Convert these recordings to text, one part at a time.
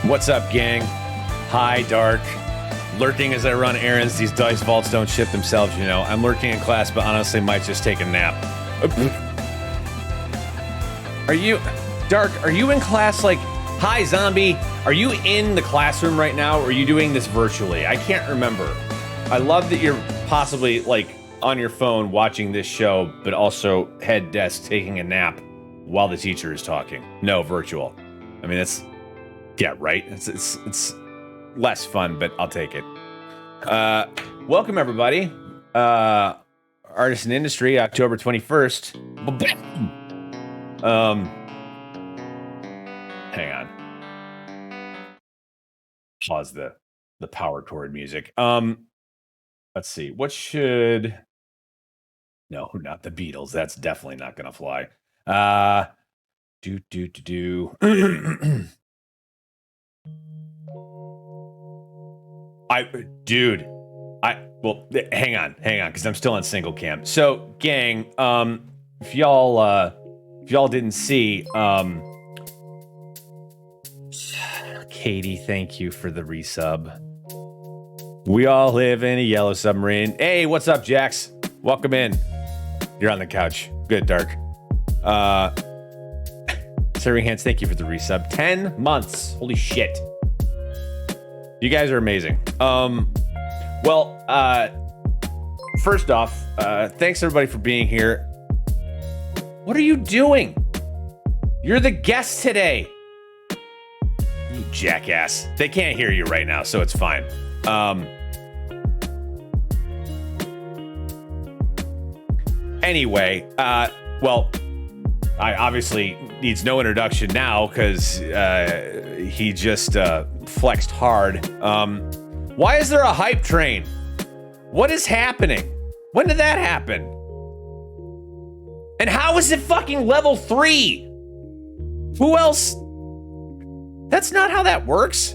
What's up, gang? Hi, Dark. Lurking as I run errands. These dice vaults don't ship themselves, you know. I'm lurking in class, but honestly might just take a nap. Are you... Dark, are you in class like... Hi, Zombie. Are you in the classroom right now, or are you doing this virtually? I can't remember. I love that you're possibly, like, on your phone watching this show, but also head desk taking a nap while the teacher is talking. No, virtual. I mean, that's... Yeah, right? It's less fun, but I'll take it. Welcome, everybody. Artist in Industry, October 21st. Hang on. Pause the power chord music. Let's see. What should... No, not the Beatles. That's definitely not going to fly. Well, hang on, because I'm still on single cam. So, gang, if y'all didn't see, Katie, thank you for the resub. We all live in a yellow submarine. Hey, what's up, Jax? Welcome in. You're on the couch. Good, Dark. Serving Hands, thank you for the resub. 10 months. Holy shit. You guys are amazing. First off, thanks everybody for being here. What are you doing? You're the guest today. You jackass. They can't hear you right now, so it's fine. Anyway, I obviously needs no introduction now because he just flexed hard. Why is there a hype train? What is happening? When did that happen? And how is it fucking level 3? Who else? That's not how that works.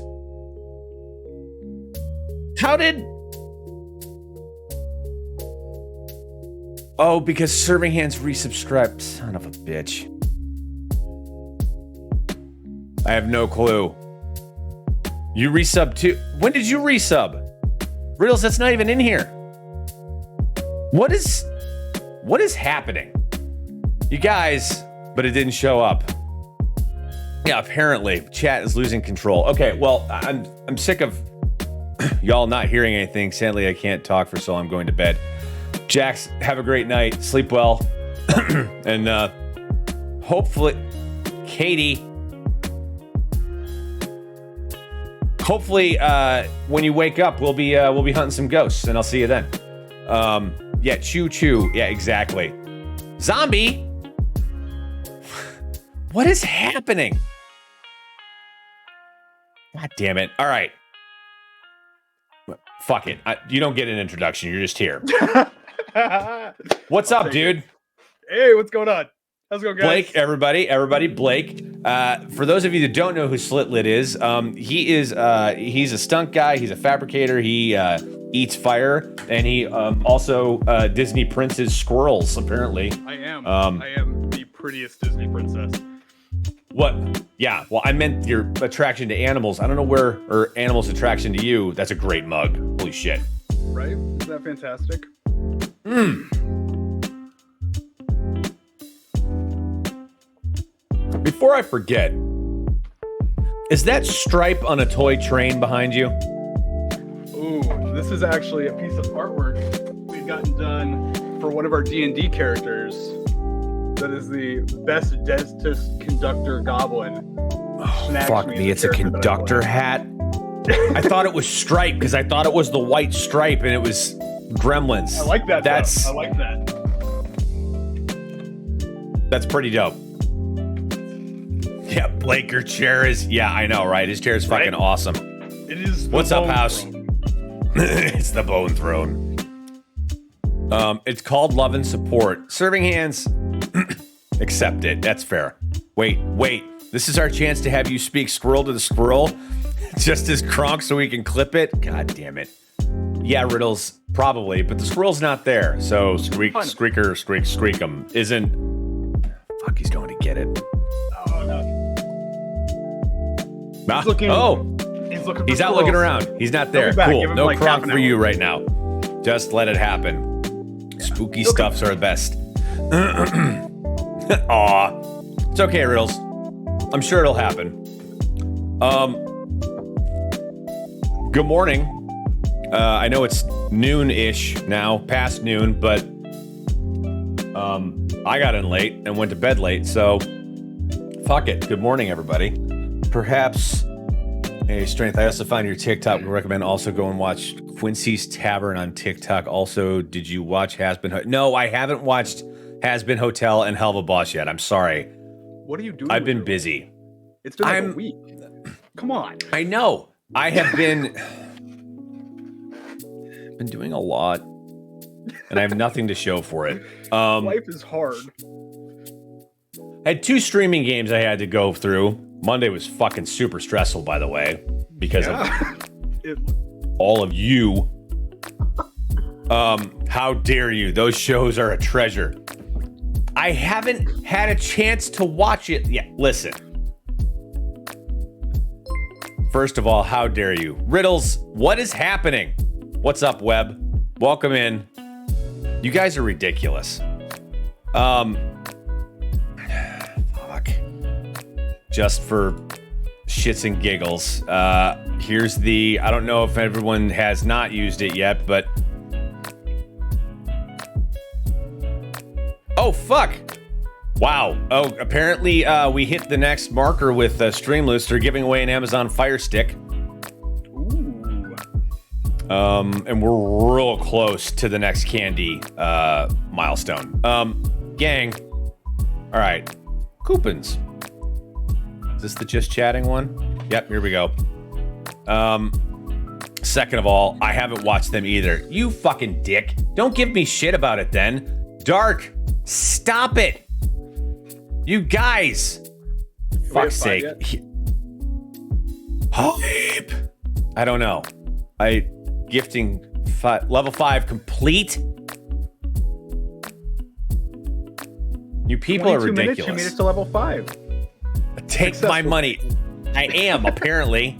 How did... Oh, because Serving Hands resubscribed. Son of a bitch. I have no clue. You resub too? When did you resub? Riddles, that's not even in here. What is happening? You guys, but it didn't show up. Yeah, apparently chat is losing control. Okay, well, I'm sick of y'all not hearing anything. Sadly, I can't talk for so I'm going to bed. Jax, have a great night. Sleep well. And hopefully, Katie, hopefully when you wake up, we'll be hunting some ghosts, and I'll see you then. Yeah, choo. Yeah, exactly. Zombie, what is happening? God damn it. All right. Fuck it. You don't get an introduction. You're just here. What's up, dude? Hey, what's going on? How's it going, guys? Blake, everybody, Blake. For those of you that don't know who Slitlit is, he's a stunt guy. He's a fabricator. He eats fire, and he also Disney princes squirrels. Apparently, I am the prettiest Disney princess. What? Yeah. Well, I meant your attraction to animals. I don't know or animals' attraction to you. That's a great mug. Holy shit. Right? Isn't that fantastic? Before I forget, is that stripe on a toy train behind you? Ooh, this is actually a piece of artwork we've gotten done for one of our D&D characters. That is the best dentist conductor goblin. Oh, fuck me, it's a conductor hat? I thought it was stripe because I thought it was the white stripe and it was Gremlins. I like that. I like that. That's pretty dope. Yeah, Blake, your chair is... Yeah, I know, right? His chair is fucking awesome. It is. What's up, house? It's the bone throne. It's called Love and Support. Serving Hands... Accept it. That's fair. Wait. This is our chance to have you speak squirrel to the squirrel. Just as Kronk so we can clip it. God damn it. Yeah, Riddles, probably, but the squirrel's not there. So Squeaker, Screakum isn't... Fuck, he's going to get it. Oh, no. Ah, He's looking looking. He's for out looking squirrels. around. He's not He'll there. be back. Give Cool. him, No like, half Kronk an for hour. you right now. Just let it happen. Spooky stuffs are the best. Aw. It's okay, Riddles. I'm sure it'll happen. Good morning. I know it's noon-ish now, past noon, but I got in late and went to bed late, so fuck it. Good morning, everybody. Perhaps a strength. I also found your TikTok. We recommend also go and watch Quincy's Tavern on TikTok. Also, did you watch Has Been No, I haven't watched Has Been Hotel and Hell of a Boss yet. I'm sorry. What are you doing? I've been busy. It's been like a week. Come on. I know. I have been doing a lot, and I have nothing to show for it. Life is hard. I had 2 streaming games I had to go through. Monday was fucking super stressful, by the way, because of all of you. How dare you? Those shows are a treasure. I haven't had a chance to watch it yet. Listen. First of all, how dare you? Riddles, what is happening? What's up, Webb? Welcome in. You guys are ridiculous. Fuck. Just for shits and giggles. Here's the, I don't know if everyone has not used it yet, but oh, fuck. Wow. Oh, apparently we hit the next marker with Streamloots. They're giving away an Amazon Fire Stick. Ooh. And we're real close to the next candy milestone. Gang. All right. Coupons. Is this the just chatting one? Yep, here we go. Second of all, I haven't watched them either. You fucking dick. Don't give me shit about it then. Dark. Stop it. You guys. Fuck's sake. Hype. I don't know. Gifting level 5 complete. You people are ridiculous. Minutes, you made it to level 5. Take my money. I am, apparently.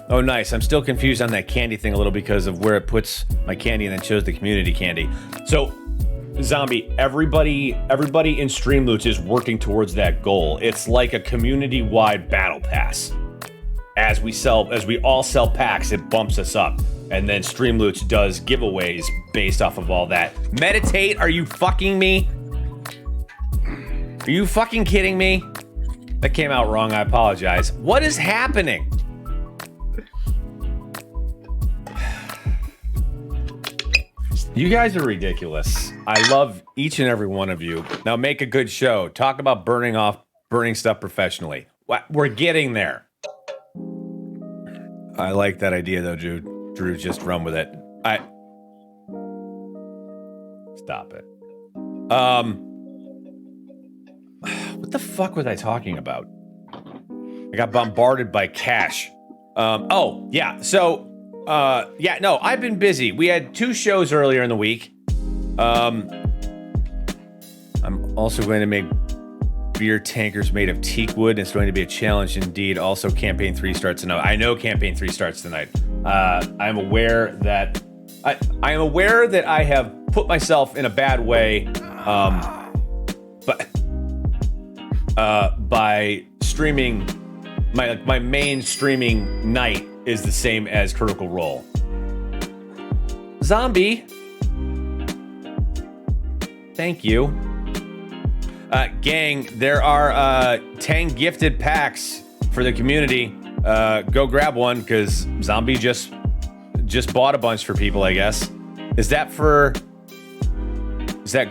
Oh, nice. I'm still confused on that candy thing a little because of where it puts my candy and then shows the community candy. So, Zombie, everybody in Streamloots is working towards that goal. It's like a community-wide battle pass. As we all sell packs, it bumps us up. And then Streamloots does giveaways based off of all that. Meditate, are you fucking me? Are you fucking kidding me? That came out wrong, I apologize. What is happening? You guys are ridiculous. I love each and every one of you. Now make a good show. Talk about burning stuff professionally. We're getting there. I like that idea though, Drew, just run with it. Stop it. What the fuck was I talking about? I got bombarded by cash. Oh, yeah. So, no, I've been busy. We had 2 shows earlier in the week. I'm also going to make beer tankers made of teak wood. It's going to be a challenge indeed. Also, Campaign 3 starts tonight. I know Campaign 3 starts tonight. I'm aware that I am aware that I have put myself in a bad way, but by streaming, my main streaming night is the same as Critical Role. Zombie, thank you. Gang, there are 10 gifted packs for the community. Go grab one because Zombie just bought a bunch for people, I guess. Is that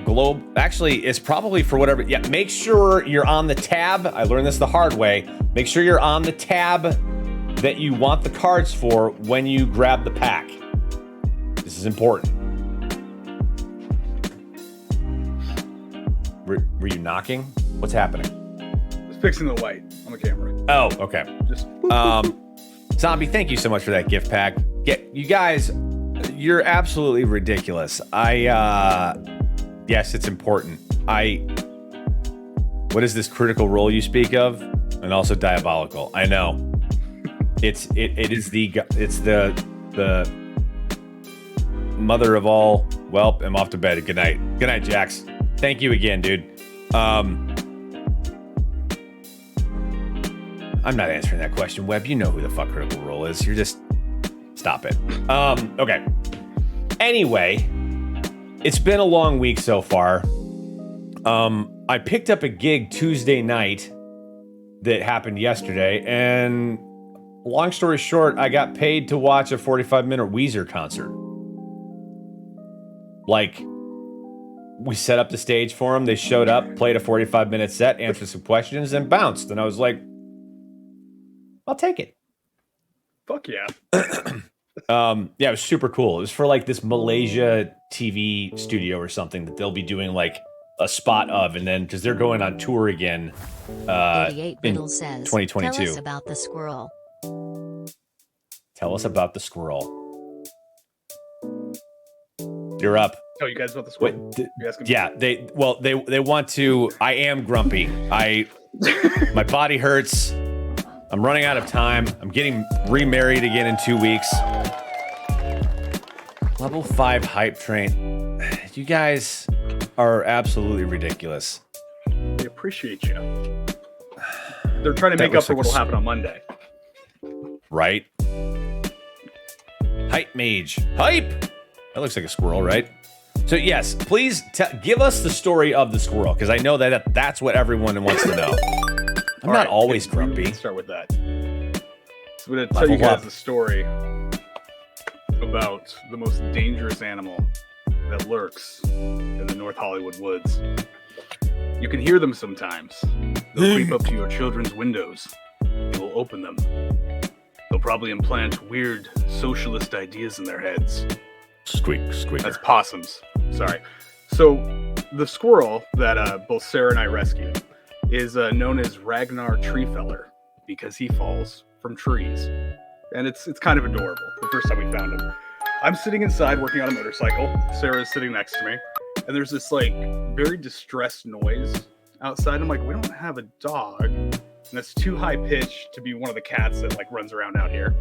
globe? Actually, it's probably for whatever. Yeah, make sure you're on the tab. I learned this the hard way. Make sure you're on the tab that you want the cards for when you grab the pack. This is important. Were you knocking? What's happening? Just fixing the light on the camera. Oh, okay. Just Zombie, thank you so much for that gift pack. You guys, you're absolutely ridiculous. Yes, it's important. What is this Critical Role you speak of? And also diabolical. I know. It's the mother of all. Well, I'm off to bed. Good night. Good night, Jax. Thank you again, dude. I'm not answering that question, Webb. You know who the fuck Critical Role is. You're just... Stop it. Okay. Anyway, it's been a long week so far. I picked up a gig Tuesday night that happened yesterday, and long story short, I got paid to watch a 45-minute Weezer concert. Like, we set up the stage for them. They showed up, played a 45-minute set, answered some questions, and bounced. And I was like, I'll take it. Fuck yeah. Yeah, it was super cool. It was for like this Malaysia TV studio or something that they'll be doing like a spot of, and then because they're going on tour again in 2022. Tell us about the squirrel. Tell us about the squirrel. You're up. Tell you guys about the squirrel. Yeah, they want to. I am grumpy. My body hurts. I'm running out of time. I'm getting remarried again in 2 weeks. Level 5 hype train. You guys are absolutely ridiculous. They appreciate you. They're trying to make up for what'll happen on Monday. Right? Hype mage. Hype! That looks like a squirrel, right? So yes, please give us the story of the squirrel, because I know that's what everyone wants to know. I'm not always grumpy. Let's start with that. So I'm going to tell you guys a story about the most dangerous animal that lurks in the North Hollywood woods. You can hear them sometimes. They'll creep up to your children's windows. You will open them. They'll probably implant weird socialist ideas in their heads. Squeak. That's possums. Sorry. So the squirrel that both Sarah and I rescued is known as Ragnar Treefeller because he falls from trees. And it's kind of adorable the first time we found him. I'm sitting inside working on a motorcycle. Sarah's sitting next to me. And there's this like very distressed noise outside. I'm like, we don't have a dog. And it's too high pitched to be one of the cats that like runs around out here.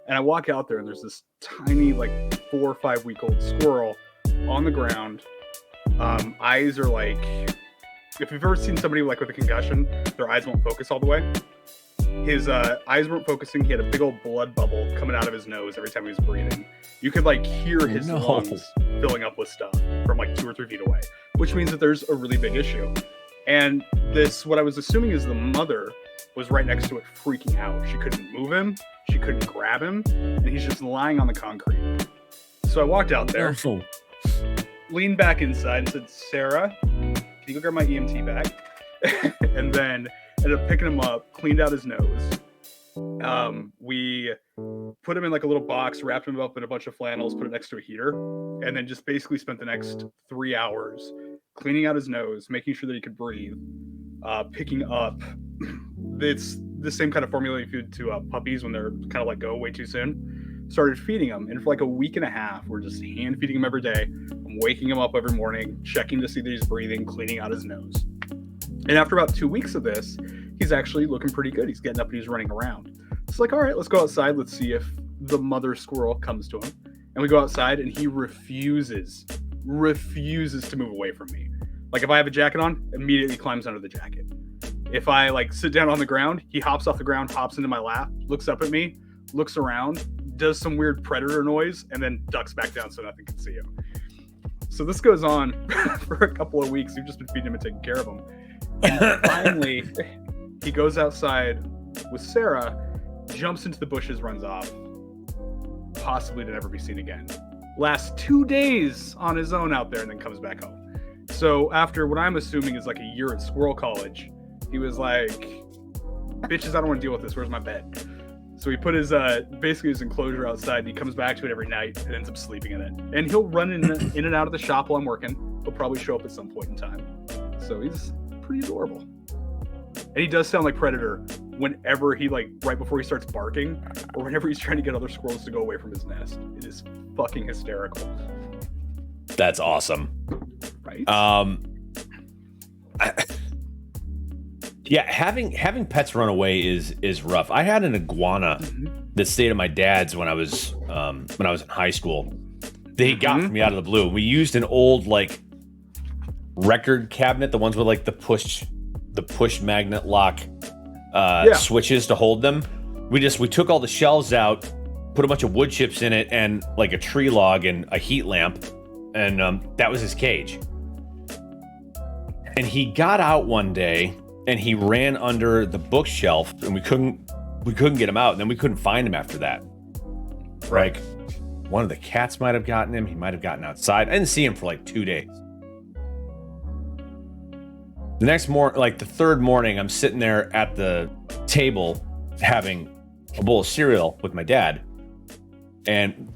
And I walk out there and there's this tiny like 4 or 5 week old squirrel on the ground. Eyes are like, if you've ever seen somebody like with a concussion, their eyes won't focus all the way. His eyes weren't focusing. He had a big old blood bubble coming out of his nose every time he was breathing. You could like hear his lungs filling up with stuff from like 2 or 3 feet away, which means that there's a really big issue. And this, what I was assuming is the mother was right next to it freaking out. She couldn't move him. She couldn't grab him. And he's just lying on the concrete. So I walked out there, leaned back inside and said, Sarah, can you go grab my EMT bag? And then ended up picking him up, cleaned out his nose. We put him in like a little box, wrapped him up in a bunch of flannels, put it next to a heater, and then just basically spent the next 3 hours cleaning out his nose, making sure that he could breathe, picking up. It's the same kind of formula you feed to puppies when they're kind of let go way too soon. Started feeding him, and for like a week and a half, we're just hand feeding him every day. I'm waking him up every morning, checking to see that he's breathing, cleaning out his nose. And after about 2 weeks of this, he's actually looking pretty good. He's getting up and he's running around. It's like, all right, let's go outside. Let's see if the mother squirrel comes to him. And we go outside and he refuses to move away from me. Like if I have a jacket on, immediately climbs under the jacket. If I like sit down on the ground, he hops off the ground, hops into my lap, looks up at me, looks around, does some weird predator noise, and then ducks back down so nothing can see him. So this goes on for a couple of weeks. We've just been feeding him and taking care of him. And finally, he goes outside with Sarah, jumps into the bushes, runs off, possibly to never be seen again. Lasts 2 days on his own out there and then comes back home. So after what I'm assuming is like a year at squirrel college, he was like, bitches, I don't want to deal with this. Where's my bed? So he put his basically his enclosure outside, and he comes back to it every night and ends up sleeping in it. And he'll run in and out of the shop while I'm working. He'll probably show up at some point in time. So he's pretty adorable. And he does sound like Predator whenever he like right before he starts barking, or whenever he's trying to get other squirrels to go away from his nest. It is fucking hysterical. That's awesome. Right? Yeah, having pets run away is rough. I had an iguana that stayed at my dad's when I was in high school. That he got for me out of the blue. We used an old like record cabinet, the ones with like the push magnet lock switches to hold them. We took all the shelves out, put a bunch of wood chips in it, and like a tree log and a heat lamp, and that was his cage. And he got out one day and he ran under the bookshelf, and we couldn't get him out, and then we couldn't find him after that. Like, one of the cats might have gotten him. He might have gotten outside. I didn't see him for like 2 days. The next morning, like the third morning, I'm sitting there at the table having a bowl of cereal with my dad, and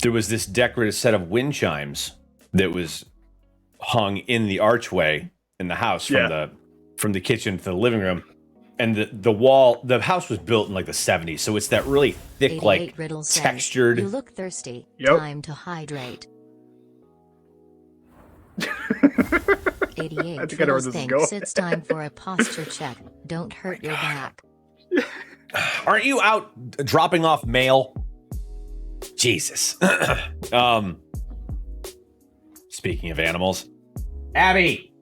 there was this decorative set of wind chimes that was hung in the archway in the house from the kitchen to the living room. And the house was built in like the 70s, so it's that really thick, like textured. You look thirsty. Yep. Time to hydrate. 88 I think I know where this is going. It's time for a posture check. Don't hurt your back. Aren't you out dropping off mail? Jesus. Speaking of animals, Abby,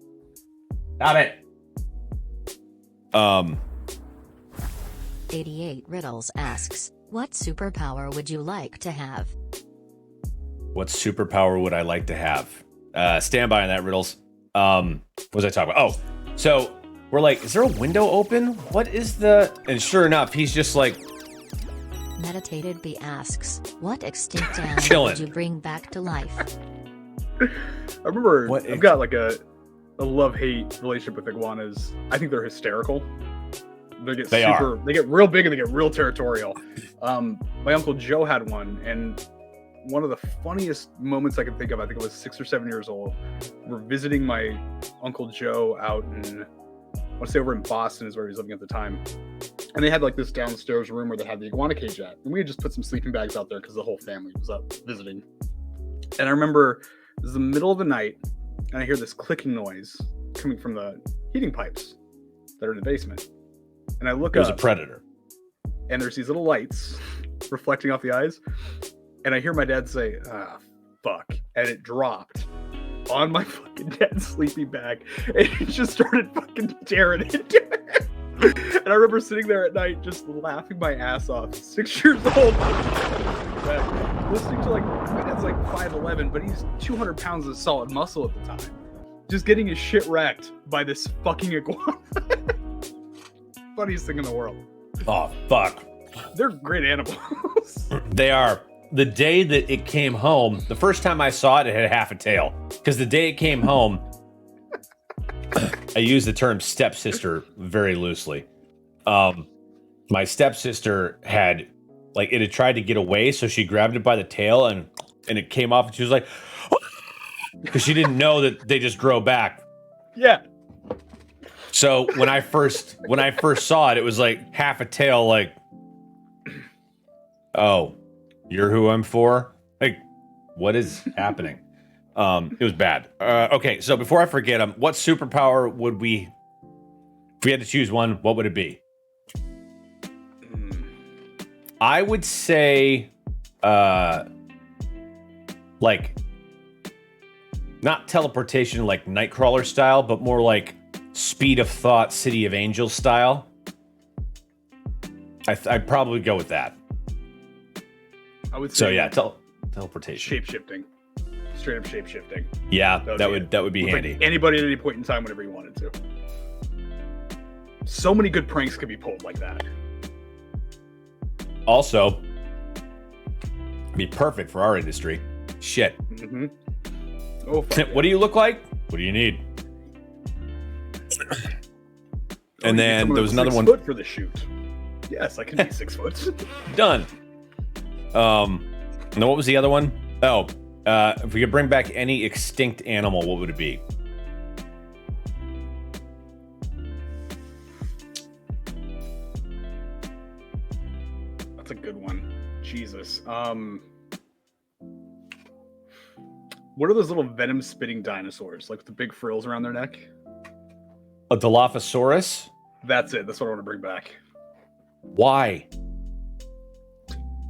stop it. 88 Riddles asks, what superpower would you like to have? What superpower would I like to have? Stand by on that, Riddles. What was I talking about? Oh, so we're like, is there a window open? What is the... And sure enough, he's just like... Meditated B asks, what extinct animal would you bring back to life? I remember I've got like a love-hate relationship with iguanas. I think they're hysterical. They get real big and they get real territorial. My Uncle Joe had one, and one of the funniest moments I can think of, I think I was 6 or 7 years old. We're visiting my Uncle Joe out in, I want to say over in Boston is where he was living at the time. And they had like this downstairs room where they had the iguana cage at. And we had just put some sleeping bags out there because the whole family was up visiting. And I remember it was the middle of the night, and I hear this clicking noise coming from the heating pipes that are in the basement. And I look up. It was a predator. And there's these little lights reflecting off the eyes. And I hear my dad say, fuck. And it dropped on my fucking dad's sleeping bag. And it just started fucking tearing into it. And I remember sitting there at night just laughing my ass off. 6 years old. Listening to like, my dad's like 5'11", but he's 200 pounds of solid muscle at the time. Just getting his shit wrecked by this fucking iguana. Funniest thing in the world. Oh, fuck. They're great animals. They are. The day that it came home, the first time I saw it, it had half a tail. Because the day it came home, I use the term stepsister very loosely. My stepsister had, like, it had tried to get away, so she grabbed it by the tail and it came off, and she was like, because she didn't know that they just grow back. Yeah. So when I first saw it, it was like half a tail, like, oh, you're who I'm for? Like, what is happening? It was bad. Okay, so before I forget, what superpower would we, if we had to choose one, what would it be? I would say, like, not teleportation like Nightcrawler style, but more like speed of thought, City of Angels style. I'd probably go with that. I would say so. Yeah, teleportation, shape-shifting, straight up shape-shifting. Yeah, that would be handy. Like anybody at any point in time, whenever you wanted to. So many good pranks could be pulled like that. Also, be perfect for our industry. Shit. Mm-hmm. Oh, what do you look like? What do you need? And then there was another one. 6 foot for the shoot. Yes, I can be 6 foot. Done. And then what was the other one? Oh, if we could bring back any extinct animal, what would it be? That's a good one. Jesus. What are those little venom spitting dinosaurs? Like with the big frills around their neck? A Dilophosaurus? That's it. That's what I want to bring back. Why?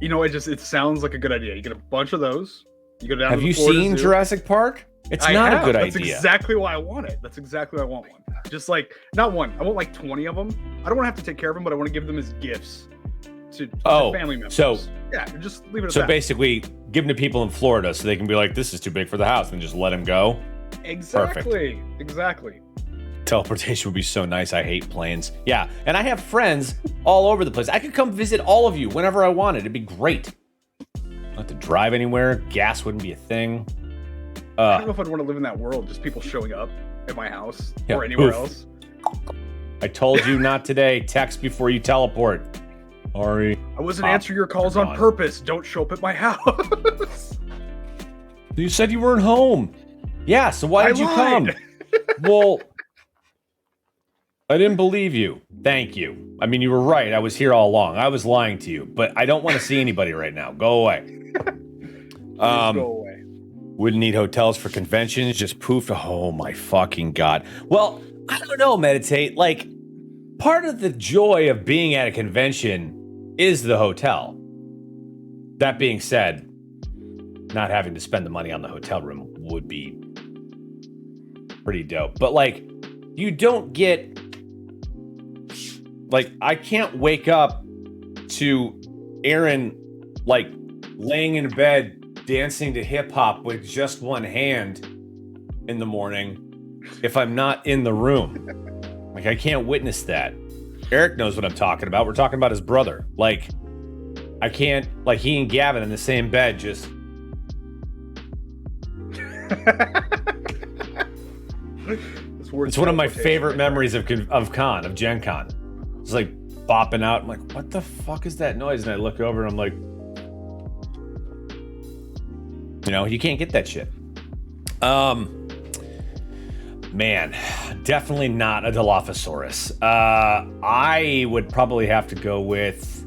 You know, it sounds like a good idea. You get a bunch of those. You go down. Have to the you Florida seen Zoo. Jurassic Park? It's not a good idea. That's exactly why I want it. That's exactly why I want one. Just like, not one. I want like 20 of them. I don't want to have to take care of them, but I want to give them as gifts to family members. So yeah, just leave it at so that. basically, give them to people in Florida so they can be like, this is too big for the house, and just let them go. Exactly. Perfect. Exactly. Teleportation would be so nice. I hate planes. Yeah, and I have friends all over the place. I could come visit all of you whenever I wanted. It'd be great. I don't have to drive anywhere. Gas wouldn't be a thing. I don't know if I'd want to live in that world. Just people showing up at my house or anywhere else. I told you not today. Text before you teleport. Sorry. I wasn't answering your calls on purpose. Don't show up at my house. You said you weren't home. Yeah, so why did you come? Well, I didn't believe you. Thank you. I mean, you were right. I was here all along. I was lying to you, but I don't want to see anybody right now. Go away. Go away. Wouldn't need hotels for conventions. Just poof. Oh my fucking God. Well, I don't know, Meditate. Like, part of the joy of being at a convention is the hotel. That being said, not having to spend the money on the hotel room would be pretty dope. But like, you don't get, like, I can't wake up to Aaron like laying in bed dancing to hip hop with just one hand in the morning if I'm not in the room. Like, I can't witness that. Eric knows what I'm talking about. We're talking about his brother. Like, I can't, like, he and Gavin in the same bed just. It's one of my favorite memories of Gen Con. It's like bopping out. I'm like, what the fuck is that noise? And I look over and I'm like, you know, you can't get that shit. Man, definitely not a Dilophosaurus. I would probably have to go with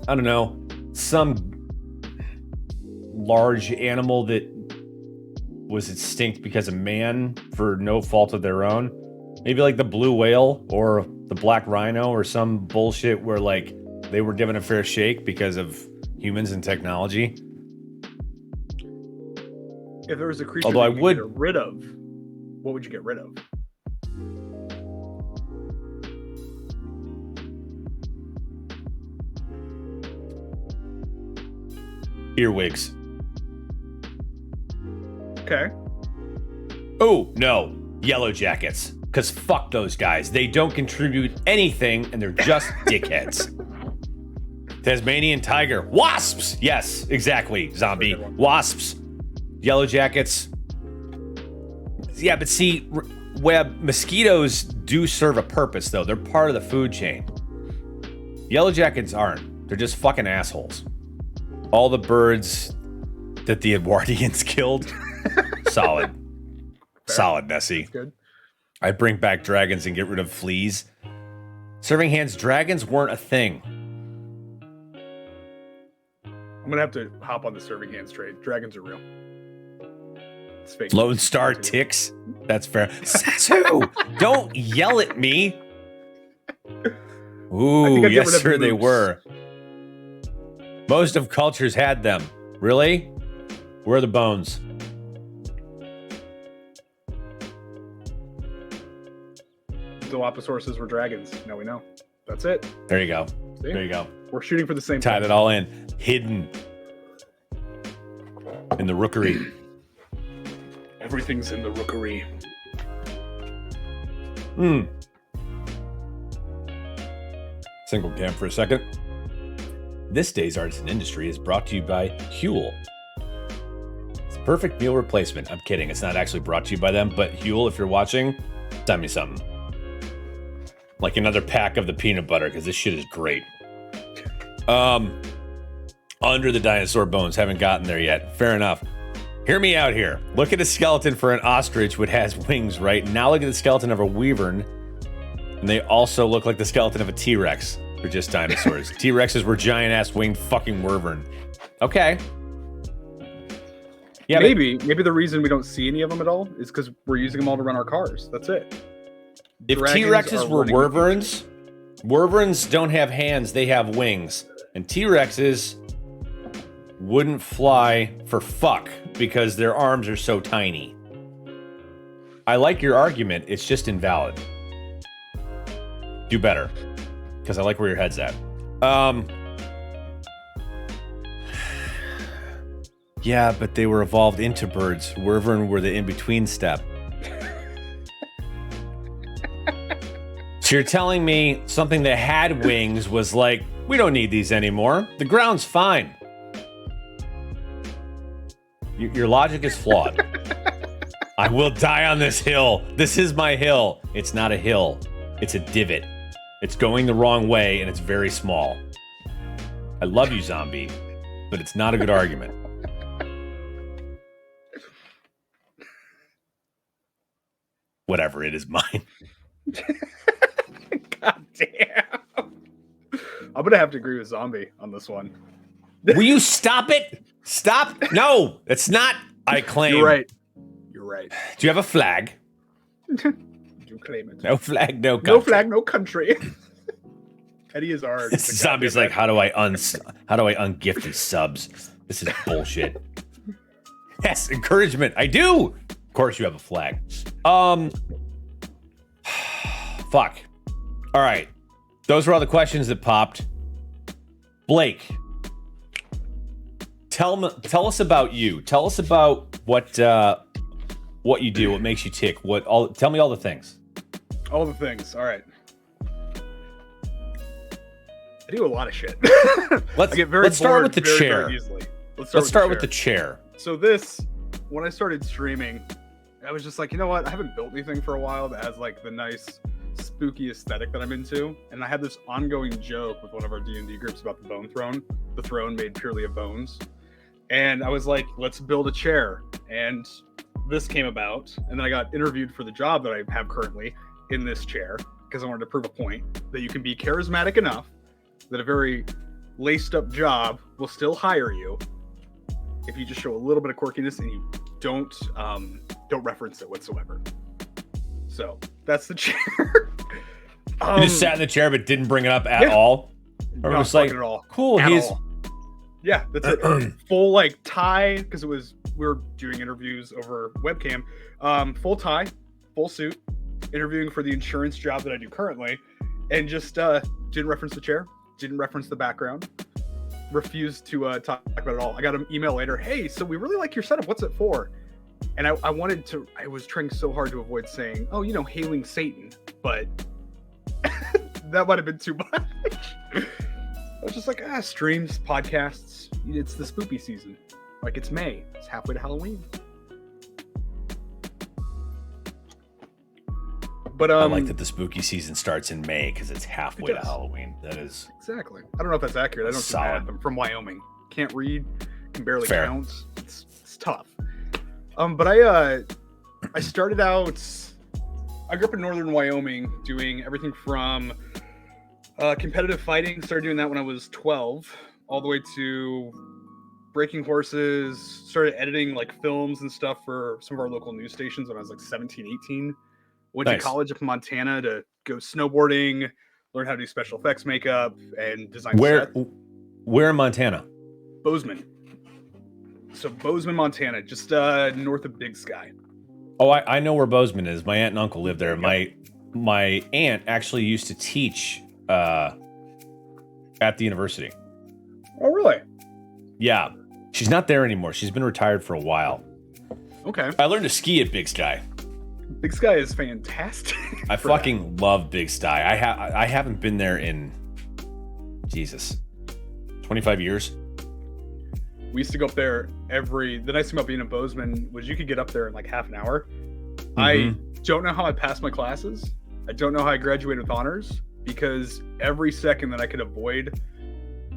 I don't know, some large animal that was extinct because of man for no fault of their own. Maybe like the blue whale or the black rhino or some bullshit where like they were given a fair shake because of humans and technology. If there was a creature Although that you could get rid of, what would you get rid of? Earwigs. Okay. Oh, no. Yellow jackets. Because fuck those guys. They don't contribute anything and they're just dickheads. Tasmanian tiger. Wasps! Yes, exactly, zombie. Wasps. Yellow jackets. Yeah, but see, Webb, mosquitoes do serve a purpose, though. They're part of the food chain. Yellow jackets aren't. They're just fucking assholes. All the birds that the Edwardians killed. Solid. Fair. Solid, Nessie. Good. I bring back dragons and get rid of fleas. Serving hands, dragons weren't a thing. I'm gonna have to hop on the serving hands trade. Dragons are real. It's fake. Lone Star ticks. That's fair. Sasu, don't yell at me. Ooh, yes, sir, they were. Most of cultures had them. Really? Where are the bones? Dilophosaurus were dragons. Now we know. That's it. There you go. See? There you go. We're shooting for the same Tied thing. it all in. Hidden. In the rookery. Everything's in the rookery. Single cam for a second. This day's Arts and Industry is brought to you by Huel. It's a perfect meal replacement. I'm kidding. It's not actually brought to you by them, but Huel, if you're watching, send me something. Like another pack of the peanut butter, because this shit is great. Under the dinosaur bones. Haven't gotten there yet. Fair enough. Hear me out here. Look at a skeleton for an ostrich, which has wings, right? Now look at the skeleton of a wyvern. And they also look like the skeleton of a T-Rex. They're just dinosaurs. T-Rexes were giant-ass winged fucking wyvern. Okay. Yeah, maybe the reason we don't see any of them at all is because we're using them all to run our cars. That's it. If T-Rexes were wyverns, Wyverns don't have hands, they have wings. And T-Rexes wouldn't fly for fuck because their arms are so tiny. I like your argument, it's just invalid. Do better, because I like where your head's at. Yeah, but they were evolved into birds. Wyvern were the in-between step. So you're telling me something that had wings was like, we don't need these anymore. The ground's fine. Your logic is flawed. I will die on this hill. This is my hill. It's not a hill. It's a divot. It's going the wrong way, and it's very small. I love you, zombie, but it's not a good argument. Whatever, it is mine. God damn. I'm going to have to agree with Zombie on this one. Will you stop it? Stop. No, it's not. I claim. You're right. You're right. Do you have a flag? You claim it. No flag, no country. No flag, no country. Eddie is ours. Zombie's like, how do I ungift these subs? This is bullshit. Yes, encouragement. I do. Of course you have a flag. Fuck. All right. Those were all the questions that popped. Blake, tell us about you. Tell us about what you do, what makes you tick, tell me all the things. All the things. All right. I do a lot of shit. Let's start with the chair. Let's start with the chair. So when I started streaming, I was just like, you know what? I haven't built anything for a while that has like the nice spooky aesthetic that I'm into. And I had this ongoing joke with one of our D&D groups about the bone throne, the throne made purely of bones. And I was like, let's build a chair. And this came about. And then I got interviewed for the job that I have currently in this chair because I wanted to prove a point that you can be charismatic enough that a very laced up job will still hire you if you just show a little bit of quirkiness and you don't reference it whatsoever. So that's the chair. You just sat in the chair but didn't bring it up at all? Or not was like, at all. Cool, Yeah, that's it. Full like tie, because we were doing interviews over webcam. Full tie, full suit, interviewing for the insurance job that I do currently, and just didn't reference the chair, didn't reference the background, refused to talk about it all. I got an email later, hey, so we really like your setup, what's it for? And I was trying so hard to avoid saying, oh, hailing Satan, but that might have been too much. I was just like, streams, podcasts, it's the spoopy season. Like, it's May, it's halfway to Halloween. But I like that the spooky season starts in May because it's halfway to Halloween. That is exactly. I don't know if that's accurate. I don't do math. I'm from Wyoming. Can't read. Can barely count. It's tough. But I started out. I grew up in northern Wyoming, doing everything from competitive fighting. Started doing that when I was 12, all the way to breaking horses. Started editing like films and stuff for some of our local news stations when I was like 17, 18. Went to college up in Montana to go snowboarding, learn how to do special effects makeup, and design sets. Where in Montana? Bozeman. So Bozeman, Montana, just north of Big Sky. Oh, I know where Bozeman is. My aunt and uncle live there. My aunt actually used to teach at the university. Oh, really? Yeah. She's not there anymore. She's been retired for a while. Okay. I learned to ski at Big Sky. Big Sky is fantastic. I fucking love Big Sky. I haven't been there in 25 years. We used to go up there the nice thing about being in Bozeman was you could get up there in like half an hour. Mm-hmm. I don't know how I passed my classes. I don't know how I graduated with honors because every second that I could avoid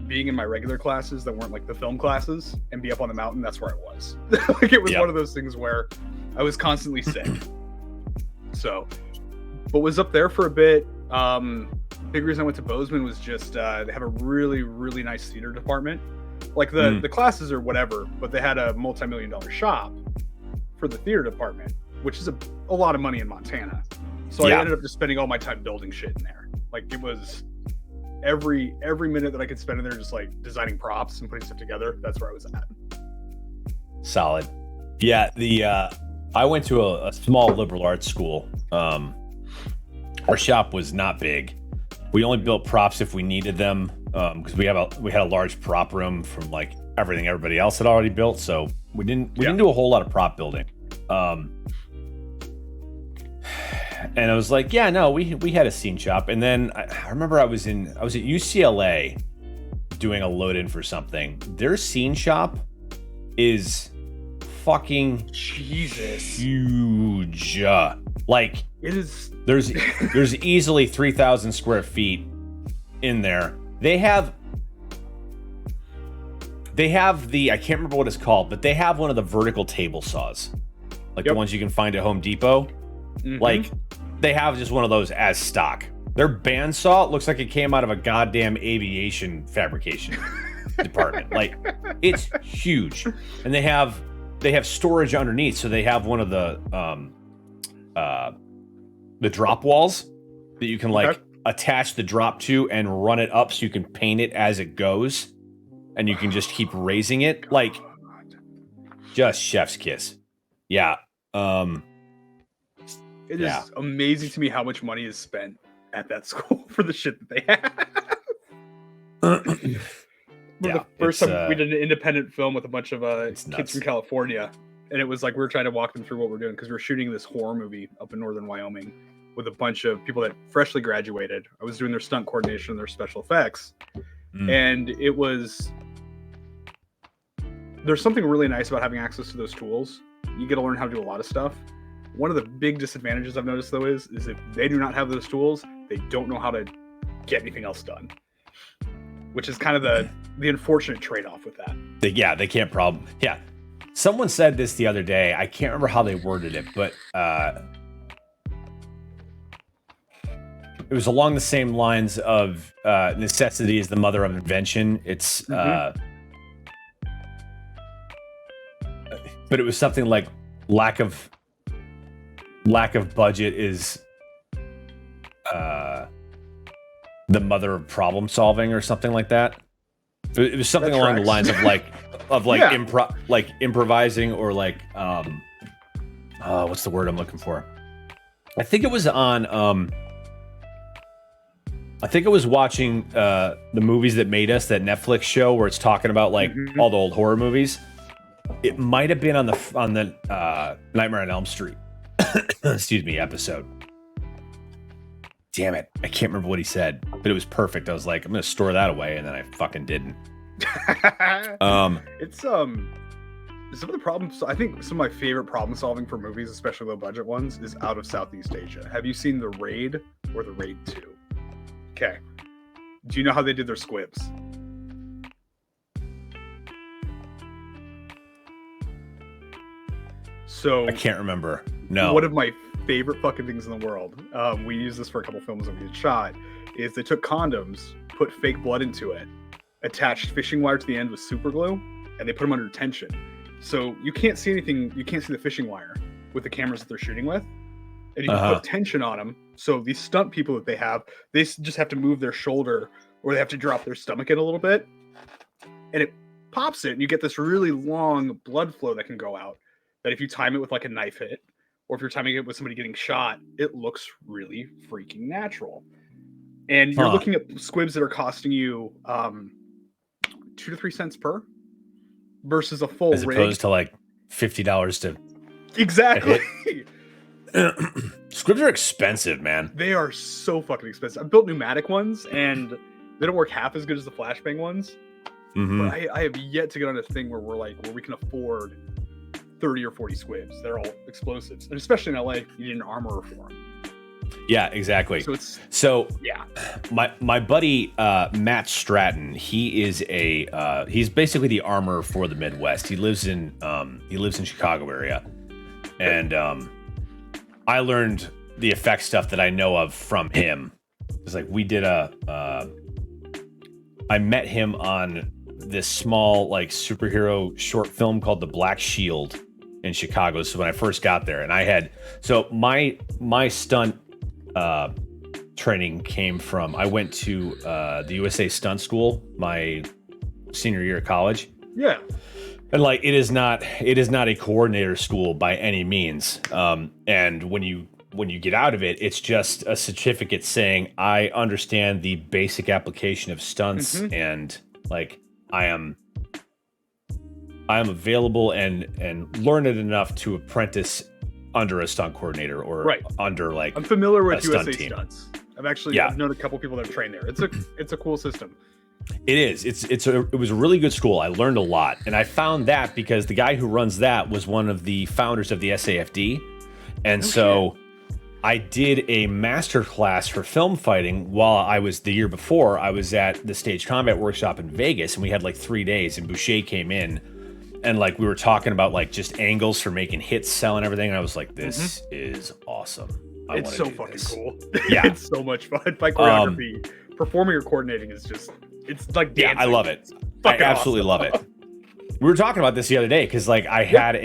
being in my regular classes that weren't like the film classes and be up on the mountain, that's where I was. Like it was one of those things where I was constantly sick. So, but was up there for a bit. Big reason I went to Bozeman was just they have a really, really nice theater department. Like the classes or whatever, but they had a multi-million-dollar shop for the theater department, which is a lot of money in Montana. So I ended up just spending all my time building shit in there. Like it was every minute that I could spend in there just like designing props and putting stuff together, that's where I was at. Solid. Yeah, I went to a small liberal arts school. Our shop was not big. We only built props if we needed them, because we had a large prop room from like everything everybody else had already built. So we didn't do a whole lot of prop building. And I was like, yeah, no, we had a scene shop. And then I remember I was at UCLA doing a load in for something. Their scene shop is fucking Jesus huge. Like it is. There's easily 3,000 square feet in there. They have the, I can't remember what it's called, but they have one of the vertical table saws, like the ones you can find at Home Depot. Mm-hmm. Like they have just one of those as stock. Their bandsaw looks like it came out of a goddamn aviation fabrication department. Like it's huge, and they have storage underneath. So they have one of the drop walls that you can like attach the drop to and run it up, so you can paint it as it goes, and you can just keep raising it. Like just chef's kiss. Yeah. It is amazing to me how much money is spent at that school for the shit that they have. The first time we did an independent film with a bunch of kids from California, and it was like we were trying to walk them through what we're doing because we were shooting this horror movie up in northern Wyoming with a bunch of people that freshly graduated. I was doing their stunt coordination and their special effects, and it was. There's something really nice about having access to those tools. You get to learn how to do a lot of stuff. One of the big disadvantages I've noticed, though, is if they do not have those tools, they don't know how to get anything else done, which is kind of the unfortunate trade-off with that. They can't problem. Yeah. Someone said this the other day. I can't remember how they worded it, but it was along the same lines of necessity is the mother of invention. It's but it was something like lack of budget is the mother of problem solving, or something like that. It was something along the lines of improvising, or like what's the word I'm looking for? I think it was on I think I was watching the Movies That Made Us, that Netflix show where it's talking about like all the old horror movies. It might have been on the Nightmare on Elm Street excuse me, episode. Damn it, I can't remember what he said, but it was perfect. I was like, I'm gonna store that away, and then I fucking didn't. It's some of the problems. I think some of my favorite problem solving for movies, especially low budget ones, is out of Southeast Asia. Have you seen The Raid or The Raid 2? Okay. Do you know how they did their squibs? So I can't remember. No. One of my favorite fucking things in the world, we used this for a couple films that we had shot, is they took condoms, put fake blood into it, attached fishing wire to the end with super glue, and they put them under tension. So you can't see anything, you can't see the fishing wire with the cameras that they're shooting with. And you can put tension on them. So these stunt people that they just have to move their shoulder, or they have to drop their stomach in a little bit. And it pops it, and you get this really long blood flow that can go out. That if you time it with like a knife hit, or if you're timing it with somebody getting shot, it looks really freaking natural. And you're looking at squibs that are costing you 2 to 3 cents per, versus a full rig. As opposed to like $50 to exactly. Squibs are expensive, man. They are so fucking expensive. I've built pneumatic ones, and they don't work half as good as the flashbang ones. But I have yet to get on a thing where where we can afford 30 or 40 squibs. They're all explosives, and especially in LA, you need an armorer for them. Yeah, exactly. My buddy Matt Stratton, he is he's basically the armorer for the Midwest. He lives in Chicago area, and I learned the effect stuff that I know of from him. It's like we did I met him on this small like superhero short film called The Black Shield in Chicago. So when I first got there, and I had my stunt training came from. I went to the USA Stunt School my senior year of college. Yeah. And like it is not a coordinator school by any means. And when you get out of it, it's just a certificate saying I understand the basic application of stunts and like I am available and learned enough to apprentice under a stunt coordinator or under like I'm familiar with USA USA Stunts. I've known a couple people that have trained there. It's a cool system. It is. It was a really good school. I learned a lot, and I found that because the guy who runs that was one of the founders of the SAFD, and so I did a master class for film fighting while I was the year before. I was at the Stage Combat Workshop in Vegas, and we had like 3 days, and Boucher came in. And like we were talking about like just angles for making hits, selling everything. And I was like, this is awesome. It's so fucking cool. Yeah. It's so much fun. Fight choreography, performing or coordinating is just, it's like dancing. Yeah, I love it. I absolutely love it. We were talking about this the other day because like I had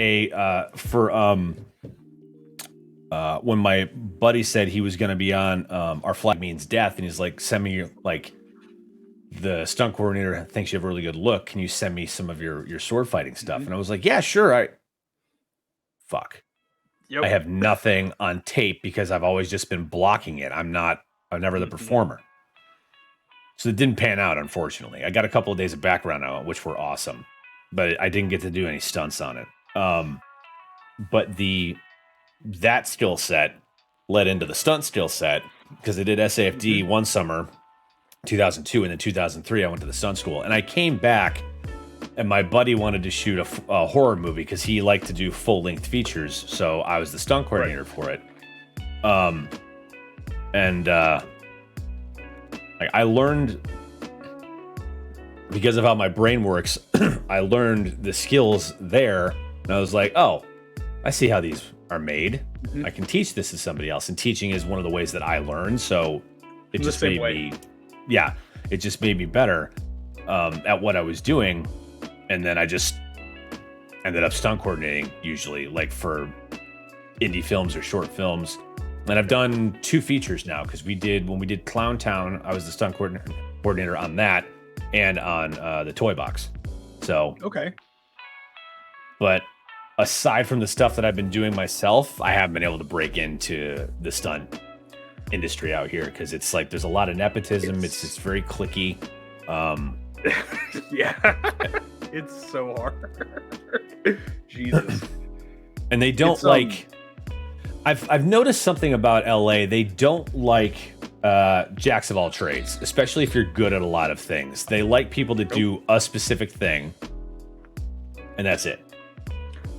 when my buddy said he was going to be on Our Flag Means Death, and he's like, send me like, the stunt coordinator thinks you have a really good look. Can you send me some of your sword fighting stuff? And I was like, yeah, sure. I have nothing on tape because I've always just been blocking it. I'm never the performer. So it didn't pan out, unfortunately. I got a couple of days of background on it, which were awesome, but I didn't get to do any stunts on it. But that skill set led into the stunt skill set because I did SAFD one summer, 2002, and then 2003 I went to the stunt school, and I came back and my buddy wanted to shoot a horror movie because he liked to do full-length features, so I was the stunt coordinator for it. I learned, because of how my brain works, I learned the skills there, and I was like, oh, I see how these are made. I can teach this to somebody else, and teaching is one of the ways that I learn, so it just made me... Yeah, it just made me better at what I was doing, and then I just ended up stunt coordinating usually, like for indie films or short films. And I've done 2 features now because when we did Clown Town, I was the stunt coordinator on that and on the Toy Box. So but aside from the stuff that I've been doing myself, I haven't been able to break into the stunt industry out here because it's like there's a lot of nepotism. It's just very cliquey. It's so hard. Jesus. And they don't I've noticed something about LA. They don't like jacks of all trades, especially if you're good at a lot of things. They like people to do a specific thing, and that's it.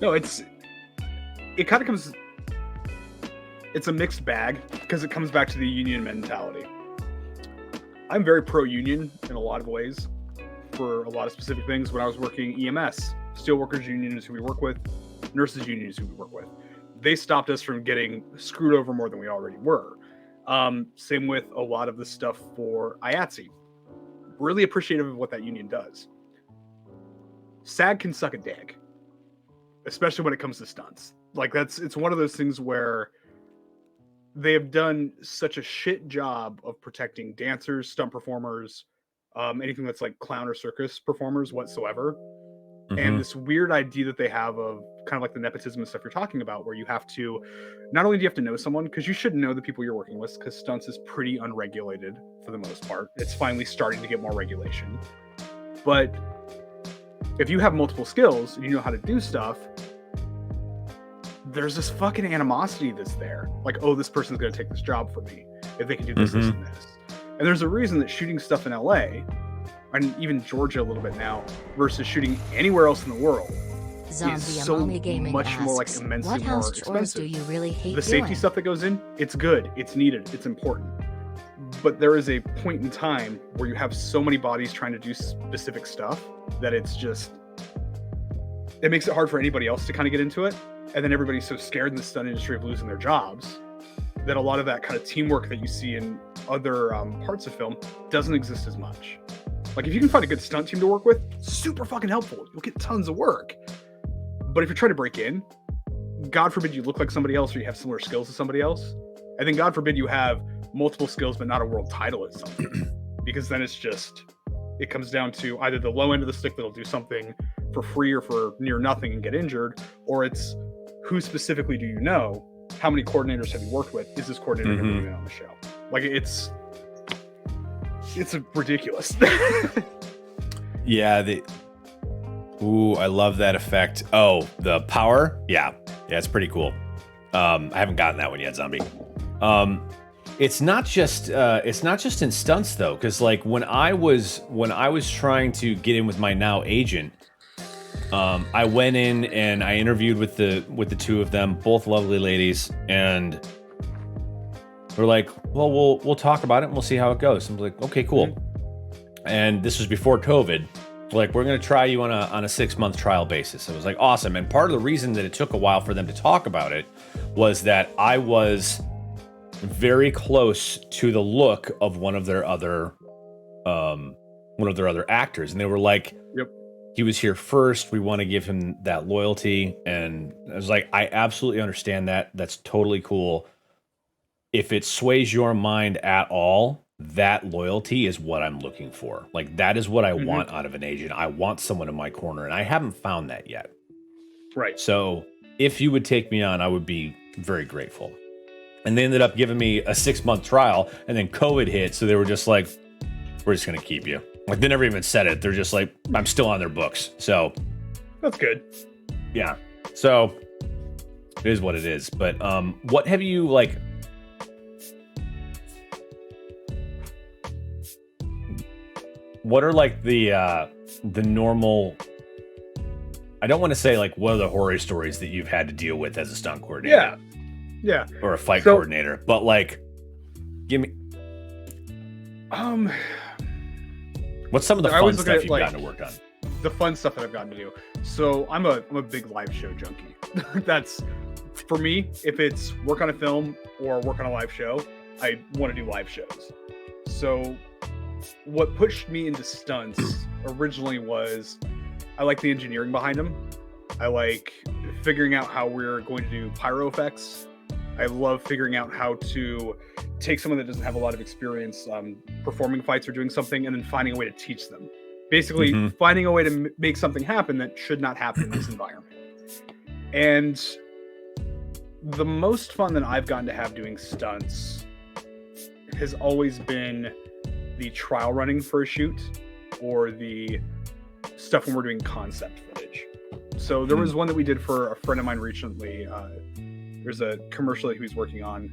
No, it kind of comes. It's a mixed bag because it comes back to the union mentality. I'm very pro-union in a lot of ways for a lot of specific things. When I was working EMS, Steelworkers Union is who we work with, Nurses Union is who we work with. They stopped us from getting screwed over more than we already were. Same with a lot of the stuff for IATSE. Really appreciative of what that union does. SAG can suck a dick, especially when it comes to stunts. Like it's one of those things where they have done such a shit job of protecting dancers, stunt performers, anything that's like clown or circus performers whatsoever. And this weird idea that they have of kind of like the nepotism and stuff you're talking about, where you have to, not only do you have to know someone, because you should know the people you're working with, because stunts is pretty unregulated for the most part. It's finally starting to get more regulation. But if you have multiple skills and you know how to do stuff, there's this fucking animosity that's there. Like, oh, this person's going to take this job for me if they can do this, this, and this. And there's a reason that shooting stuff in LA, and even Georgia a little bit now, versus shooting anywhere else in the world, is so much more like immensely more expensive. Do you really hate the safety stuff that goes in, it's good, it's needed, it's important. But there is a point in time where you have so many bodies trying to do specific stuff that it's just, it makes it hard for anybody else to kind of get into it. And then everybody's so scared in the stunt industry of losing their jobs that a lot of that kind of teamwork that you see in other parts of film doesn't exist as much. Like, if you can find a good stunt team to work with, super fucking helpful. You'll get tons of work. But if you're trying to break in, God forbid you look like somebody else or you have similar skills to somebody else, and then God forbid you have multiple skills but not a world title at something. Because then it comes down to either the low end of the stick that'll do something for free or for near nothing and get injured, or it's who specifically do you know? How many coordinators have you worked with? Is this coordinator going to be on the show? Like, it's ridiculous. Yeah. Ooh, I love that effect. Oh, the power. Yeah, it's pretty cool. I haven't gotten that one yet, Zombie. It's not just in stunts though, because like when I was trying to get in with my now agent, I went in and I interviewed with the two of them, both lovely ladies, and we're like, well, we'll talk about it and we'll see how it goes. I'm like, okay, cool. And this was before COVID. Like, we're gonna try you on a 6-month trial basis. It was like awesome. And part of the reason that it took a while for them to talk about it was that I was very close to the look of one of their other actors, and they were like, "Yep, he was here first. We want to give him that loyalty." And I was like, I absolutely understand that. That's totally cool. If it sways your mind at all, that loyalty is what I'm looking for. Like, that is what I want out of an agent. I want someone in my corner, and I haven't found that yet. Right. So if you would take me on, I would be very grateful. And they ended up giving me a 6-month trial, and then COVID hit. So they were just like, we're just going to keep you. Like, they never even said it. They're just like, I'm still on their books. So that's good. Yeah. So it is what it is. But what have you like? What are like the normal? I don't want to say like what are the horror stories that you've had to deal with as a stunt coordinator? Yeah. Or a fight coordinator, but like, give me. What's some of the fun stuff you've gotten to work on? The fun stuff that I've gotten to do. So I'm a big live show junkie. That's for me. If it's work on a film or work on a live show, I want to do live shows. So what pushed me into stunts originally was I like the engineering behind them. I like figuring out how we're going to do pyro effects. I love figuring out how to take someone that doesn't have a lot of experience performing fights or doing something, and then finding a way to teach them. Basically, finding a way to make something happen that should not happen in this environment. And the most fun that I've gotten to have doing stunts has always been the trial running for a shoot or the stuff when we're doing concept footage. So there was one that we did for a friend of mine recently. There's a commercial that he was working on,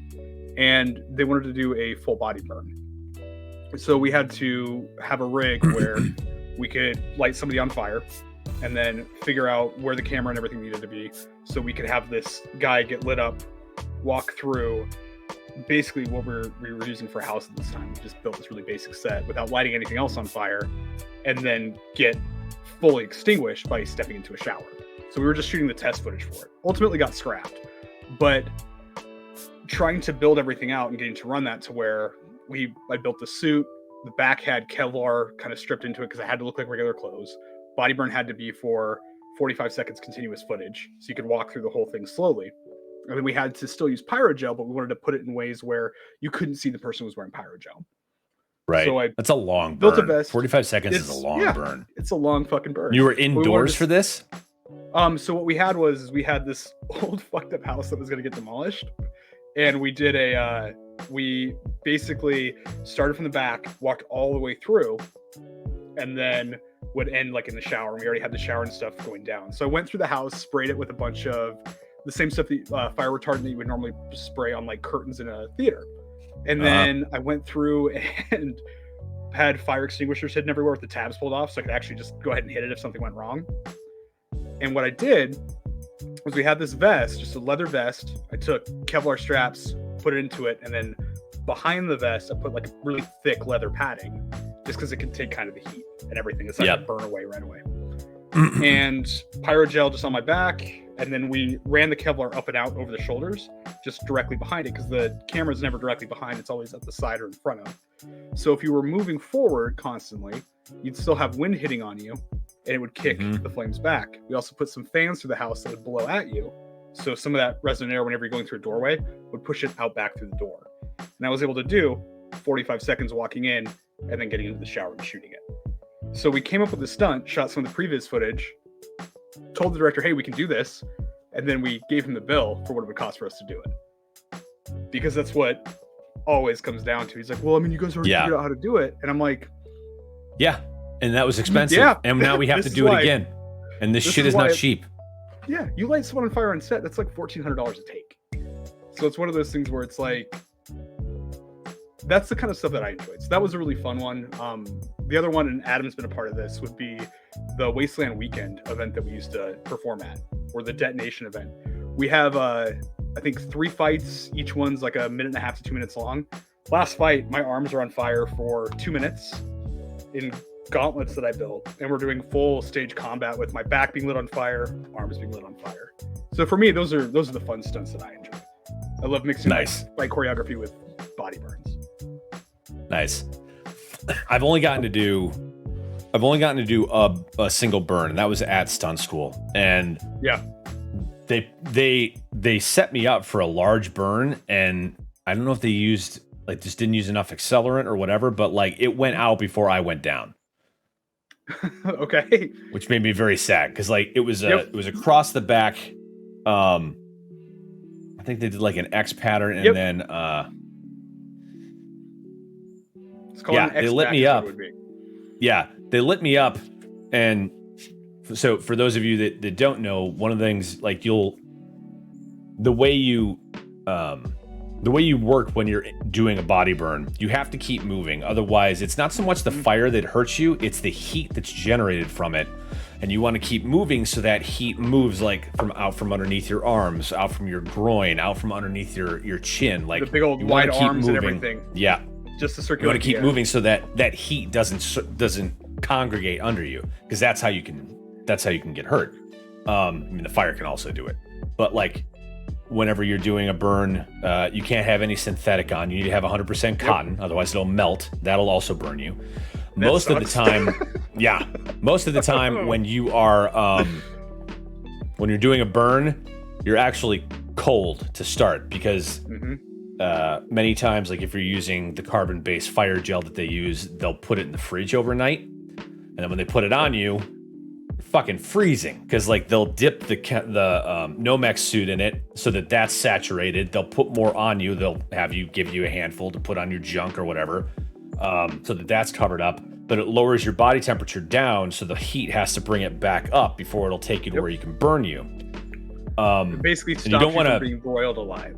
and they wanted to do a full body burn. So we had to have a rig where we could light somebody on fire and then figure out where the camera and everything needed to be. So we could have this guy get lit up, walk through basically what we were using for a house at this time. We just built this really basic set without lighting anything else on fire, and then get fully extinguished by stepping into a shower. So we were just shooting the test footage for it. Ultimately got scrapped. But trying to build everything out and getting to run that to where I built the suit, the back had Kevlar kind of stripped into it because it had to look like regular clothes. Body burn had to be for 45 seconds continuous footage, so you could walk through the whole thing slowly. And then we had to still use pyrogel, but we wanted to put it in ways where you couldn't see the person who was wearing pyrogel. Right. So that's a long burn. Built a vest. 45 seconds is a long burn. It's a long fucking burn. You were indoors for this? So what we had was we had this old fucked up house that was going to get demolished, and we did we basically started from the back, walked all the way through, and then would end like in the shower. And we already had the shower and stuff going down. So I went through the house, sprayed it with a bunch of the same stuff that fire retardant that you would normally spray on like curtains in a theater. And then I went through and had fire extinguishers hidden everywhere with the tabs pulled off, so I could actually just go ahead and hit it if something went wrong. And what I did was we had this vest, just a leather vest. I took Kevlar straps, put it into it, and then behind the vest, I put like really thick leather padding, just because it can take kind of the heat and everything. It's not gonna burn away right away. And pyrogel just on my back, and then we ran the Kevlar up and out over the shoulders, just directly behind it, because the camera's never directly behind, it's always at the side or in front of. So if you were moving forward constantly, you'd still have wind hitting on you, and it would kick the flames back. We also put some fans through the house that would blow at you, So some of that resident air, whenever you're going through a doorway, would push it out back through the door. And I was able to do 45 seconds walking in and then getting into the shower and shooting it. So we came up with a stunt, shot some of the previous footage, told the director, hey, we can do this. And then we gave him the bill for what it would cost for us to do it. Because that's what always comes down to. He's like, well, I mean, you guys already figured out how to do it. And I'm like, yeah. And that was expensive. Yeah. And now we have to do it again. And this shit is not cheap. Yeah. You light someone on fire on set, that's like $1,400 a take. So it's one of those things where it's like, that's the kind of stuff that I enjoyed. So that was a really fun one. The other one, and Adam's been a part of this, would be the Wasteland Weekend event that we used to perform at, or the detonation event. We have, I think, 3 fights. Each one's like 1.5 to 2 minutes long. Last fight, my arms are on fire for 2 minutes in gauntlets that I built. And we're doing full stage combat with my back being lit on fire, arms being lit on fire. So for me, those are the fun stunts that I enjoy. I love mixing fight choreography with body burns. Nice. I've only gotten to do a single burn, and that was at stunt school. And yeah, they set me up for a large burn, and I don't know if they just didn't use enough accelerant or whatever, but like it went out before I went down. Okay. Which made me very sad because like it was across the back. I think they did like an X pattern, and then they lit me up. Yeah, they lit me up. And so for those of you that don't know, one of the things, like the way you work when you're doing a body burn, you have to keep moving. Otherwise, it's not so much the fire that hurts you, it's the heat that's generated from it. And you want to keep moving so that heat moves like out from underneath your arms, out from your groin, out from underneath your chin. Like the big old wide arms and everything. Yeah. Just to circulate. You want to keep moving so that heat doesn't congregate under you, because that's how you can get hurt. I mean, the fire can also do it, but like whenever you're doing a burn, you can't have any synthetic on. You need to have 100% cotton, otherwise it'll melt. That'll also burn you. Most of the time when you are when you're doing a burn, you're actually cold to start, because many times, like if you're using the carbon-based fire gel that they use, they'll put it in the fridge overnight, and then when they put it on you, you're fucking freezing, because like they'll dip the Nomex suit in it so that that's saturated. They'll put more on you. They'll give you a handful to put on your junk or whatever, so that that's covered up. But it lowers your body temperature down, so the heat has to bring it back up before it'll take you to where you can burn you. It basically stops you from being broiled alive.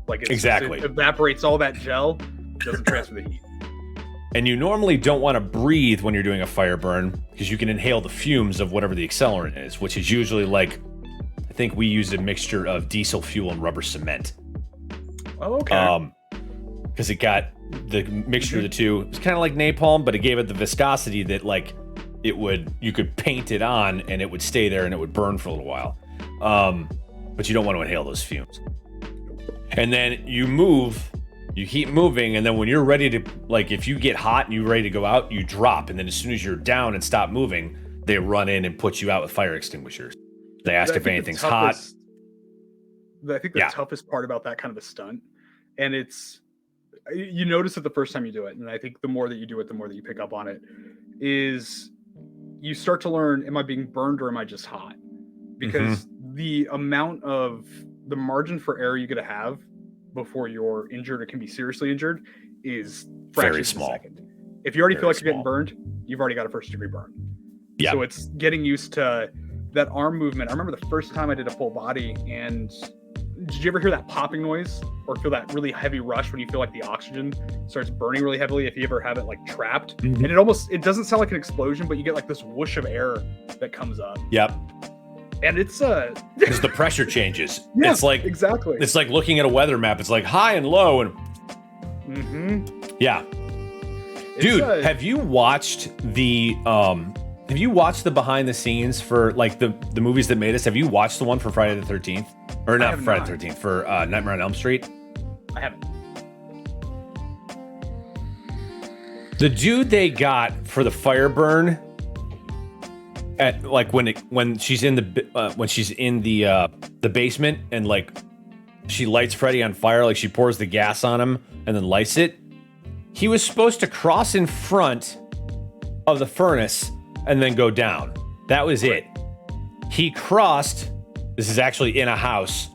Like it evaporates all that gel, doesn't transfer the heat. And you normally don't want to breathe when you're doing a fire burn, because you can inhale the fumes of whatever the accelerant is, which is usually like, I think we used a mixture of diesel fuel and rubber cement. Oh, okay. Because it got the mixture of the two. It was kind of like napalm, but it gave it the viscosity that like you could paint it on and it would stay there and it would burn for a little while. But you don't want to inhale those fumes. And then you keep moving, and then when you're ready to, like, if you get hot and you're ready to go out, you drop, and then as soon as you're down and stop moving, they run in and put you out with fire extinguishers. They ask if anything's hot. I think the toughest part about that kind of a stunt, and you notice it the first time you do it, and I think the more that you do it, the more that you pick up on it, is you start to learn, am I being burned or am I just hot? Because the amount of the margin for error you gotta have before you're injured or can be seriously injured is very small. A second. If you already feel like you're getting burned, you've already got a first degree burn. Yeah. So it's getting used to that arm movement. I remember the first time I did a full body, and did you ever hear that popping noise or feel that really heavy rush when you feel like the oxygen starts burning really heavily? If you ever have it like trapped, and it doesn't sound like an explosion, but you get like this whoosh of air that comes up. Yep. And it's because the pressure changes. Yeah, it's like exactly. It's like looking at a weather map. It's like high and low, and yeah. Dude, have you watched the behind the scenes for like the movies that made us? Have you watched the one for Friday the 13th? Or not Friday the 13th, for Nightmare on Elm Street? I haven't. The dude they got for the fire burn at like when she's in the basement and like she lights Freddy on fire, like she pours the gas on him and then lights it. He was supposed to cross in front of the furnace and then go down. That was it. He crossed. This is actually in a house.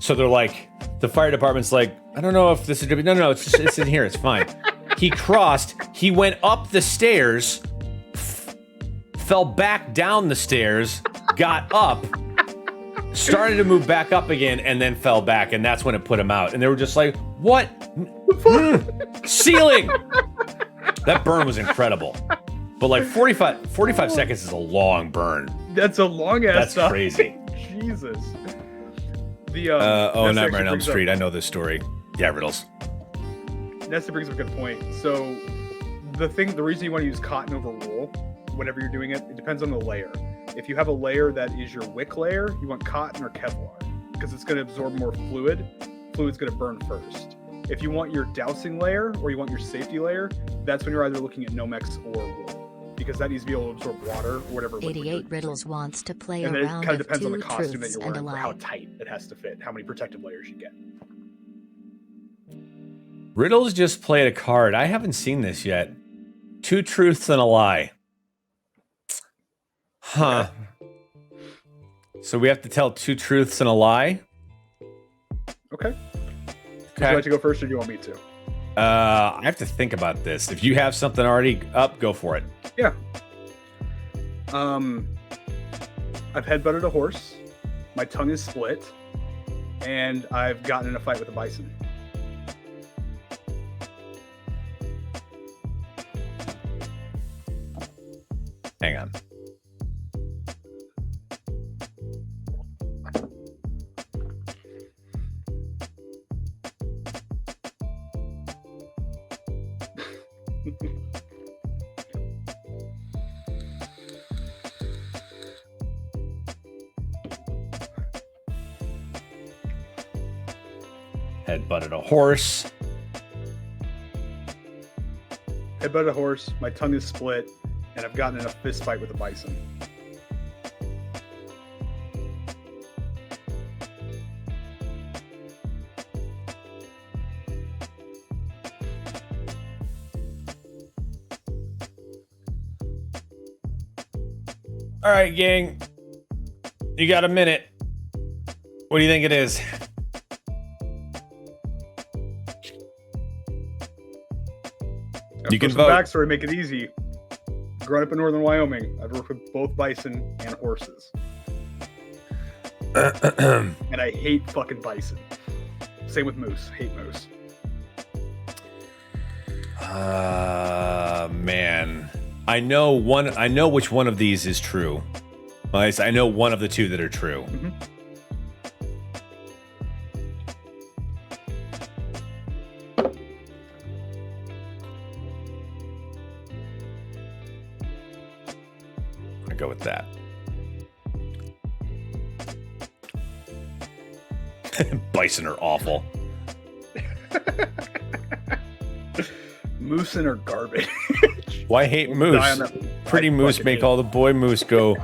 So they're like, the fire department's like, I don't know if this is, no, it's in here. It's fine. He crossed. He went up the stairs, fell back down the stairs, got up, started to move back up again, and then fell back. And that's when it put him out. And they were just like, what? Ceiling! That burn was incredible. But like 45 seconds is a long burn. That's a long ass. That's crazy. Jesus. Nightmare on Elm Street. I know this story. Yeah, Riddles. That brings up a good point. So the reason you want to use cotton over wool whenever you're doing it, it depends on the layer. If you have a layer that is your wick layer, you want cotton or Kevlar because it's going to absorb more fluid. Fluid's going to burn first. If you want your dousing layer or you want your safety layer, that's when you're either looking at Nomex or wool, because that needs to be able to absorb water or whatever. 88 Riddles wants to play and a round it kind of of depends on two the costume that truths you're and a wearing for lie. how tight it has to fit, how many protective layers you get. Riddles just played a card. I haven't seen this yet. 2 truths and a lie. Huh. So we have to tell 2 truths and a lie? Okay. Would you like to go first or do you want me to? I have to think about this. If you have something already up, go for it. Yeah. I've headbutted a horse. My tongue is split. And I've gotten in a fight with a bison. Hang on. Headbutted a horse. Headbutted a horse. My tongue is split. And I've gotten in a fist fight with a bison. All right, gang. You got a minute. What do you think it is? You can vote. Backstory, make it easy. Growing up in northern Wyoming, I've worked with both bison and horses. And I hate fucking bison. Same with moose. Hate moose. Man. I know which one of these is true. I know one of the 2 that are true. Mm-hmm. I go with that. Bison are awful. Moose are garbage. Why hate moose? Pretty moose make all the boy moose go.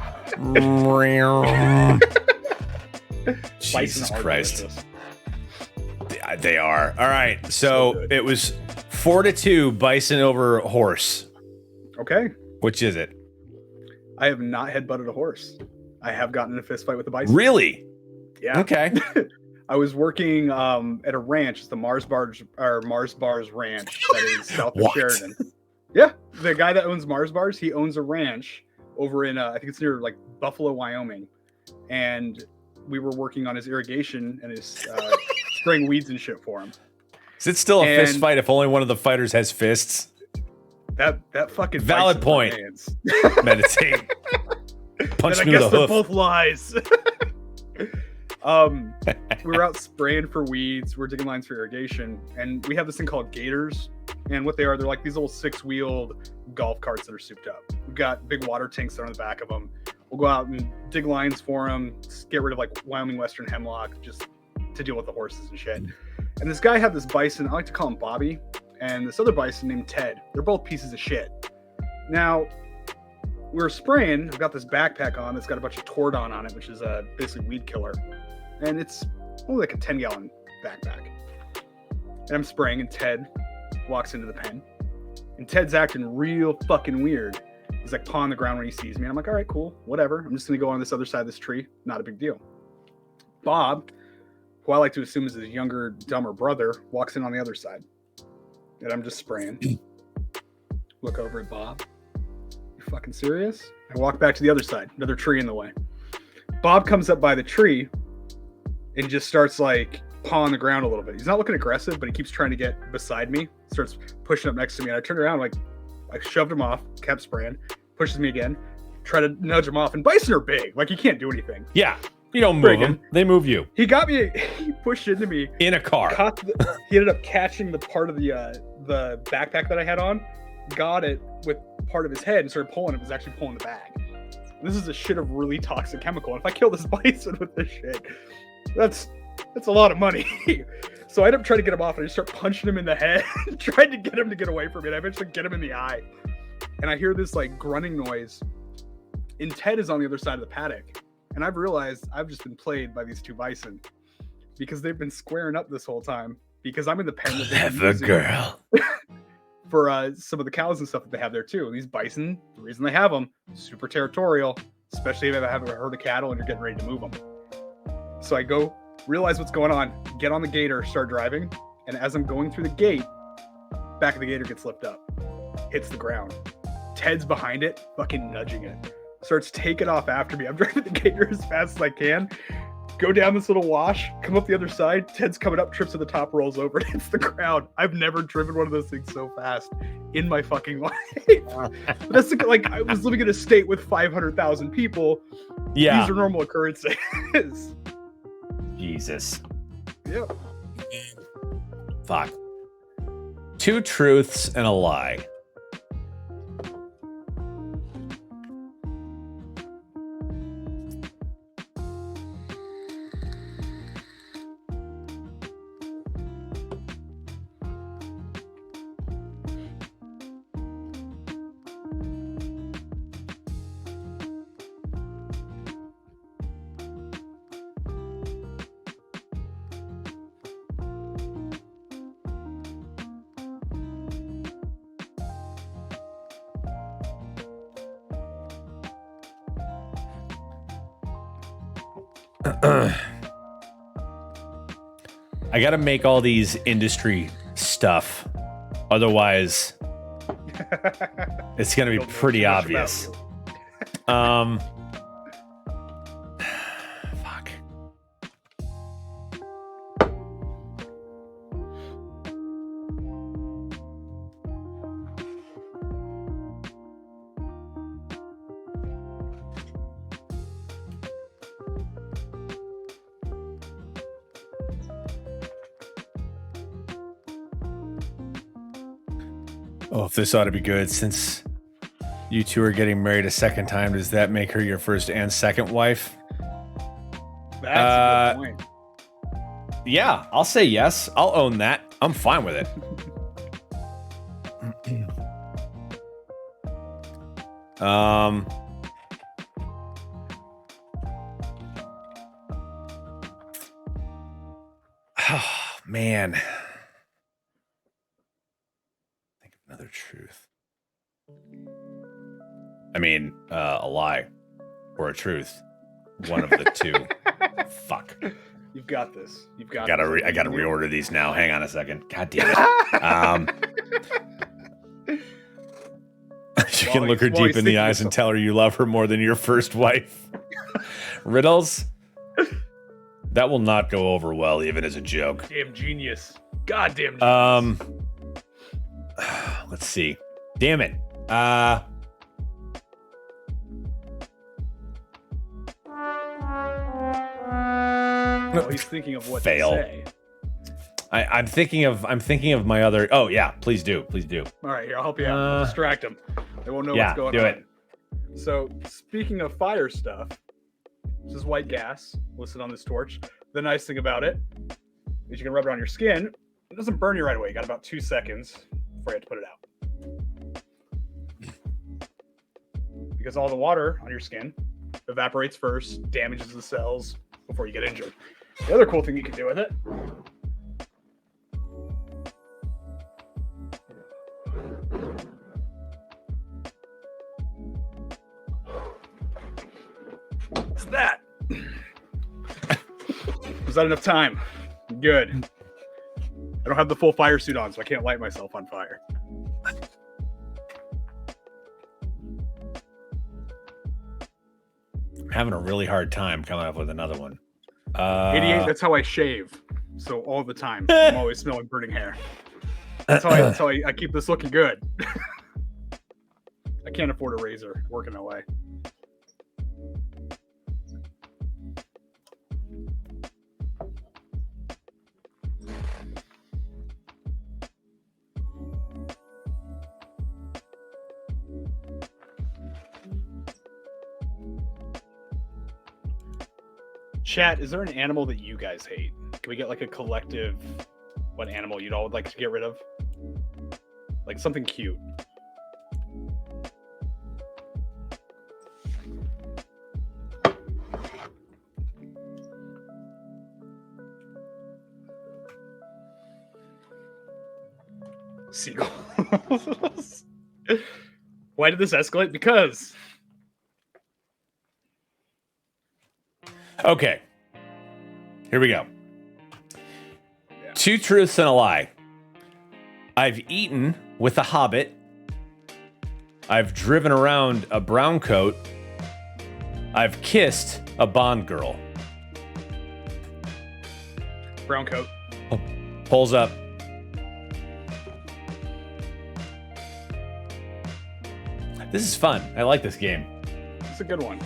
Jesus Christ. They are. All right. So it was 4-2 bison over horse. Okay. Which is it? I have not headbutted a horse. I have gotten in a fist fight with a bison. Really? Yeah. Okay. I was working at a ranch. It's the Mars Bars Ranch that is south of Sheridan. Yeah, the guy that owns Mars Bars, he owns a ranch over in I think it's near like Buffalo, Wyoming, and we were working on his irrigation and his spraying weeds and shit for him. Is it still a fist fight if only one of the fighters has fists? That fucking valid point. Meditate. Punch me in the hoof. They're both lies. We were out spraying for weeds. We're digging lines for irrigation, and we have this thing called gators. And what they are, they're like these little 6-wheeled golf carts that are souped up. We've got big water tanks that are on the back of them. We'll go out and dig lines for them, get rid of like Wyoming Western hemlock, just to deal with the horses and shit. And this guy had this bison, I like to call him Bobby, and this other bison named Ted. They're both pieces of shit. Now, we were spraying. I've got this backpack on that's got a bunch of Tordon on it, which is basically weed killer. And it's only like a 10-gallon backpack. And I'm spraying, and Ted walks into the pen. And Ted's acting real fucking weird. He's like pawing the ground when he sees me. And I'm like, all right, cool, whatever. I'm just going to go on this other side of this tree. Not a big deal. Bob, who I like to assume is his younger, dumber brother, walks in on the other side. And I'm just spraying. Look over at Bob. You fucking serious? I walk back to the other side. Another tree in the way. Bob comes up by the tree and just starts like pawing the ground a little bit. He's not looking aggressive, but he keeps trying to get beside me. Starts pushing up next to me. And I turned around, like, I shoved him off, kept spraying, pushes me again, try to nudge him off. And bison are big. Like, you can't do anything. Yeah. You don't move them. They move you. He got me. He pushed into me. In a car. He ended up catching the part of the backpack that I had on, got it with part of his head and started pulling it. It was actually pulling the bag. This is a shit of really toxic chemical. And if I kill this bison with this shit, that's a lot of money. So I ended up trying to get him off, and I just start punching him in the head, trying to get him to get away from me. And I eventually get him in the eye. And I hear this like grunting noise. And Ted is on the other side of the paddock. And I've realized I've just been played by these two bison because they've been squaring up this whole time because I'm in the pen. Clever girl. For some of the cows and stuff that they have there too. And these bison, the reason they have them, super territorial, especially if I have a herd of cattle and you're getting ready to move them. So I go, realize what's going on, get on the gator, start driving. And as I'm going through the gate, back of the gator gets lifted up, hits the ground. Ted's behind it, fucking nudging it. Starts taking off after me. I'm driving the gator as fast as I can. Go down this little wash, come up the other side. Ted's coming up, trips to the top, rolls over, and hits the ground. I've never driven one of those things so fast in my fucking life. But that's like, I was living in a state with 500,000 people. Yeah. These are normal occurrences. Jesus. Yep. Fuck. Two truths and a lie. I gotta make all these industry stuff, otherwise it's gonna be pretty obvious. Fuck. Oh, if this ought to be good, since you two are getting married a second time, does that make her your first and second wife? That's a good point. Yeah, I'll say yes. I'll own that. I'm fine with it. Oh, man. Think of another truth. I mean, a lie or a truth. One of the two. Fuck. You've got this. You've got. I gotta reorder these now. Hang on a second. God damn it. You can look her deep in the eyes and tell her you love her more than your first wife. Riddles. That will not go over well, even as a joke. Damn genius. Goddamn genius. Let's see. Damn it. Oh, he's thinking of what fail. to say. I'm thinking of my other. Oh yeah, please do. All right, here, I'll help you out. I'll distract them. They won't know what's going on. Do it. So, speaking of fire stuff, this is white gas listed on this torch. The nice thing about it is you can rub it on your skin. It doesn't burn you right away. You got about 2 seconds before you have to put it out. because all the water on your skin evaporates first, damages the cells before you get injured. The other cool thing you can do with it is that. Was that enough time? Good. I don't have the full fire suit on, so I can't light myself on fire. I'm having a really hard time coming up with another one. 88, that's how I shave. So all the time, I'm always smelling burning hair. That's how I keep this looking good. I can't afford a razor working away. Chat, is there an animal that you guys hate? Can we get like a collective, what animal you'd all like to get rid of? Like something cute. Seagulls. Why did this escalate? Because... Okay. Here we go. Yeah. 2 truths and a lie. I've eaten with a hobbit. I've driven around a brown coat. I've kissed a Bond girl. Brown coat. Pulls up. This is fun. I like this game. It's a good one.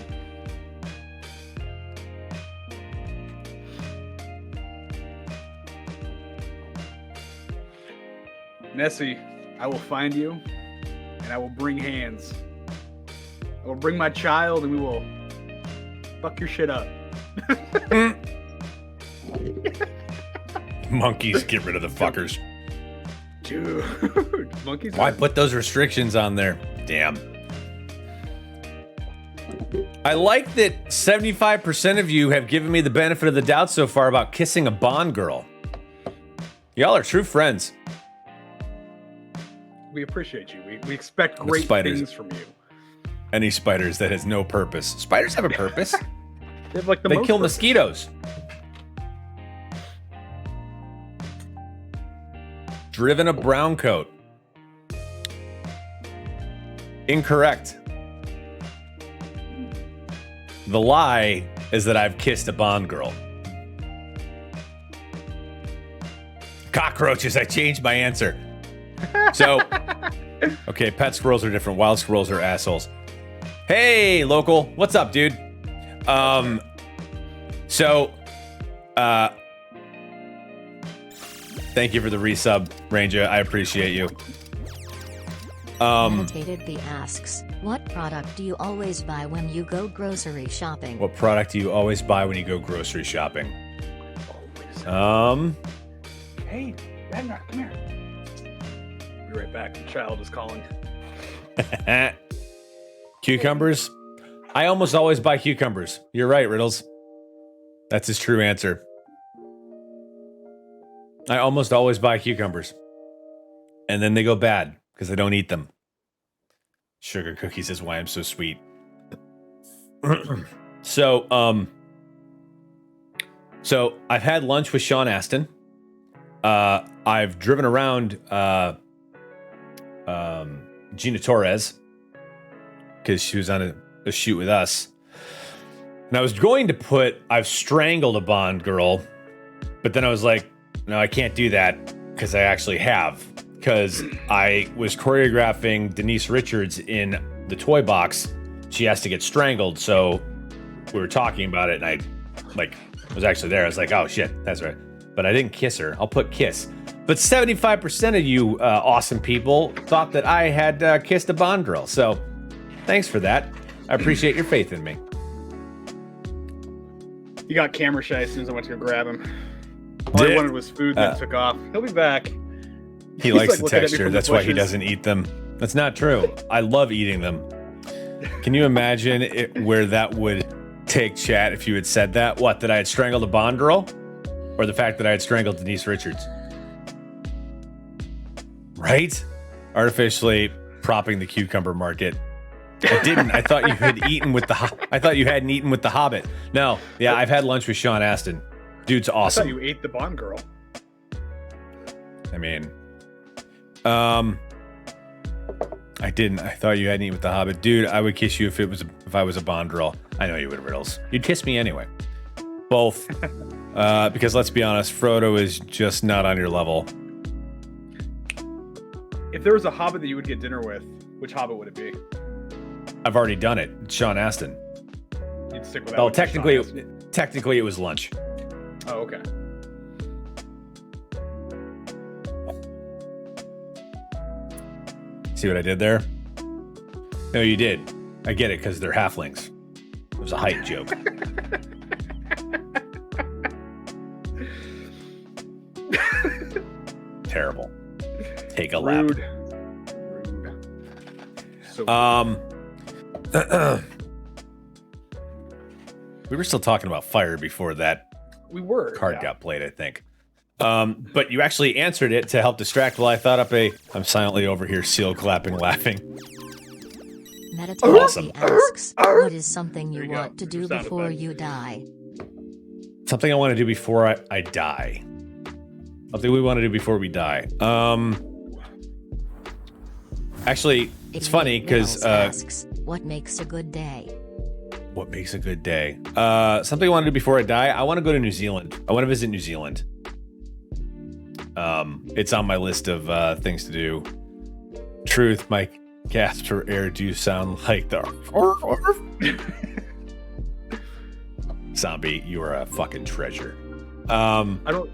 Nessie, I will find you, and I will bring hands. I will bring my child, and we will fuck your shit up. Monkeys, get rid of the fuckers. Dude, monkeys. Why put those restrictions on there? Damn. I like that 75% of you have given me the benefit of the doubt so far about kissing a Bond girl. Y'all are true friends. We appreciate you. We expect great things from you. Any spiders that has no purpose. Spiders have a purpose. They have like they kill mosquitoes. Driven a brown coat. Incorrect. The lie is that I've kissed a Bond girl. Cockroaches, I changed my answer. So, okay, pet squirrels are different. Wild squirrels are assholes. Hey, local. What's up, dude? Thank you for the resub, Ranger. I appreciate you. Meditated B asks, what product do you always buy when you go grocery shopping? What product do you always buy when you go grocery shopping? Hey, Ragnar, come here. Be right back. The child is calling. Cucumbers? I almost always buy cucumbers. You're right, Riddles. That's his true answer. I almost always buy cucumbers. And then they go bad because I don't eat them. Sugar cookies is why I'm so sweet. So I've had lunch with Sean Astin. I've driven around Gina Torres because she was on a shoot with us. And I was going to put I've strangled a Bond girl, but then I was like, no, I can't do that because I actually have. Because I was choreographing Denise Richards in the toy box. She has to get strangled, so we were talking about it, and I was actually there. I was like, oh shit, that's right. But I didn't kiss her. I'll put kiss. But 75% of you awesome people thought that I had kissed a Bond girl. So thanks for that. I appreciate your faith in me. He got camera shy as soon as I went to go grab him. All I wanted was food that took off. He'll be back. He likes the texture. That's why he doesn't eat them. That's not true. I love eating them. Can you imagine where that would take chat if you had said that? What, that I had strangled a Bond girl? Or the fact that I had strangled Denise Richards? Right? Artificially propping the cucumber market. I didn't. I thought you had eaten with the. I thought you hadn't eaten with the Hobbit. No. Yeah, I've had lunch with Sean Astin. Dude's awesome. I thought you ate the Bond girl. I mean, I didn't. I thought you hadn't eaten with the Hobbit, dude. I would kiss you if I was a Bond girl. I know you would, Riddles. You'd kiss me anyway. Both, because let's be honest, Frodo is just not on your level. If there was a Hobbit that you would get dinner with, which Hobbit would it be? I've already done it. Sean Astin. You'd stick with that. Well, technically, it was lunch. Oh, okay. See what I did there? No, you did. I get it, because they're halflings. It was a height joke. Terrible. Take a lap. Rude. So we were still talking about fire before that card got played, I think. But you actually answered it to help distract while I thought up I'm silently over here seal clapping laughing. Meditation awesome. Asks, what is something you want to do before you die? Something I want to do before I die. Something we want to do before we die. Actually, it's funny because asks, what makes a good day? What makes a good day? Something I want to do before I die. I want to go to New Zealand. I want to visit New Zealand. It's on my list of things to do. Truth, my gasps for air do sound like the zombie. You are a fucking treasure. I don't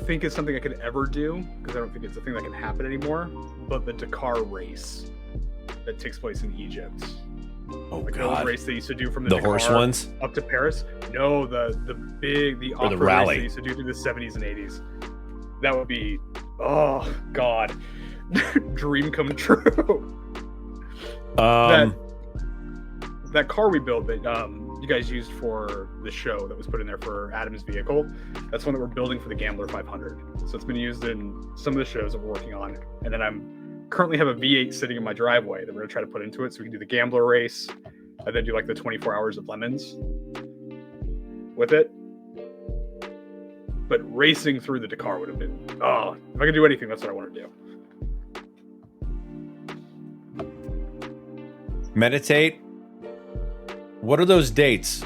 think it's something I could ever do because I don't think it's a thing that can happen anymore. But the Dakar race that takes place in Egypt. Oh like God! The race they used to do from the Dakar horse ones up to Paris. No, the off-road race they used to do through the 70s and 80s. That would be, oh God, dream come true. That car we built that you guys used for the show that was put in there for Adam's vehicle, that's one that we're building for the Gambler 500. So it's been used in some of the shows that we're working on. And then I'm currently have a V8 sitting in my driveway that we're gonna try to put into it so we can do the Gambler race and then do like the 24 hours of lemons with it. But racing through the Dakar would have been, if I could do anything, that's what I want to do. Meditate. What are those dates?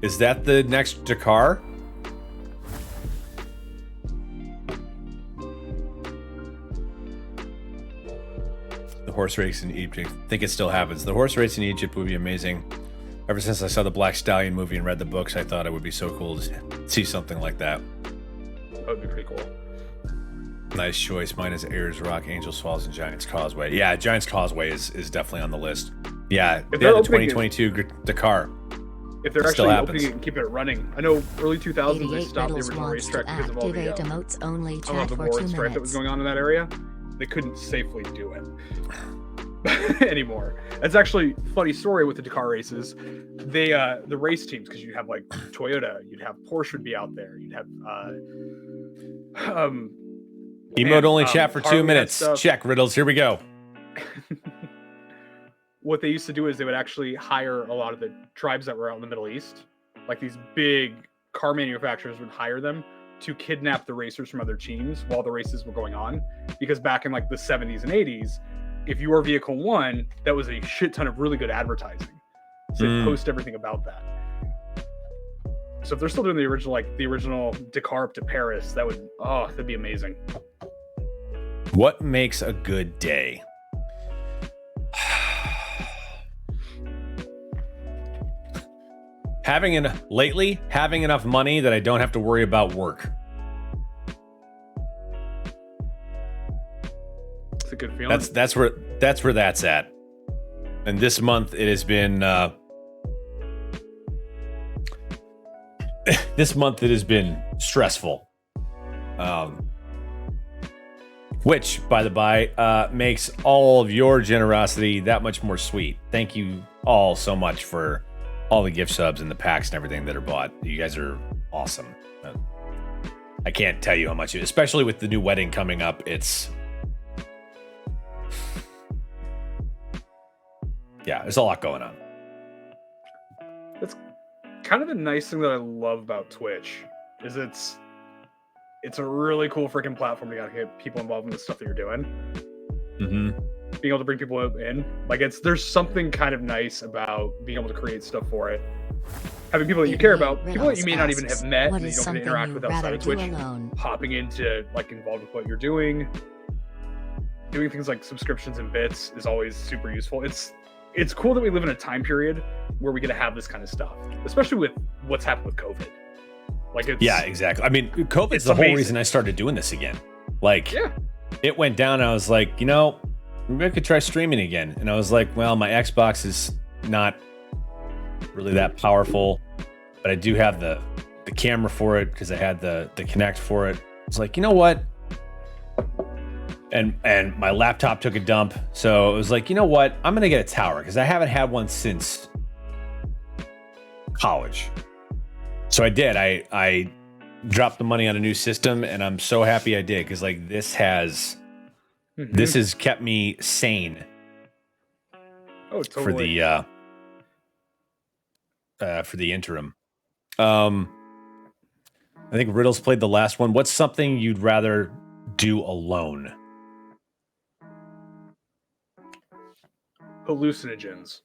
Is that the next Dakar? The horse race in Egypt. I think it still happens. The horse race in Egypt would be amazing. Ever since I saw the Black Stallion movie and read the books, I thought it would be so cool to see something like that. That would be pretty cool. Nice choice. Mine is Ayers Rock, Angels Falls, and Giants Causeway. Yeah, Giants Causeway is definitely on the list. Yeah, the 2022 Dakar. If they're actually opening it and keep it running. I know early 2000s they stopped the original racetrack because of all the morgue strife that was going on in that area. They couldn't safely do it anymore. That's actually a funny story with the Dakar races. They the race teams, because you have like Toyota, you'd have Porsche would be out there, you'd have emote only chat for 2 minutes. Check, Riddles, here we go. What they used to do is they would actually hire a lot of the tribes that were out in the Middle East, like these big car manufacturers would hire them to kidnap the racers from other teams while the races were going on, because back in like the 70s and 80s, if you were vehicle one, that was a shit ton of really good advertising. So they post everything about that. So if they're still doing the original Dakar up to Paris, that'd be amazing. What makes a good day? Having enough money that I don't have to worry about work. It's a good feeling. That's where that's at. And this month it has been stressful. Which, by the by, makes all of your generosity that much more sweet. Thank you all so much for all the gift subs and the packs and everything that are bought. You guys are awesome. I can't tell you how much, especially with the new wedding coming up. It's there's a lot going on. That's kind of the nice thing that I love about Twitch is it's a really cool freaking platform to get people involved in the stuff that you're doing. Mm-hmm. Being able to bring people in, like there's something kind of nice about being able to create stuff for it. Having people that you care about, people that you may not even have met, and you don't get to interact with outside of Twitch, hopping into like involved with what you're doing. Doing things like subscriptions and bits is always super useful. It's cool that we live in a time period where we get to have this kind of stuff, especially with what's happened with COVID. Like exactly. I mean, COVID's the whole reason I started doing this again. Like, it went down. And I was like, maybe I could try streaming again. And I was like, well, my Xbox is not really that powerful, but I do have the camera for it because I had the Kinect for it. It's like, you know what? And my laptop took a dump, so it was like, you know what? I'm gonna get a tower because I haven't had one since college. So I did. I dropped the money on a new system, and I'm so happy I did because like this has kept me sane. Oh, totally. For the interim. I think Riddle's played the last one. What's something you'd rather do alone? Hallucinogens.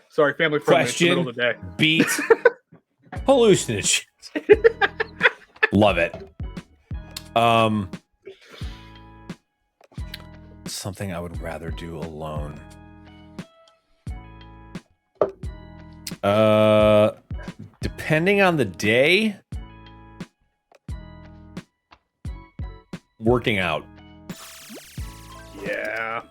Sorry, family friendly. Question, middle of the day. Beat hallucinogens. Love it. Something I would rather do alone. Depending on the day, working out. Yeah.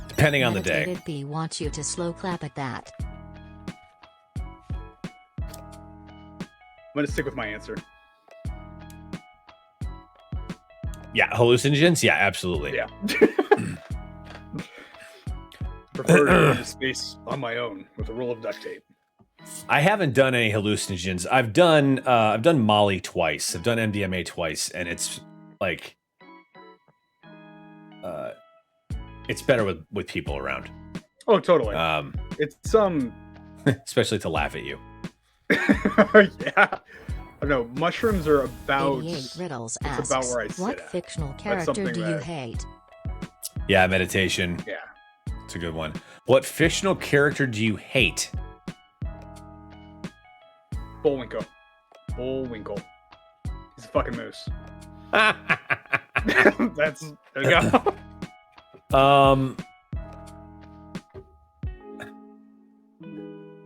Depending on the day. Meditated B wants you to slow clap at that. I'm gonna stick with my answer. Yeah, hallucinogens? Yeah, absolutely. Yeah. Prefer to go into space on my own with a roll of duct tape. I haven't done any hallucinogens. I've done Molly twice. I've done MDMA twice, and it's like it's better with people around. Oh, totally. It's especially to laugh at you. Yeah. I don't know. Mushrooms are about. 88 Riddles it's asks, about where I sit what at. fictional character do you hate? Yeah, meditation. Yeah. It's a good one. What fictional character do you hate? Bullwinkle. Bullwinkle. He's a fucking moose. There you go.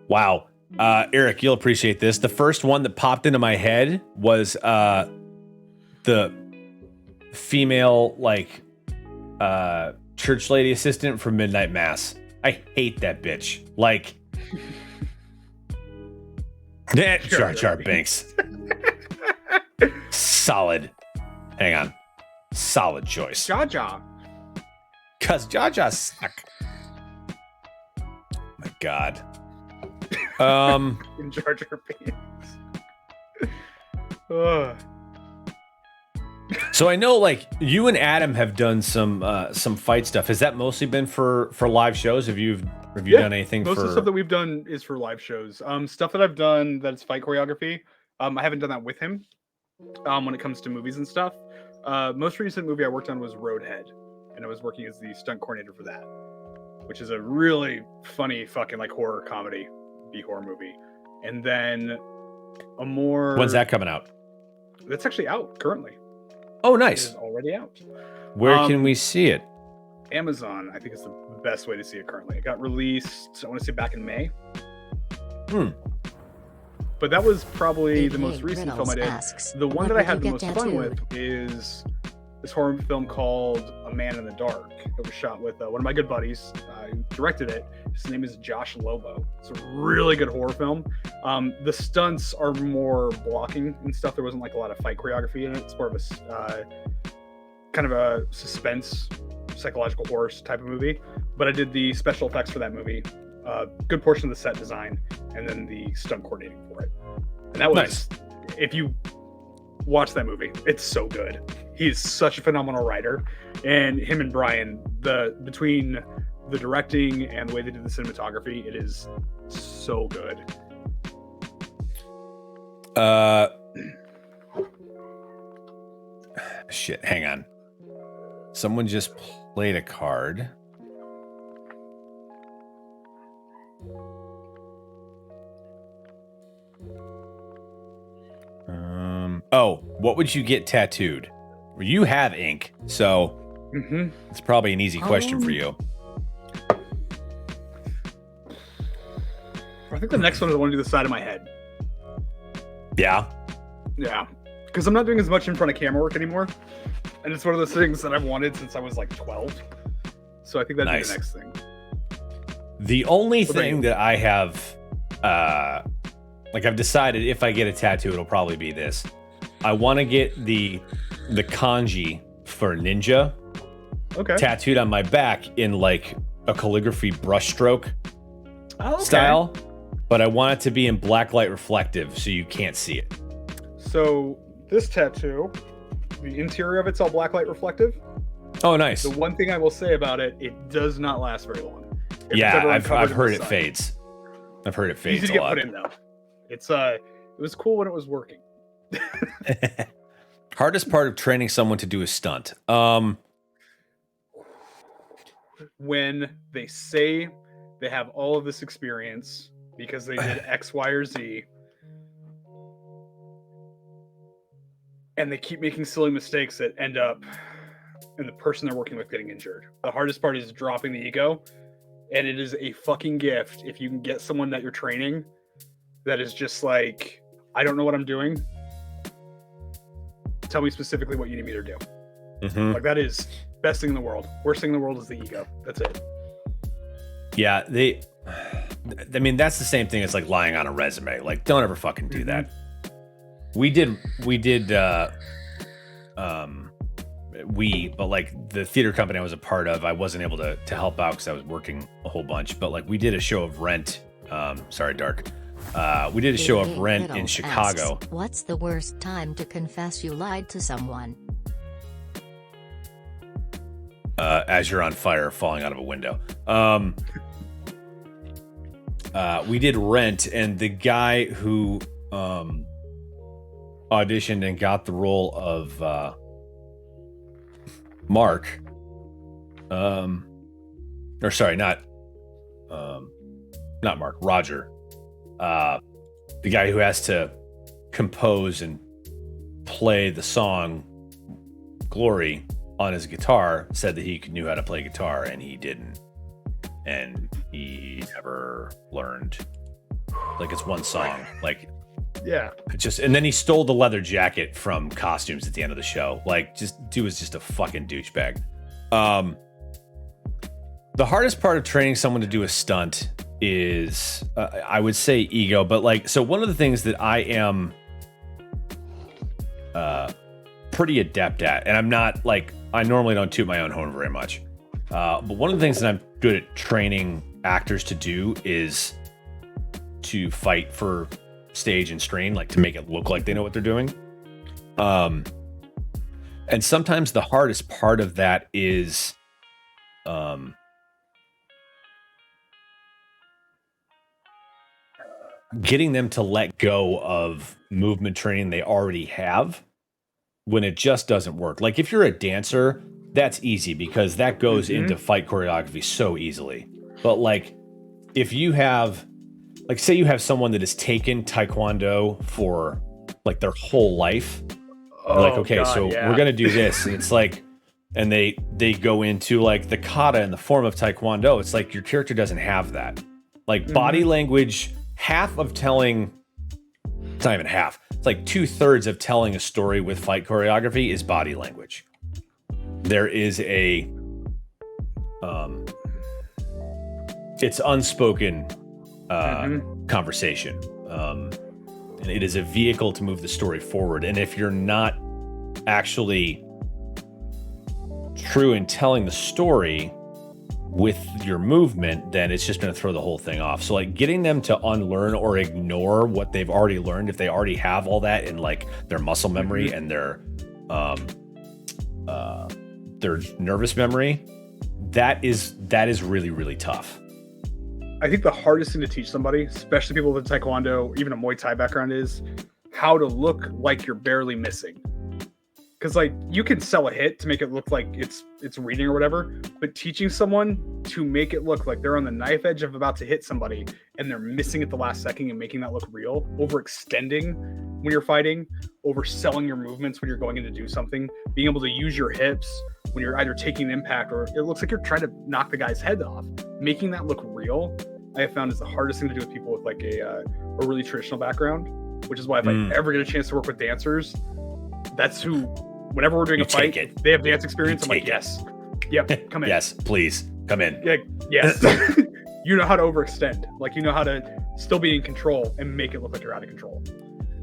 Wow. Eric, you'll appreciate this. The first one that popped into my head was the female church lady assistant from Midnight Mass. I hate that bitch. Like Jar Jar Binks. Solid. Hang on. Solid choice. Jar Jar. Cause Jar Jar suck. My God. In Jar Jar Binks. So I know you and Adam have done some fight stuff. Has that mostly been for live shows? Have you done anything most of the stuff that we've done is for live shows. Stuff that I've done that's fight choreography. I haven't done that with him. When it comes to movies and stuff. Most recent movie I worked on was Roadhead, and I was working as the stunt coordinator for that, which is a really funny fucking horror comedy, B-horror movie. And then a more... When's that coming out? That's actually out currently. Oh, nice. It is already out. Where can we see it? Amazon, I think, is the best way to see it currently. It got released, I want to say, back in May. But that was probably the most recent film I did. The one that I had the most fun with is this horror film called A Man in the Dark. It was shot with one of my good buddies who directed it. His name is Josh Lobo. It's a really good horror film. The stunts are more blocking and stuff. There wasn't like a lot of fight choreography in it. It's more of a kind of a suspense, psychological horror type of movie. But I did the special effects for that movie, good portion of the set design, and then the stunt coordinating for it. And that was, nice. If you watch that movie, it's so good. He's such a phenomenal writer, and him and Brian, between the directing and the way they did the cinematography, it is so good. Shit, hang on. Someone just played a card. What would you get tattooed? Well, you have ink, so it's probably an easy question for you. I think the next one is I want to do the side of my head. Yeah? Yeah. Because I'm not doing as much in front of camera work anymore. And it's one of those things that I've wanted since I was like 12. So I think that'd be the next thing. The only thing that I have, I've decided if I get a tattoo, it'll probably be this. I want to get the kanji for ninja tattooed on my back in like a calligraphy brushstroke style, but I want it to be in blacklight reflective so you can't see it. So this tattoo, the interior of it's all blacklight reflective. Oh, nice. The one thing I will say about it, it does not last very long. I've heard it fades. I've heard it fades easy to get put in though. It's it was cool when it was working. Hardest part of training someone to do a stunt. When they say they have all of this experience because they did X, Y, or Z, and they keep making silly mistakes that end up in the person they're working with getting injured. The hardest part is dropping the ego, and it is a fucking gift if you can get someone that you're training that is just like, I don't know what I'm doing. Tell me specifically what you need me to do. Like, that is best thing in the world. Worst thing in the world is the ego. That's it. Yeah, that's the same thing as like lying on a resume. Like, don't ever fucking do that. But like the theater company I was a part of, I wasn't able to help out because I was working a whole bunch. But like we did a show of Rent. Sorry, Dark. We did a show of Rent in Chicago. Asks, what's the worst time to confess you lied to someone? As you're on fire, falling out of a window. We did Rent, and the guy who auditioned and got the role of Mark, or sorry, not Mark, Roger. The guy who has to compose and play the song Glory on his guitar said that he knew how to play guitar, and he didn't. And he never learned. Like, it's one song. Like, yeah. And then he stole the leather jacket from costumes at the end of the show. Like, dude was just a fucking douchebag. The hardest part of training someone to do a stunt is, I would say, ego. But like, so one of the things that I am pretty adept at, and I'm not like, I normally don't toot my own horn very much. But one of the things that I'm good at training actors to do is to fight for stage and screen, like to make it look like they know what they're doing. And sometimes the hardest part of that is getting them to let go of movement training they already have when it just doesn't work. Like if you're a dancer, that's easy because that goes into fight choreography so easily. But like if you have, like say you have someone that has taken Taekwondo for like their whole life. Like, okay, God, so we're going to do this. And it's like, and they go into like the kata in the form of Taekwondo. It's like your character doesn't have that. Like body language, half of telling, it's not even half. It's like 2/3 of telling a story with fight choreography is body language. there is a it's unspoken conversation, and it is a vehicle to move the story forward. And if you're not actually true in telling the story with your movement, then it's just going to throw the whole thing off. So like getting them to unlearn or ignore what they've already learned, if they already have all that in like their muscle memory and their nervous memory, that is really, really tough. I think the hardest thing to teach somebody, especially people with a Taekwondo, even a Muay Thai background, is how to look like you're barely missing. Because like you can sell a hit to make it look like it's reading or whatever, but teaching someone to make it look like they're on the knife edge of about to hit somebody and they're missing at the last second and making that look real, overextending when you're fighting, overselling your movements when you're going in to do something, being able to use your hips when you're either taking impact or it looks like you're trying to knock the guy's head off, making that look real, I have found is the hardest thing to do with people with like a really traditional background, which is why if I ever get a chance to work with dancers, that's who, whenever we're doing a fight, they have dance experience. I'm like, yes, yep, come in. Yes, please, come in. Yeah, yes. You know how to overextend. Like, you know how to still be in control and make it look like you're out of control.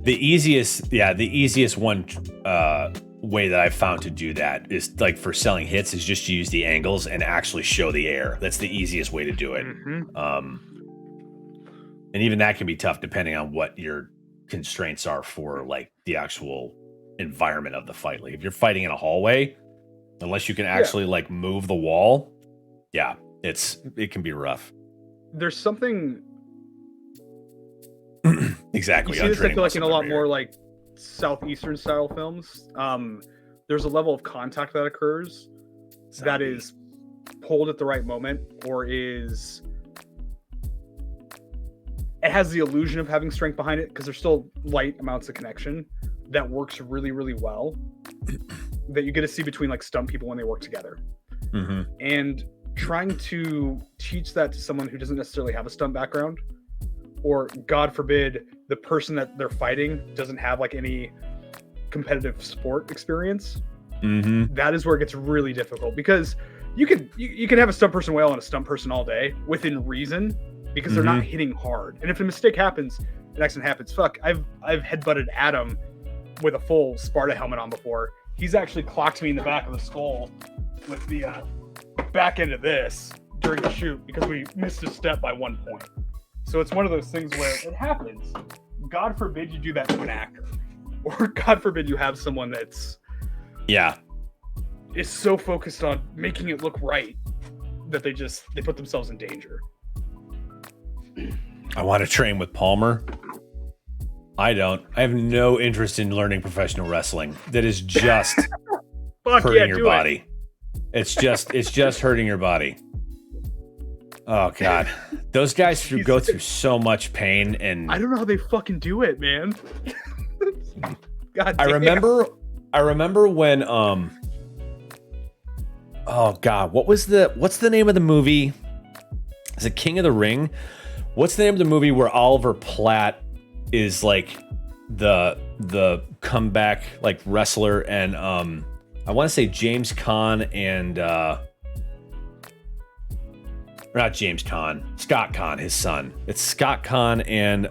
The easiest one way that I've found to do that is like for selling hits is just to use the angles and actually show the air. That's the easiest way to do it. And even that can be tough depending on what your constraints are for like the actual environment of the fight. Like if you're fighting in a hallway, unless you can actually like move the wall, it can be rough. There's something exactly. You see this, I feel like, in a lot more like Southeastern style films. There's a level of contact that occurs that is pulled at the right moment, or it has the illusion of having strength behind it because there's still light amounts of connection that works really, really well that you get to see between like stunt people when they work together. And trying to teach that to someone who doesn't necessarily have a stunt background, or God forbid, the person that they're fighting doesn't have like any competitive sport experience. That is where it gets really difficult, because you can have a stunt person wail on a stunt person all day within reason, because they're not hitting hard. And if a mistake happens, an accident happens. Fuck, I've headbutted Adam with a full Sparta helmet on before. He's actually clocked me in the back of the skull with the back end of this during the shoot because we missed a step by 1 point. So it's one of those things where it happens. God forbid you do that to an actor, or God forbid you have someone that's is so focused on making it look right that they put themselves in danger. I want to train with Palmer. I don't. I have no interest in learning professional wrestling. That is just hurting your body. It's just hurting your body. Oh God, those guys go through so much pain, and I don't know how they fucking do it, man. God damn. I remember when oh God, what's the name of the movie? Is it King of the Ring? What's the name of the movie where Oliver Platt is like the comeback like wrestler, and I want to say James Caan and not James Caan, Scott Caan, his son. It's Scott Caan and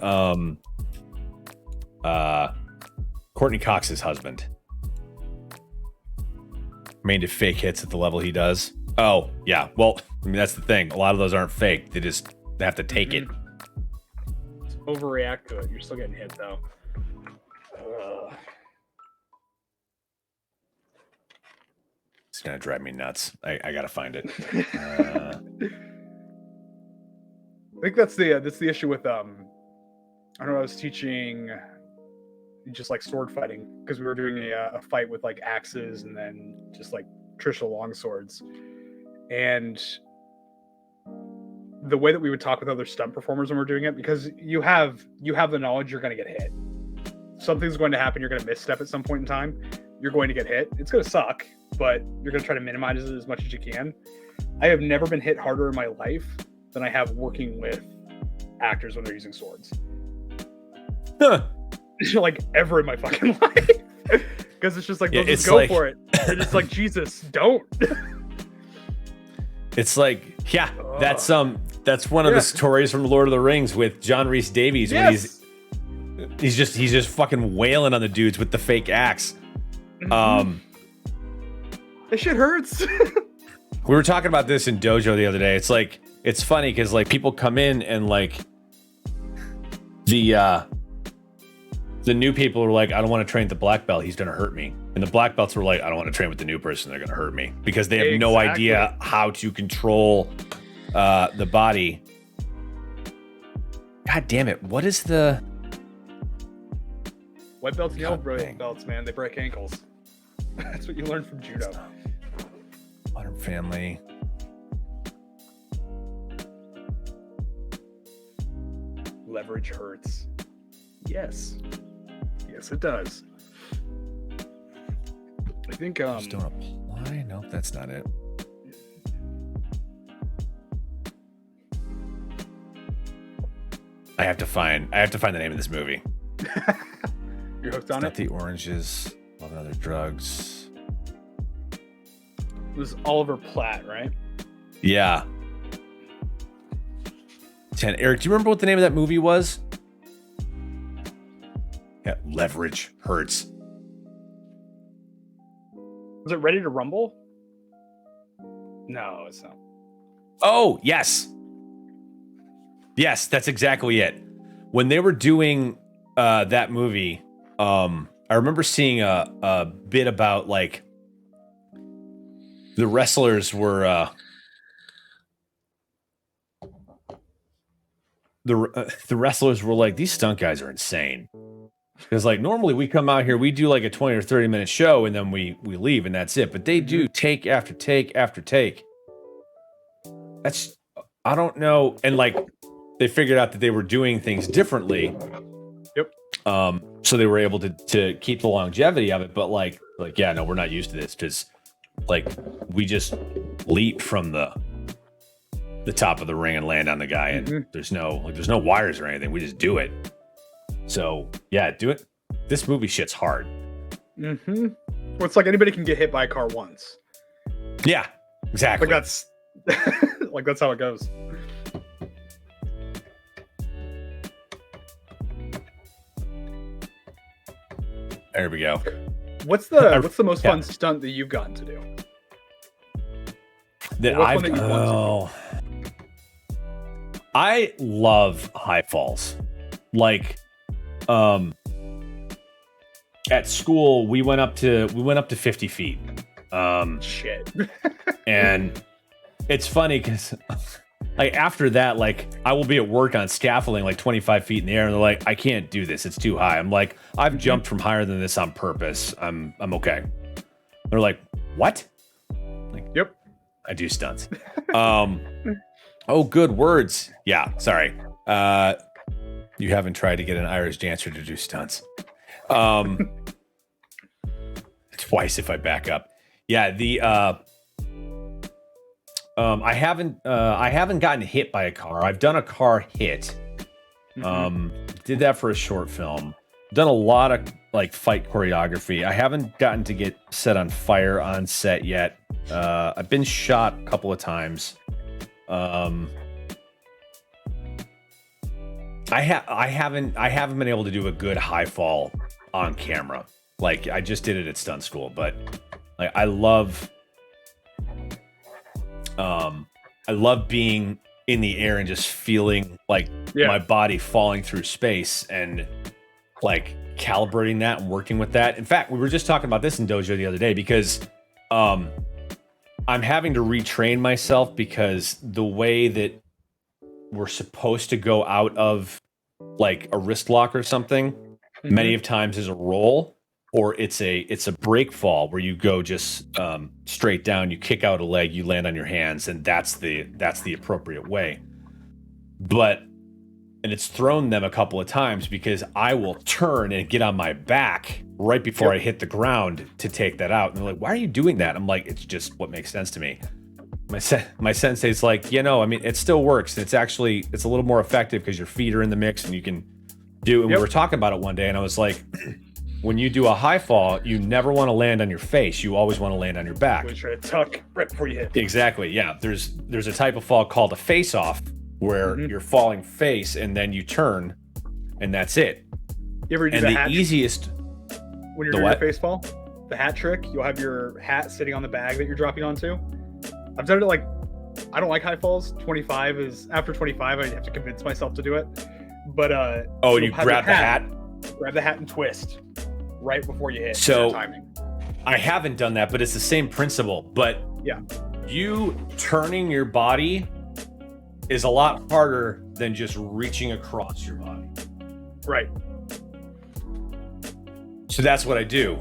Courtney Cox's husband. Made to fake hits at the level he does. Oh, yeah. Well, I mean, that's the thing. A lot of those aren't fake. They have to take it. Overreact to it. You're still getting hit, though. It's going to drive me nuts. I got to find it. I think that's the issue with I don't know, I was teaching just like sword fighting, because we were doing a fight with like axes and then just like traditional long swords, and the way that we would talk with other stunt performers when we're doing it, because you have the knowledge you're going to get hit, something's going to happen, you're going to misstep at some point in time, you're going to get hit, it's going to suck, but you're going to try to minimize it as much as you can. I have never been hit harder in my life than I have working with actors when they're using swords. Like ever in my fucking life. Because it's just like, they'll just go for it. And it's like, Jesus, don't. It's like, yeah, that's one of the stories from Lord of the Rings with John Rhys Davies when he's just fucking wailing on the dudes with the fake axe. That shit hurts. We were talking about this in Dojo the other day. It's like, it's funny because like people come in and like the new people are like, I don't want to train with the black belt. He's going to hurt me. And the black belts were like, I don't want to train with the new person. They're going to hurt me because they have no idea how to control the body. God damn it. What is the white belts and yellow belts, man? They break ankles. That's what you learn from judo. Modern Family. Leverage hurts. Yes. Yes, it does. I think Just don't apply. Nope, that's not it. I have to find the name of this movie. You're hooked on Not it? the oranges, all the other drugs. It was Oliver Platt, right? Yeah. Eric, do you remember what the name of that movie was? Yeah, Leverage Hurts. Was it Ready to Rumble? No, it's not. Oh, yes. Yes, that's exactly it. When they were doing that movie, I remember seeing a bit about like the wrestlers were the wrestlers were like, these stunt guys are insane. Because like normally we come out here, we do like a 20 or 30 minute show and then we leave and that's it. But they do take after take after take. That's, I don't know. And like they figured out that they were doing things differently. Yep. So they were able to keep the longevity of it. But like, yeah, no, we're not used to this because like we just leap from the top of the ring and land on the guy and there's no wires or anything. We just do it. So yeah, do it. This movie shit's hard. Well, it's like anybody can get hit by a car once. Yeah, exactly. Like that's like that's how it goes. There we go. What's the most fun stunt that you've gotten to do? I love high falls. Like at school we went up to 50 feet. Shit. And it's funny because like after that, like I will be at work on scaffolding like 25 feet in the air and they're like, I can't do this, it's too high. I'm like, I've jumped from higher than this on purpose. I'm okay. They're like, what? Like, yep, I do stunts. Oh, good words. Yeah, sorry. You haven't tried to get an Irish dancer to do stunts. Twice if I back up. Yeah, I haven't gotten hit by a car. I've done a car hit. Did that for a short film. Done a lot of like fight choreography. I haven't gotten to get set on fire on set yet. I've been shot a couple of times. I haven't been able to do a good high fall on camera. Like I just did it at stunt school, but like I love being in the air and just feeling like my body falling through space and like calibrating that and working with that. In fact, we were just talking about this in Dojo the other day because I'm having to retrain myself because the way that we're supposed to go out of like a wrist lock or something many of times is a roll or it's a break fall where you go just straight down, you kick out a leg, you land on your hands, and that's the appropriate way. And it's thrown them a couple of times because I will turn and get on my back right before I hit the ground to take that out. And they're like, why are you doing that? I'm like, it's just what makes sense to me. My sensei's like, I mean, it still works. It's a little more effective because your feet are in the mix and you can do, and we were talking about it one day and I was like, when you do a high fall, you never want to land on your face. You always want to land on your back. Always try to tuck right before you hit. Exactly. Yeah. There's a type of fall called a face off where you're falling face and then you turn and that's it. You ever do and the the hat easiest when you're doing your face fall? The hat trick, you'll have your hat sitting on the bag that you're dropping onto. I've done it like, I don't like high falls. 25 is, after 25, I have to convince myself to do it. But and you grab the hat? Grab the hat and twist right before you hit. So timing. I haven't done that, but it's the same principle. But yeah, you turning your body is a lot harder than just reaching across your body. Right. So that's what I do.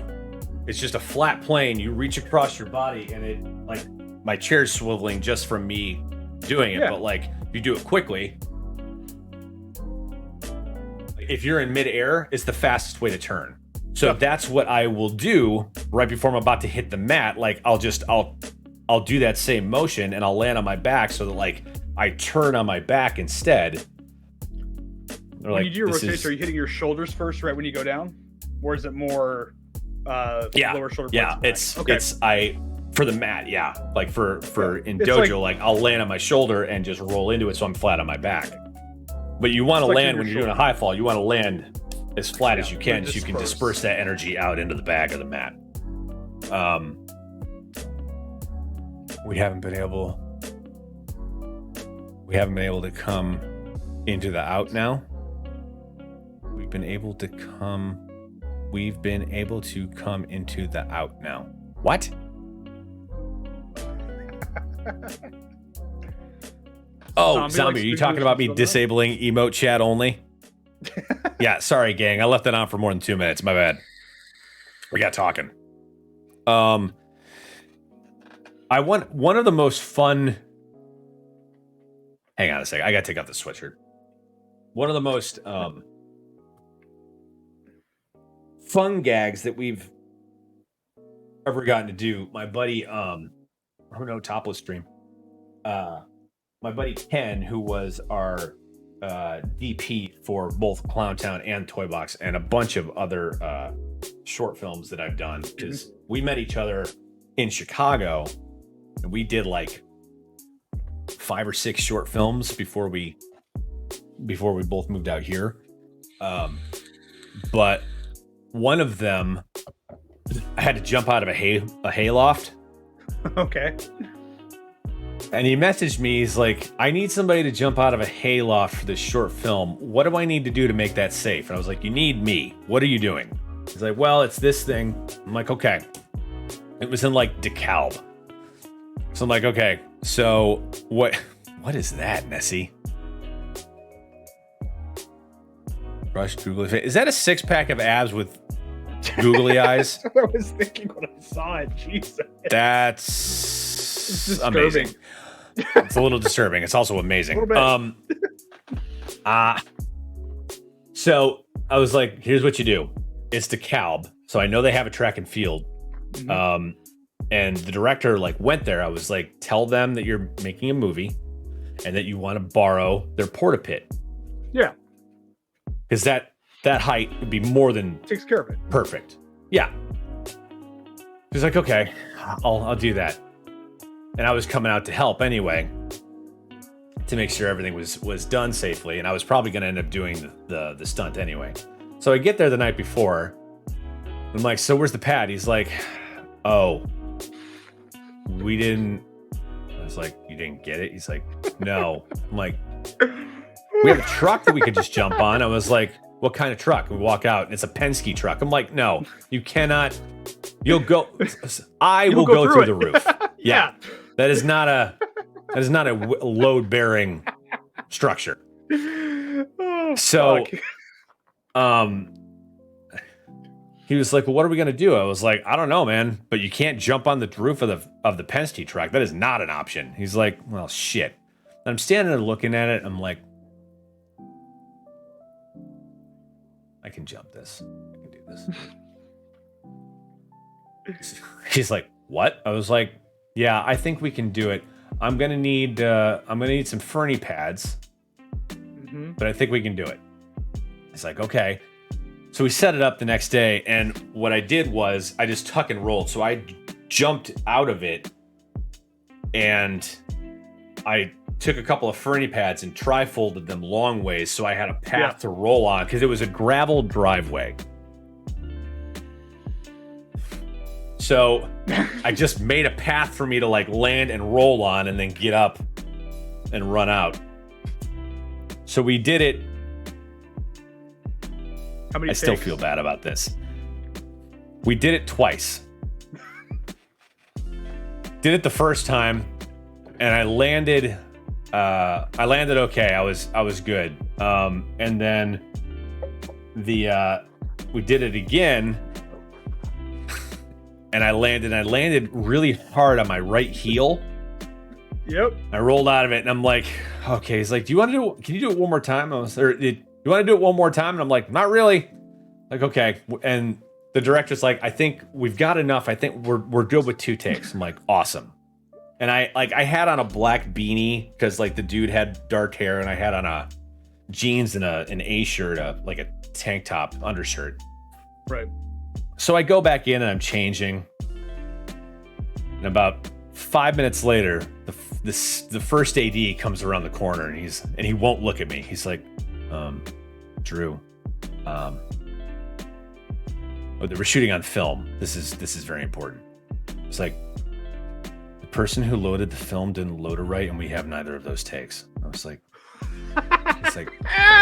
It's just a flat plane. You reach across your body and it, like, my chair's swiveling just from me doing it. Yeah. But like, if you do it quickly, if you're in midair, it's the fastest way to turn. So that's what I will do right before I'm about to hit the mat. Like, I'll do that same motion and I'll land on my back so that like I turn on my back instead. When you do your rotation, are you hitting your shoulders first right when you go down? Or is it more lower shoulder? Yeah, it's for the mat, yeah. Like for in dojo, like I'll land on my shoulder and just roll into it so I'm flat on my back. But you want to land when you're doing a high fall, you want to land as flat as you can so you can disperse that energy out into the bag of the mat. We haven't been able to come into the out now. We've been able to come into the out now. What? Oh, Zombie, are you talking about me disabling emote chat only? Yeah, sorry, gang. I left it on for more than 2 minutes. My bad. We got talking. I want one of the most fun. Hang on a second. I gotta take off the sweatshirt. One of the most fun gags that we've ever gotten to do. My buddy, topless stream. My buddy Ken, who was our DP for both Clowntown and Toy Box and a bunch of other short films that I've done, because we met each other in Chicago and we did like 5 or 6 short films before we both moved out here. But one of them, I had to jump out of a hayloft. Okay. And he messaged me. He's like, I need somebody to jump out of a hayloft for this short film. What do I need to do to make that safe? And I was like, you need me. What are you doing? He's like, well, it's this thing. I'm like, okay. It was in like DeKalb. So I'm like, okay. So what is that, Nessie? Brush googly face. Is that a 6-pack of abs with googly eyes? That's what I was thinking when I saw it. Jesus. That's amazing. It's a little disturbing. It's also amazing. So I was like, here's what you do. It's DeKalb. So I know they have a track and field. And the director like went there. I was like, tell them that you're making a movie and that you want to borrow their porta pit. Yeah. Because that height would be more than takes care of it. Perfect. Yeah. He's like, okay, I'll do that. And I was coming out to help anyway to make sure everything was done safely. And I was probably going to end up doing the stunt anyway. So I get there the night before. I'm like, so where's the pad? He's like, oh, we didn't. I was like, you didn't get it? He's like, no. I'm like, we have a truck that we could just jump on. I was like, what kind of truck? We walk out and it's a Penske truck. I'm like, no, you cannot. You'll go. I will go through the roof. Yeah. That is not a load bearing structure. Oh, so, he was like, well, what are we going to do? I was like, I don't know, man, but you can't jump on the roof of the Penske truck. That is not an option. He's like, well, shit. And I'm standing there looking at it. I'm like, I can jump this. I can do this. He's like, what? I was like, yeah, I think we can do it. I'm gonna need some Fernie pads, but I think we can do it. He's like, okay. So we set it up the next day, and what I did was I just tuck and rolled. So I jumped out of it, and I took a couple of ferny pads and tri-folded them long ways so I had a path to roll on, because it was a gravel driveway. So I just made a path for me to like land and roll on and then get up and run out. So we did it. How many I still feel bad about this. We did it twice. Did it the first time, and I landed okay. I was good. And then we did it again, and I landed really hard on my right heel. Yep. I rolled out of it, and I'm like, okay. He's like, can you do it one more time? You want to do it one more time? And I'm like, not really. Like, okay. And the director's like, I think we've got enough. I think we're good with 2 takes. I'm like, awesome. And I had on a black beanie because like the dude had dark hair, and I had on a jeans and an A shirt, like a tank top undershirt. Right. So I go back in and I'm changing. And about 5 minutes later, the first AD comes around the corner, and he won't look at me. He's like, Drew, we're shooting on film. This is very important. It's like, the person who loaded the film didn't load it right, and we have neither of those takes. I was like, it's like,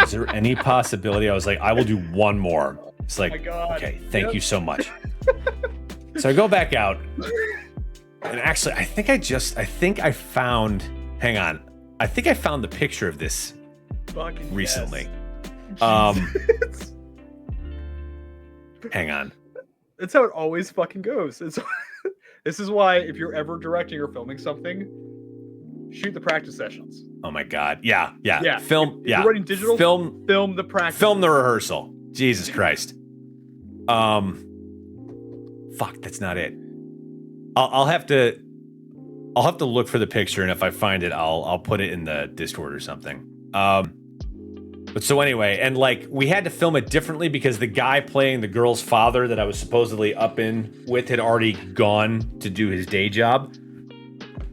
is there any possibility? I was like, I will do one more. It's like, okay, thank you so much. So I go back out, and actually, I think I found the picture of this recently. Yes. Hang on. That's how it always fucking goes. This is why, if you're ever directing or filming something, shoot the practice sessions. Oh my God. Yeah. Film. If you're writing digital, film the practice. Film the rehearsal. Jesus Christ. Fuck, that's not it. I'll have to look for the picture, and if I find it, I'll put it in the Discord or something. But so anyway, and like we had to film it differently because the guy playing the girl's father that I was supposedly up in with had already gone to do his day job.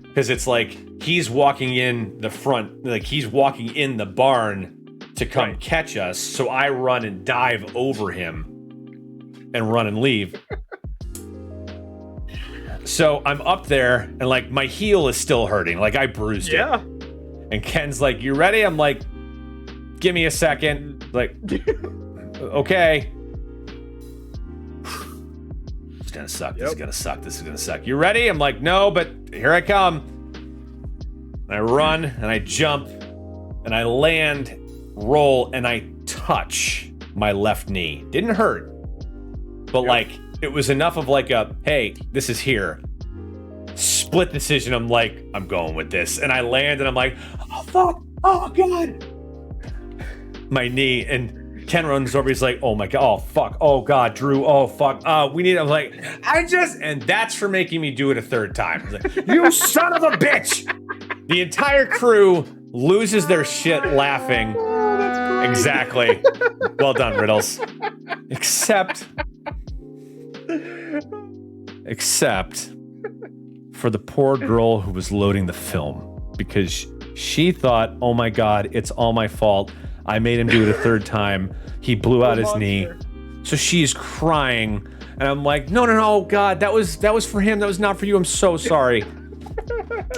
Because it's like he's walking in the front, like he's walking in the barn to come catch us. So I run and dive over him and run and leave. So I'm up there, and like my heel is still hurting. Like I bruised it. And Ken's like, "You ready?" I'm like, "Give me a second." Like, okay. It's gonna suck. This is gonna suck. This is gonna suck. You ready? I'm like, no, but here I come. And I run and I jump and I land, roll, and I touch my left knee. Didn't hurt, but like it was enough of like a, hey, this is here. Split decision. I'm like, I'm going with this. And I land and I'm like, oh fuck, oh god. My knee, and Ken runs over. He's like, oh my god, oh fuck, oh god, Drew, oh fuck, we need. I'm like, and that's for making me do it a third time. Like, you son of a bitch! The entire crew loses their shit laughing. Oh, that's great. Exactly. Well done, Riddles. Except for the poor girl who was loading the film, because she thought, oh my god, it's all my fault. I made him do it a third time. He blew out his knee. So she's crying, and I'm like, no, God, that was for him. That was not for you. I'm so sorry.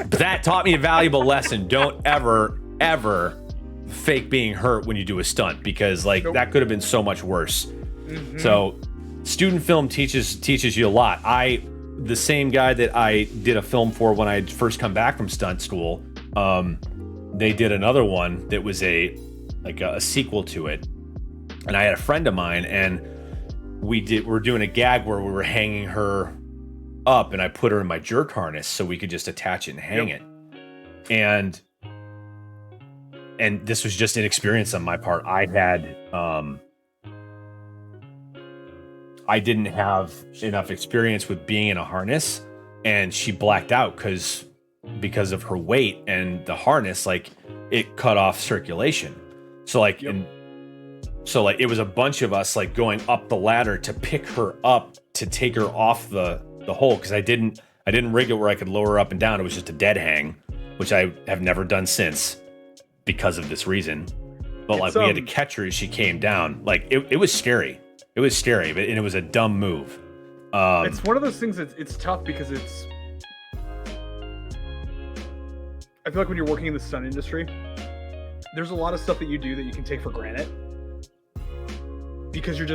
That taught me a valuable lesson. Don't ever fake being hurt when you do a stunt, because like that could have been so much worse. Mm-hmm. So student film teaches you a lot. The same guy that I did a film for when I first come back from stunt school, they did another one that was a sequel to it, and I had a friend of mine, and we're doing a gag where we were hanging her up, and I put her in my jerk harness so we could just attach it and hang it. And this was just inexperience on my part. I didn't have enough experience with being in a harness, and she blacked out because of her weight, and the harness, like, it cut off circulation. So like, and So like it was a bunch of us like going up the ladder to pick her up to take her off the hole, because I didn't rig it where I could lower her up and down. It was just a dead hang, which I have never done since because of this reason. But like we had to catch her as she came down. Like it was scary. It was scary, and it was a dumb move. It's one of those things that it's tough because I feel like when you're working in the stunt industry, there's a lot of stuff that you do that you can take for granted because you've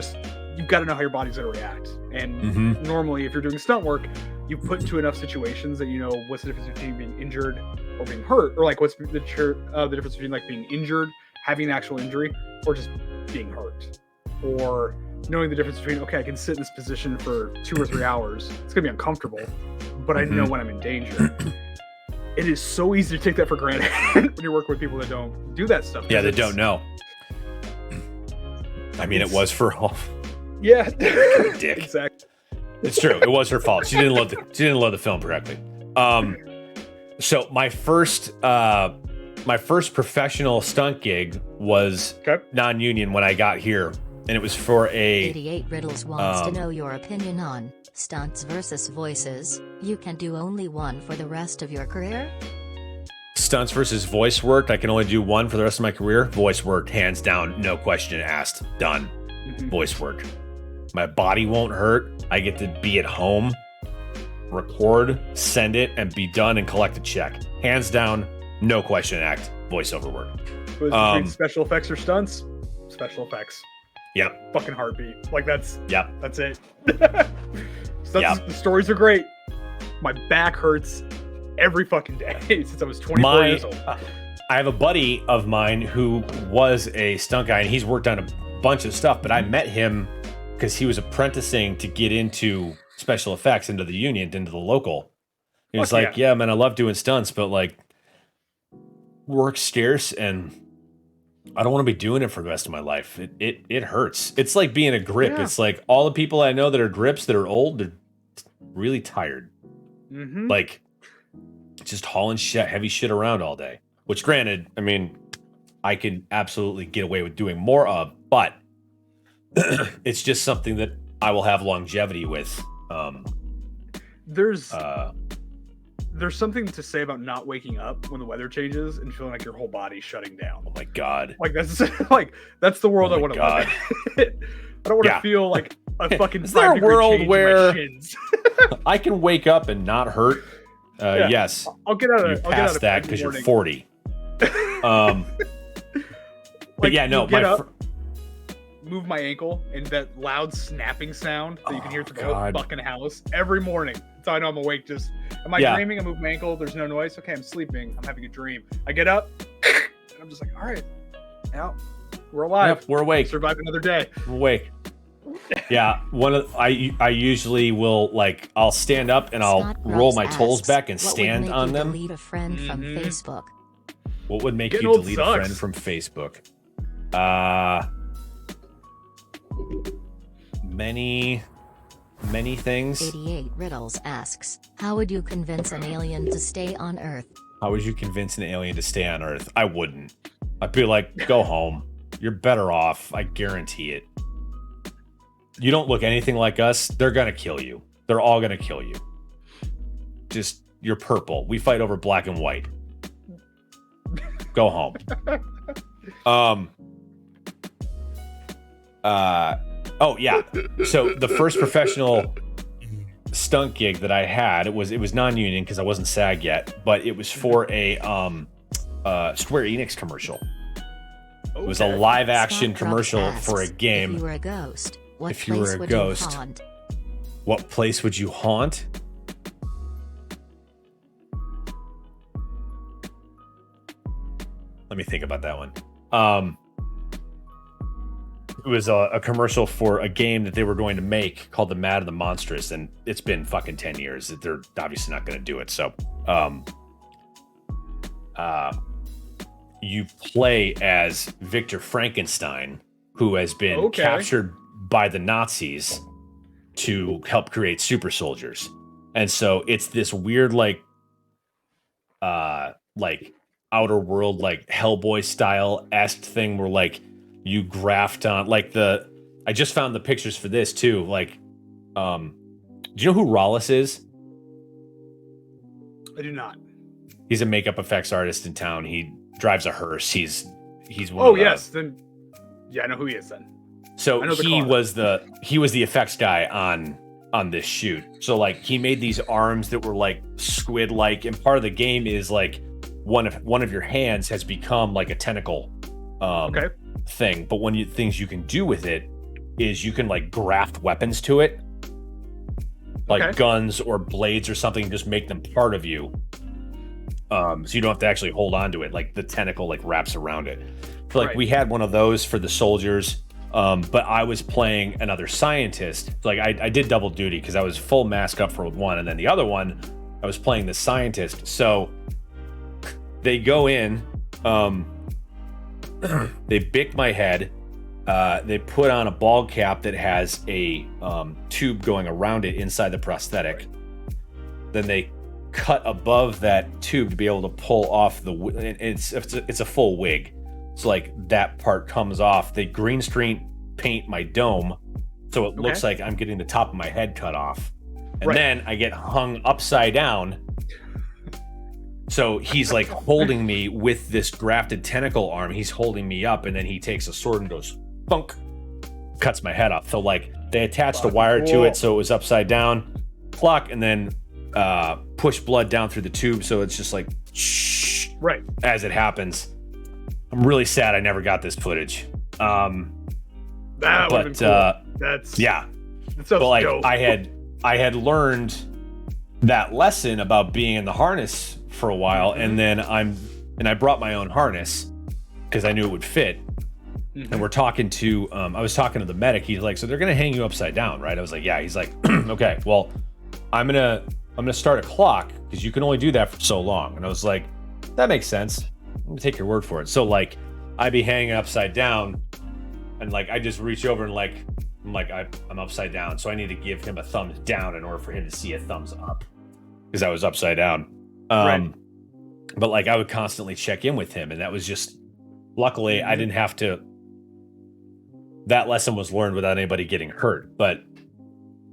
got to know how your body's going to react. And normally, if you're doing stunt work, you put into enough situations that you know what's the difference between being injured or being hurt, or like what's the difference between like being injured, having an actual injury, or just being hurt, or knowing the difference between, okay, I can sit in this position for 2 or 3 hours. It's going to be uncomfortable, but I know when I'm in danger. It is so easy to take that for granted when you're working with people that don't do that stuff. Yeah, they don't know. I mean, it was for all. Yeah, dick. Exactly. It's true. It was her fault. She didn't love the film correctly. So my first professional stunt gig was non-union when I got here, and it was for a 88 Riddles wants to know your opinion on stunts versus voices. You can do only one for the rest of your career? Stunts versus voice work. I can only do one for the rest of my career. Voice work, hands down, no question asked. Done. Voice work. My body won't hurt. I get to be at home, record, send it, and be done and collect a check. Hands down, no question asked. Voiceover work. Was between special effects or stunts? Special effects. Yep. Fucking heartbeat. Like that's it. The stories are great. My back hurts every fucking day since I was 24 years old. I have a buddy of mine who was a stunt guy, and he's worked on a bunch of stuff, but I met him because he was apprenticing to get into special effects, into the union, into the local. He was like, yeah, man, I love doing stunts, but like work's scarce and I don't want to be doing it for the rest of my life. It hurts. It's like being a grip. Yeah. It's like all the people I know that are grips that are old, they're really tired. Like just hauling heavy shit around all day. Which granted, I mean, I could absolutely get away with doing more of, but it's just something that I will have longevity with. There's something to say about not waking up when the weather changes and feeling like your whole body's shutting down. Oh my God. Like that's the world I want to live in. I don't want to feel like a fucking Is there a world where I can wake up and not hurt? Yes. I'll get out of you passed that because you're 40. But yeah, no, move my ankle and that loud snapping sound that you can hear through the whole fucking house every morning. That's how I know I'm awake. Just am I dreaming? I move my ankle. There's no noise. Okay, I'm sleeping. I'm having a dream. I get up and I'm just like, all right, now we're alive. Yep, we're awake. Survive another day. We're awake. Yeah, I usually will I'll stand up and I'll roll my toes back and stand on them. Delete a friend from Facebook. What would make you delete a friend from Facebook? Many things. 88 Riddles asks, how would you convince an alien to stay on Earth? How would you convince an alien to stay on Earth? I wouldn't. I'd be like, go home. You're better off. I guarantee it. You don't look anything like us. They're going to kill you. They're all going to kill you. Just, you're purple. We fight over black and white. Go home. Oh yeah. So the first professional stunt gig that I had, it was non-union because I wasn't SAG yet, but it was for a Square Enix commercial. It was a live action commercial asks, for a game. If you were a ghost, what if you were a ghost, what place would you haunt? Let me think about that one. It was a commercial for a game that they were going to make called The Mad and the Monstrous, and it's been fucking 10 years. They're obviously not going to do it. So, you play as Victor Frankenstein, who has been captured by the Nazis to help create super soldiers. And so it's this weird, outer world, Hellboy style-esque thing where you graft on like I just found the pictures for this too. Like, do you know who Rollis is? I do not. He's a makeup effects artist in town. He drives a hearse. He's one. Oh of the, yes, then yeah, I know who he is then. So he was the effects guy on this shoot. So like he made these arms that were like squid like, and part of the game is like one of your hands has become like a tentacle thing. But things you can do with it is you can like graft weapons to it, like guns or blades or something, just make them part of you. So you don't have to actually hold on to it. Like the tentacle like wraps around it. So like we had one of those for the soldiers. But I was playing another scientist. Like I did double duty because I was full mask up for one, and then the other one I was playing the scientist. So they go in, they bick my head, they put on a ball cap that has a tube going around it inside the prosthetic. Then they cut above that tube to be able to pull off it's a full wig. So like that part comes off. They green screen paint my dome so it looks like I'm getting the top of my head cut off. And then I get hung upside down. So he's like holding me with this grafted tentacle arm. He's holding me up, and then he takes a sword and goes bunk, cuts my head off. So like they attached a wire to it so it was upside down, pluck, and then push blood down through the tube so it's just like shh as it happens. I'm really sad I never got this footage. That would have been cool. That's like dope. I had learned that lesson about being in the harness for a while, and then I brought my own harness because I knew it would fit. And we're talking to I was talking to the medic. He's like, so they're gonna hang you upside down, right? I was like, yeah. He's like, okay, well, I'm gonna start a clock because you can only do that for so long. And I was like, that makes sense. I'm gonna take your word for it. So like I'd be hanging upside down, and like I just reach over and I'm upside down, so I need to give him a thumbs down in order for him to see a thumbs up because I was upside down. But like I would constantly check in with him, and that was just luckily I didn't have to. That lesson was learned without anybody getting hurt, but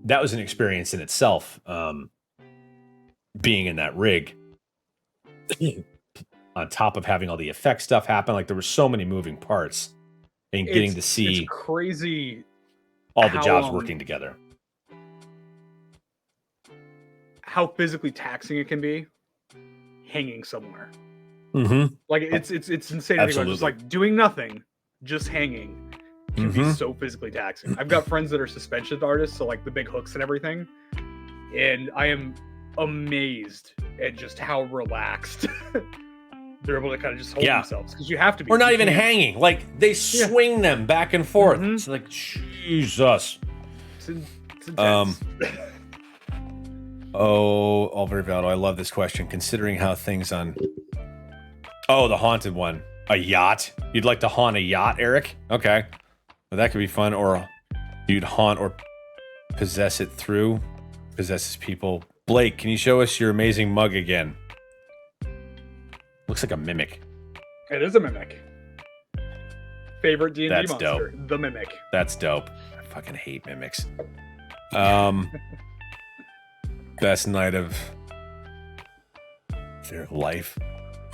that was an experience in itself. Being in that rig. On top of having all the effect stuff happen, like there were so many moving parts, and getting to see it's crazy all the jobs working together. How physically taxing it can be hanging somewhere. Like it's insane. Absolutely. Just like doing nothing, just hanging can be so physically taxing. I've got friends that are suspension artists, so like the big hooks and everything, and I am amazed at just how relaxed they're able to kind of just hold themselves, because you have to be. Or not even hanging. Like they swing them back and forth. It's like Jesus. It's intense. All very valid. I love this question. Considering how things on the haunted one. A yacht? You'd like to haunt a yacht, Eric? Okay. Well, that could be fun. Or you'd haunt or possess it through. Possesses people. Blake, can you show us your amazing mug again? Looks like a mimic. It is a mimic. Favorite D&D That's monster, dope. the mimic. That's dope. I fucking hate mimics. Best night of their life.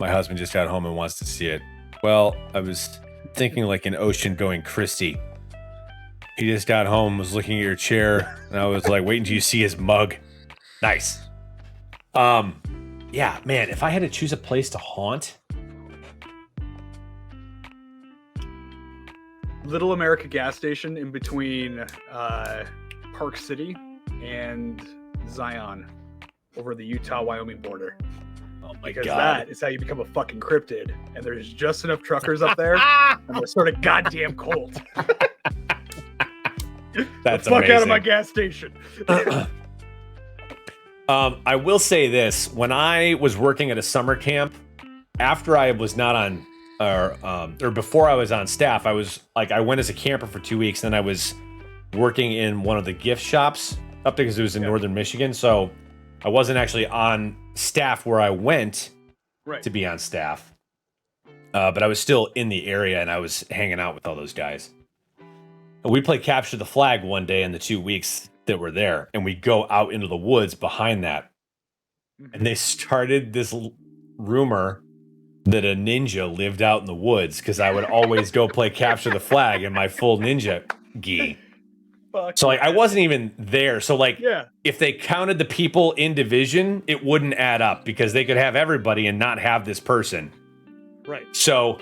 My husband just got home and wants to see it. Well, I was thinking like an ocean-going Christie. He just got home, was looking at your chair, and I was like, wait until you see his mug. Nice. Yeah, man, if I had to choose a place to haunt. Little America gas station in between Park City and Zion over the Utah-Wyoming border. Oh my because God. That is how you become a fucking cryptid. And there's just enough truckers up there, and they're sort of goddamn cold. That's the fuck amazing. out of my gas station. I will say this: when I was working at a summer camp, after I was not on, or before I was on staff, I went as a camper for 2 weeks. Then I was working in one of the gift shops up there because it was in northern Michigan. So I wasn't actually on staff where I went to be on staff. But I was still in the area and I was hanging out with all those guys. And we played Capture the Flag one day in the 2 weeks that we're there. And we go out into the woods behind that. And they started this rumor that a ninja lived out in the woods because I would always go play Capture the Flag in my full ninja gi. So like I wasn't even there. So like if they counted the people in division, it wouldn't add up because they could have everybody and not have this person. Right. So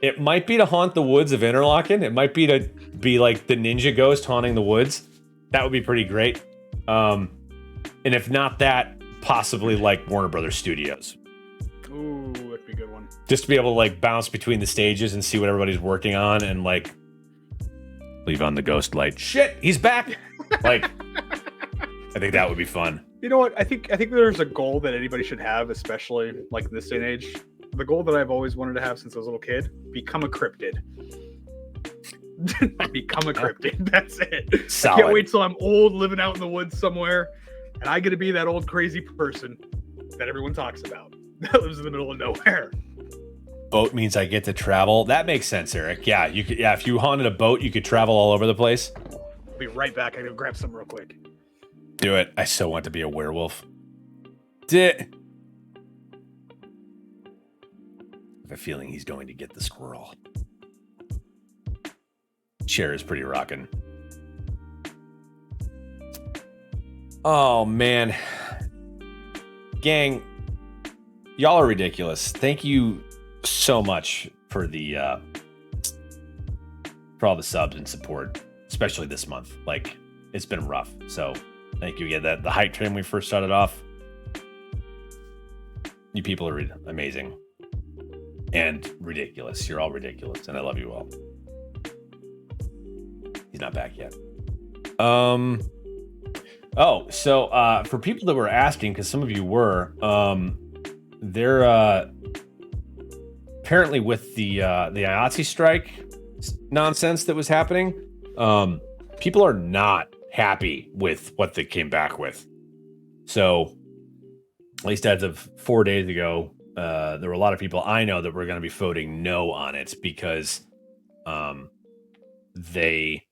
it might be to haunt the woods of Interlaken. It might be to be like the ninja ghost haunting the woods. That would be pretty great. And if not that, possibly like Warner Brothers Studios. Ooh, that'd be a good one. Just to be able to like bounce between the stages and see what everybody's working on and like leave on the ghost light. Shit, he's back. Like, I think that would be fun. You know what? I think there's a goal that anybody should have, especially like in this day and age. The goal that I've always wanted to have since I was a little kid: become a cryptid. Become a cryptid. That's it. Solid. I can't wait till I'm old, living out in the woods somewhere, and I get to be that old crazy person that everyone talks about that lives in the middle of nowhere. Boat means I get to travel. That makes sense, Eric. Yeah, you could. Yeah, if you haunted a boat, you could travel all over the place. I'll be right back. I gotta grab something real quick. Do it. I so want to be a werewolf. I have a feeling he's going to get the squirrel. Chair is pretty rocking. Oh man, gang, y'all are ridiculous. Thank you so much for the for all the subs and support, especially this month. Like, it's been rough. So thank you again. That the hype train we first started off. You people are amazing and ridiculous. You're all ridiculous, and I love you all. He's not back yet. Oh, so for people that were asking, because some of you were, they're apparently with the IATSE strike nonsense that was happening. People are not happy with what they came back with. So, at least as of 4 days ago, there were a lot of people I know that were going to be voting no on it because they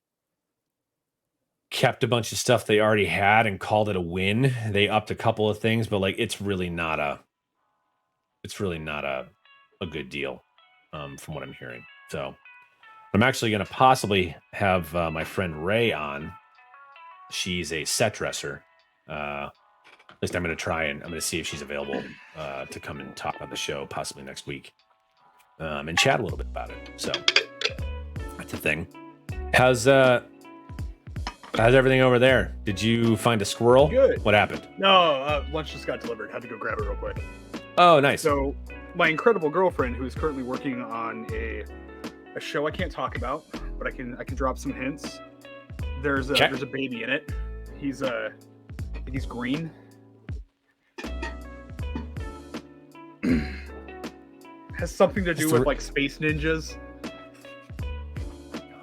kept a bunch of stuff they already had and called it a win. They upped a couple of things, but like it's really not a good deal from what I'm hearing. So I'm actually going to possibly have my friend Ray on. She's a set dresser. At least I'm going to try and I'm going to see if she's available to come and talk on the show possibly next week and chat a little bit about it. So that's a thing. How's everything over there? Did you find a squirrel? Good. What happened? No, lunch just got delivered. Had to go grab it real quick. Oh, nice. So my incredible girlfriend, who is currently working on a show I can't talk about, but I can drop some hints. There's a baby in it. He's green. Has something to do with like space ninjas.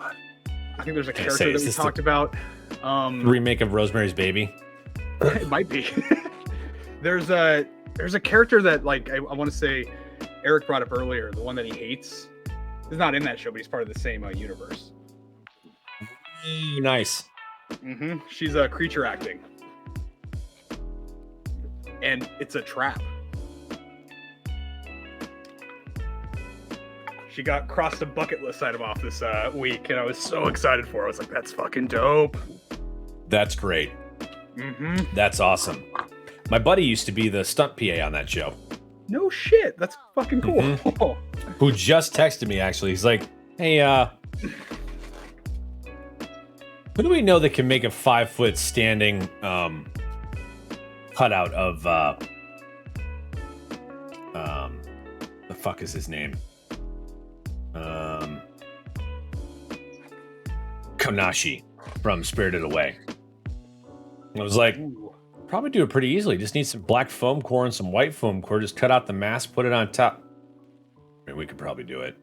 I think there's a character that we talked about. Remake of Rosemary's Baby. It might be. There's a character that like I want to say Eric brought up earlier, the one that he hates. He's not in that show, but he's part of the same universe. Nice. Mm-hmm. She's a creature acting, and it's a trap. She got crossed the bucket list item off this week, and I was so excited for her. I was like, that's fucking dope. That's great. Mm-hmm. That's awesome. My buddy used to be the stunt PA on that show. No shit. That's fucking cool. Mm-hmm. Who just texted me, actually. He's like, hey, who do we know that can make a 5-foot standing cutout of the fuck is his name? Konashi from Spirited Away. I was like, probably do it pretty easily. Just need some black foam core and some white foam core. Just cut out the mask, put it on top. I mean, we could probably do it.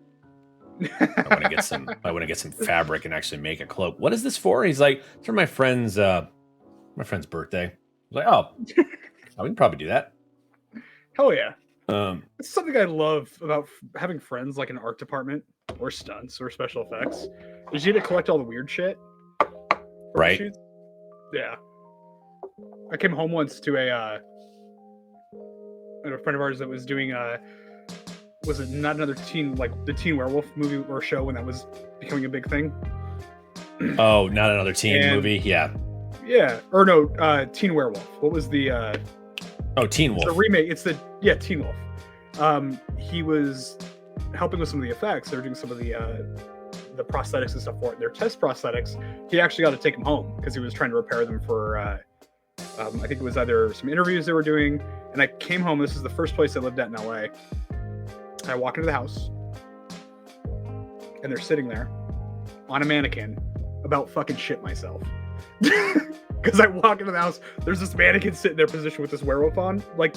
I want to get some fabric and actually make a cloak. What is this for? He's like, it's for my friend's birthday. I was like, oh, we can probably do that. Hell yeah. It's something I love about having friends like an art department or stunts or special effects. Is you get to collect all the weird shit. Right. Shoots. Yeah. I came home once to a friend of ours that was doing was it not another teen, like the Teen Werewolf movie or show when that was becoming a big thing? Oh, not another teen movie? Yeah. Yeah. Or no, Teen Werewolf. What was the Teen Wolf. It's the remake. It's the Teen Wolf. He was helping with some of the effects. They were doing some of the prosthetics and stuff for it. Their test prosthetics. He actually got to take them home because he was trying to repair them for I think it was either some interviews they were doing. And I came home. This is the first place I lived at in LA. I walk into the house and they're sitting there on a mannequin, about fucking shit myself. Because I walk into the house, there's this mannequin sitting there positioned with this werewolf on, like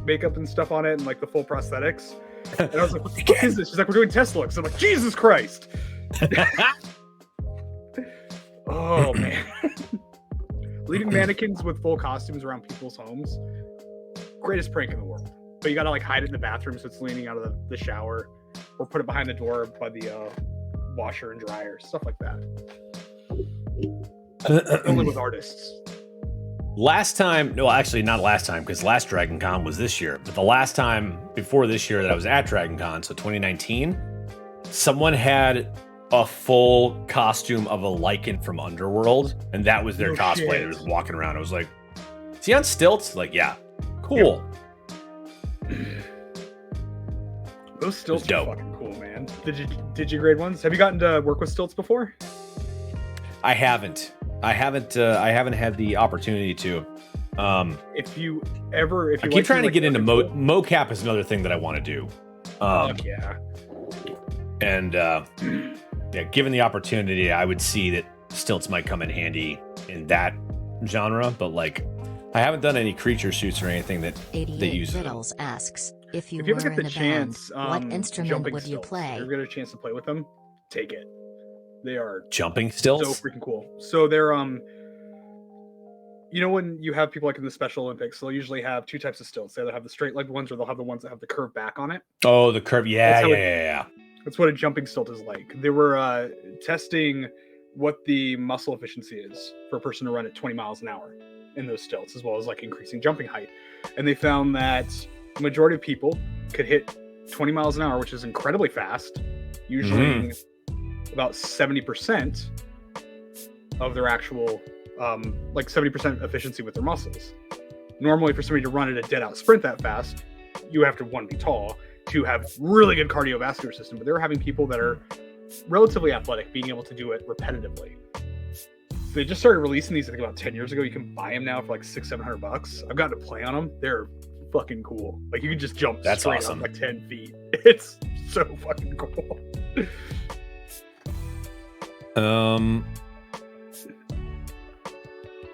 makeup and stuff on it and like the full prosthetics. And I was like, what the fuck is this? She's like, we're doing test looks. I'm like, Jesus Christ. Oh, man. Leaving mannequins with full costumes around people's homes, greatest prank in the world. But you gotta like hide it in the bathroom so it's leaning out of the shower, or put it behind the door by the washer and dryer, stuff like that. Only with artists. Last time, no, actually not last time, because last Dragon Con was this year. But the last time before this year that I was at Dragon Con, so 2019, someone had a full costume of a Lycan from Underworld, and that was their cosplay. They was walking around. I was like, is he on stilts? Like, yeah, cool. Yep. Those stilts are fucking cool, man. Did you grade ones? Have you gotten to work with stilts before? I haven't had the opportunity to. If you I keep trying to get into mocap is another thing that I want to do. Yeah. And yeah, given the opportunity, I would see that stilts might come in handy in that genre, but like I haven't done any creature shoots or anything that use Riddles asks, if you ever were get the in a chance, band, what instrument would you play? If you get a chance to play with them, take it. They are jumping stilts. So freaking cool. So they're you know when you have people like in the Special Olympics, they'll usually have two types of stilts. They either have the straight leg ones or they'll have the ones that have the curved back on it. Oh, the curve. Yeah. That's what a jumping stilt is like. They were testing what the muscle efficiency is for a person to run at 20 miles an hour in those stilts, as well as like increasing jumping height. And they found that the majority of people could hit 20 miles an hour, which is incredibly fast, usually about 70% of their actual, like 70% efficiency with their muscles. Normally, for somebody to run at a dead out sprint that fast, you have to, one, be tall, two, have really good cardiovascular system. But they were having people that are relatively athletic being able to do it repetitively. They just started releasing these, I think, about 10 years ago. You can buy them now for like $600-700. I've gotten to play on them. They're fucking cool. Like you can just jump straight awesome. up like 10 feet. It's so fucking cool.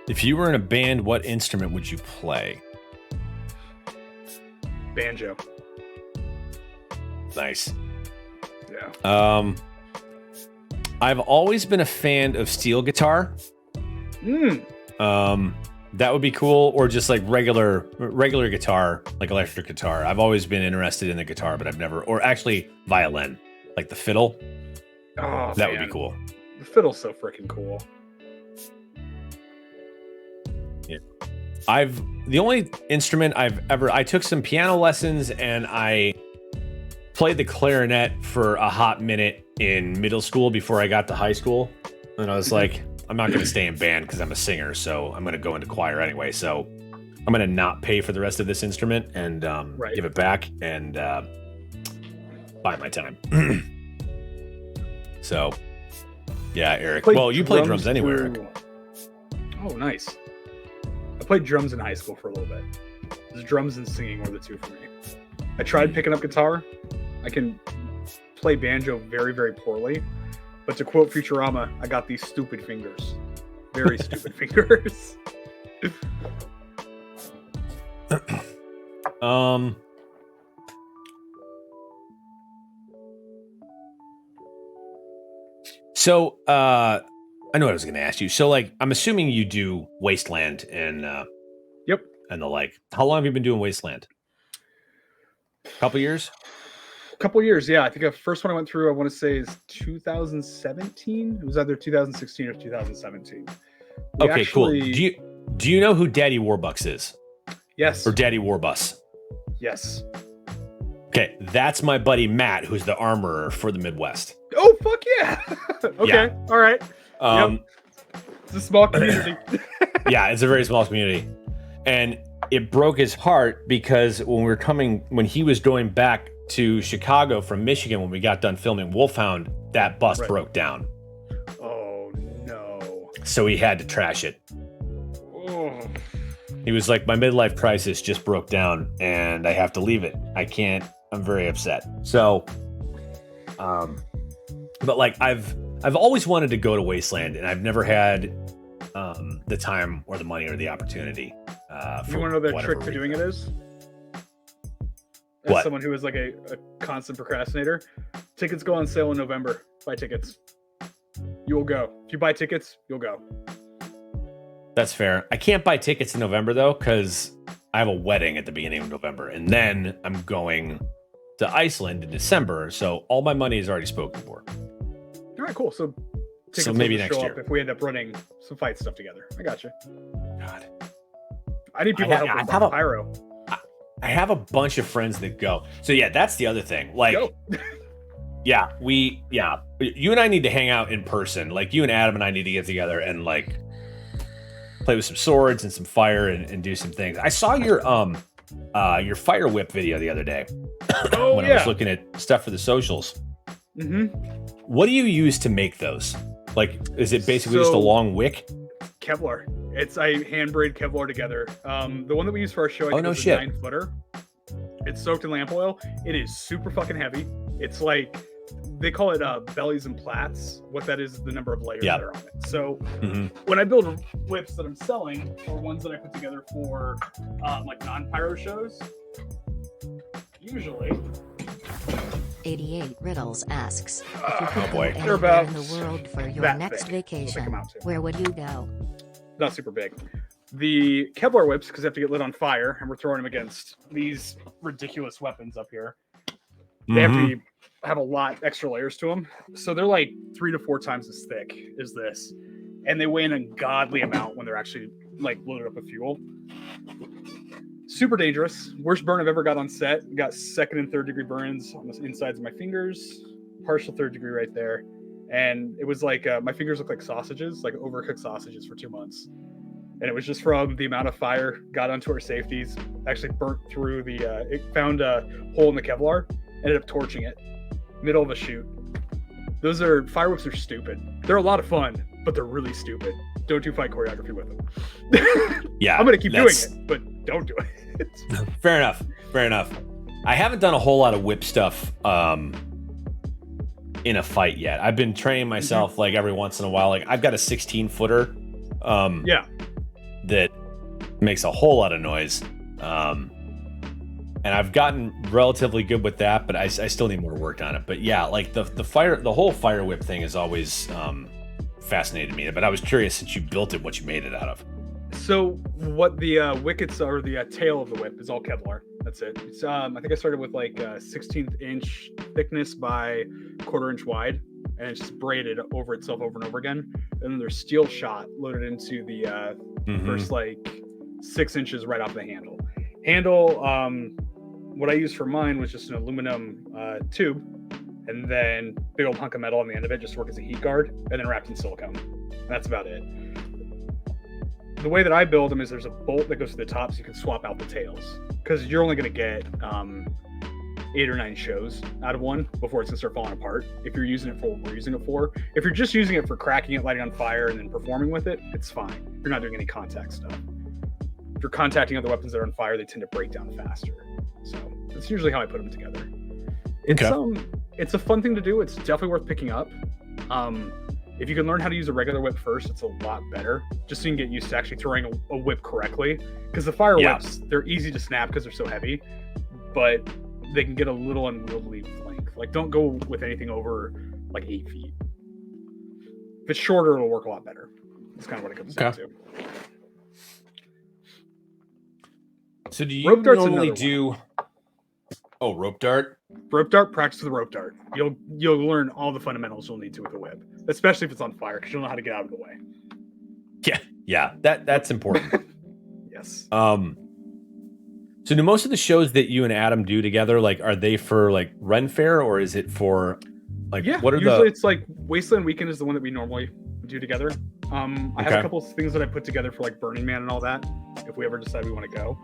If you were in a band, what instrument would you play? Banjo. Nice. Yeah. I've always been a fan of steel guitar. That would be cool, or just like regular guitar, like electric guitar. I've always been interested in the guitar, but I've never, or actually violin, like the fiddle. Oh, that would be cool. The fiddle's so freaking cool. Yeah. The only instrument I took some piano lessons and I played the clarinet for a hot minute in middle school before I got to high school. And I was like, I'm not going to stay in band because I'm a singer, so I'm going to go into choir anyway. So I'm going to not pay for the rest of this instrument and give it back and buy my time. So, yeah, Eric. Well, you play drums anyway, Eric. Oh, nice. I played drums in high school for a little bit. Drums and singing were the two for me. I tried picking up guitar. I can play banjo very, very poorly. But to quote Futurama, I got these stupid fingers. Very stupid fingers. So, I know what I was going to ask you. So, like, I'm assuming you do Wasteland and yep, and the like. How long have you been doing Wasteland? Couple years? A couple years, yeah. I think the first one I went through, I want to say, is 2017. It was either 2016 or 2017. Okay, cool. Do you know who Daddy Warbucks is? Yes. Or Daddy Warbus? Yes. Okay, that's my buddy Matt, who's the armorer for the Midwest. Oh, fuck yeah. Okay, Yeah. all right. Yep. It's a small community. Yeah, it's a very small community. And it broke his heart because when he was going back to Chicago from Michigan when we got done filming Wolfhound, that bus broke down. Oh, no. So he had to trash it. Oh. He was like, my midlife crisis just broke down and I have to leave it. I can't. I'm very upset. So, but like I've always wanted to go to Wasteland and I've never had the time or the money or the opportunity. You want to know the trick to doing it is? As What? someone who is like a constant procrastinator, tickets go on sale in November. Buy tickets. You will go. If you buy tickets, you'll go. That's fair. I can't buy tickets in November though, because I have a wedding at the beginning of November, and then I'm going to Iceland in December. So all my money is already spoken for. All right, cool. So tickets maybe will next show year. up if we end up running some fight stuff together. I got you. God. I need people to help with my pyro. I have a bunch of friends that go. So yeah, that's the other thing. Like, Go. yeah, you and I need to hang out in person. Like you and Adam and I need to get together and like play with some swords and some fire and do some things. I saw your fire whip video the other day Oh, when I was looking at stuff for the socials. Mm-hmm. What do you use to make those? Like, is it basically just a long wick? Kevlar. I hand braid Kevlar together. The one that we use for our show, I think, no is a shit. 9-footer. It's soaked in lamp oil. It is super fucking heavy. It's like, they call it bellies and plats. What that is the number of layers that are on it. So when I build whips that I'm selling, or ones that I put together for like non-pyro shows, usually 88 Riddles asks, if you could go boy. They're anywhere about in the world for your that next thick. That's what they vacation, come out to. where would you go? Not super big. The Kevlar whips, because they have to get lit on fire, and we're throwing them against these ridiculous weapons up here. They have to have a lot extra layers to them. So they're like 3 to 4 times as thick as this. And they weigh an ungodly amount when they're actually like loaded up with fuel. Super dangerous. Worst burn I've ever got on set. Got 2nd and 3rd degree burns on the insides of my fingers. Partial 3rd degree right there. And it was like, my fingers look like sausages, like overcooked sausages for 2 months. And it was just from the amount of fire, got onto our safeties, actually burnt through it found a hole in the Kevlar, ended up torching it. Middle of a shoot. Fire whips are stupid. They're a lot of fun, but they're really stupid. Don't do fight choreography with them. Yeah. I'm going to keep doing it, but don't do it. Fair enough. I haven't done a whole lot of whip stuff in a fight yet. I've been training myself like every once in a while. Like I've got a 16-footer that makes a whole lot of noise. And I've gotten relatively good with that, but I still need more work on it. But yeah, like the whole fire whip thing has always fascinated me. But I was curious, since you built it, what you made it out of. So what the wickets are, the tail of the whip is all Kevlar. That's it. It's, I think I started with like 16th inch thickness by 1/4 inch wide, and it's just braided over itself over and over again. And then there's steel shot loaded into the first like 6 inches right off the handle. What I used for mine was just an aluminum tube, and then big old hunk of metal on the end of it just to work as a heat guard, and then wrapped in silicone. That's about it. The way that I build them is there's a bolt that goes to the top so you can swap out the tails, because you're only going to get 8 or 9 shows out of one before it's going to start falling apart. If you're using it for what we're using it for. If you're just using it for cracking it, lighting on fire, and then performing with it, it's fine. You're not doing any contact stuff. If you're contacting other weapons that are on fire, they tend to break down faster. So that's usually how I put them together. It's a fun thing to do. It's definitely worth picking up. If you can learn how to use a regular whip first, it's a lot better. Just so you can get used to actually throwing a whip correctly. Because the fire whips, they're easy to snap because they're so heavy, but they can get a little unwieldy length. Like, don't go with anything over like 8 feet. If it's shorter, it'll work a lot better. That's kind of what it comes down to. So do you normally do... Oh, rope dart. Rope dart, practice with rope dart. You'll learn all the fundamentals you'll need to with a whip, especially if it's on fire, because you'll know how to get out of the way. Yeah. That's important. Yes. So do most of the shows that you and Adam do together, like, are they for like Ren Fair, or is it for like what are usually it's like Wasteland Weekend is the one that we normally do together. I have a couple of things that I put together for like Burning Man and all that, if we ever decide we want to go.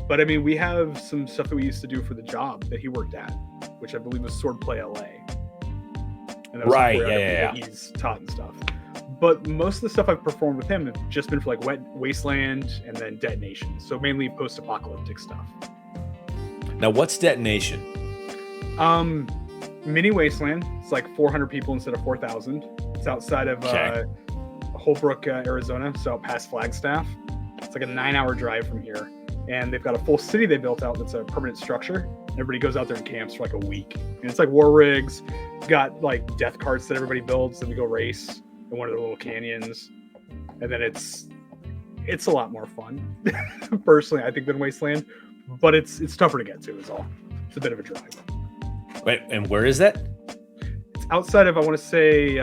But I mean, we have some stuff that we used to do for the job that he worked at, which I believe was Swordplay LA. And that was right, yeah. He's taught and stuff. But most of the stuff I've performed with him have just been for like Wasteland and then Detonation. So mainly post-apocalyptic stuff. Now, what's Detonation? Mini Wasteland. It's like 400 people instead of 4,000. It's outside of Holbrook, Arizona, so out past Flagstaff. It's like a 9-hour drive from here. And they've got a full city they built out that's a permanent structure. Everybody goes out there and camps for like a week. And it's like war rigs. It's got like death carts that everybody builds. Then we go race in one of the little canyons. And then it's a lot more fun, personally, I think, than Wasteland. But it's tougher to get to is all. It's a bit of a drive. Wait, and where is that? It's outside of, I want to say,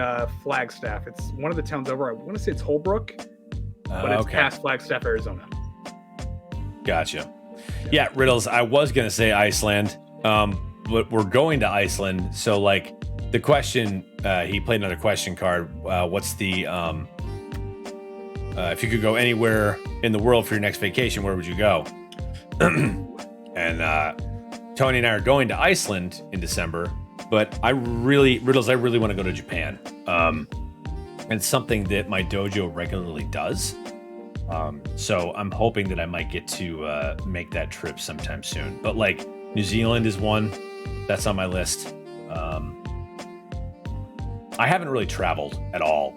Flagstaff. It's one of the towns over. I want to say it's Holbrook, but it's past Flagstaff, Arizona. Gotcha. Yeah, Riddles, I was going to say Iceland, but we're going to Iceland. So, like, the question, he played another question card. What's the, if you could go anywhere in the world for your next vacation, where would you go? And Tony and I are going to Iceland in December, but I really want to go to Japan. And it's something that my dojo regularly does. So I'm hoping that I might get to make that trip sometime soon. But like New Zealand is one that's on my list. I haven't really traveled at all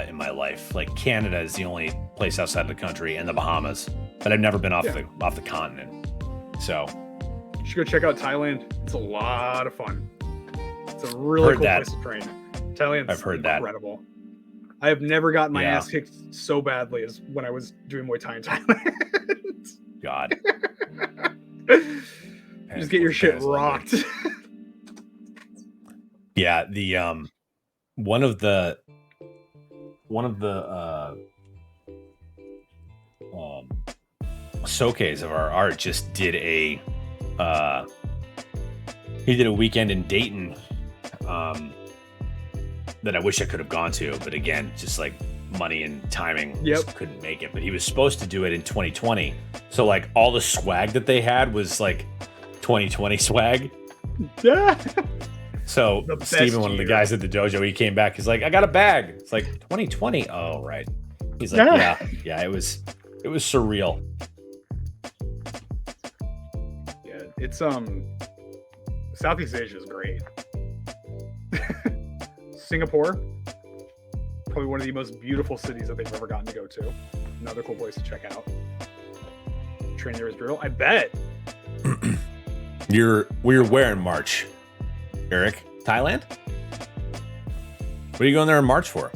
in my life. Like Canada is the only place outside of the country, and the Bahamas, but I've never been off the continent. So you should go check out Thailand. It's a lot of fun. It's a really cool place to train. Thailand's I've heard incredible. I have never gotten my ass kicked so badly as when I was doing Muay Thai in Thailand. God. Just get your shit rocked. Yeah, the one of the Sokes of our art just did he did a weekend in Dayton that I wish I could have gone to, but again, just like money and timing, just couldn't make it. But he was supposed to do it in 2020, so like all the swag that they had was like 2020 swag. Yeah. So Steven, one of the guys at the dojo, he came back. He's like, I got a bag. It's like 2020. Oh, right. He's like, yeah. It was surreal. Yeah, it's Southeast Asia is great. Singapore, probably one of the most beautiful cities that they've ever gotten to go to. Another cool place to check out. Training there is brutal. I bet. We're where in March, Eric? Thailand? What are you going there in March for?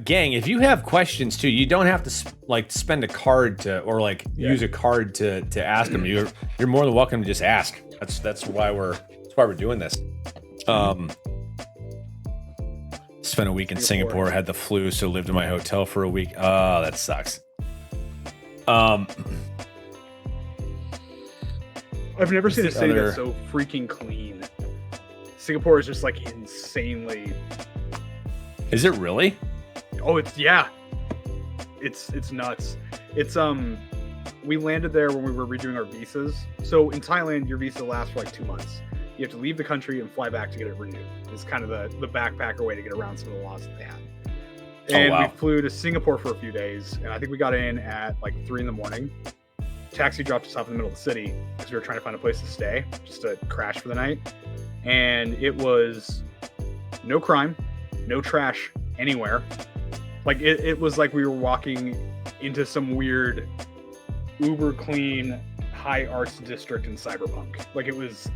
Gang, if you have questions too, you don't have to spend a card to or use a card to ask them. You're more than welcome to just ask. That's why we're doing this. Spent a week in Singapore, had the flu, so lived in my hotel for a week. Oh, that sucks. I've never seen a city that's so freaking clean. Singapore is just like insanely. Is it really? Oh, it's nuts. It's we landed there when we were redoing our visas. So in Thailand, your visa lasts for like 2 months. You have to leave the country and fly back to get it renewed. It's kind of the backpacker way to get around some of the laws that they had. And we flew to Singapore for a few days, and I think we got in at like 3 a.m. Taxi dropped us off in the middle of the city because we were trying to find a place to stay, just to crash for the night. And it was no crime, no trash anywhere. Like it was like we were walking into some weird uber clean high arts district in Cyberpunk. Like it is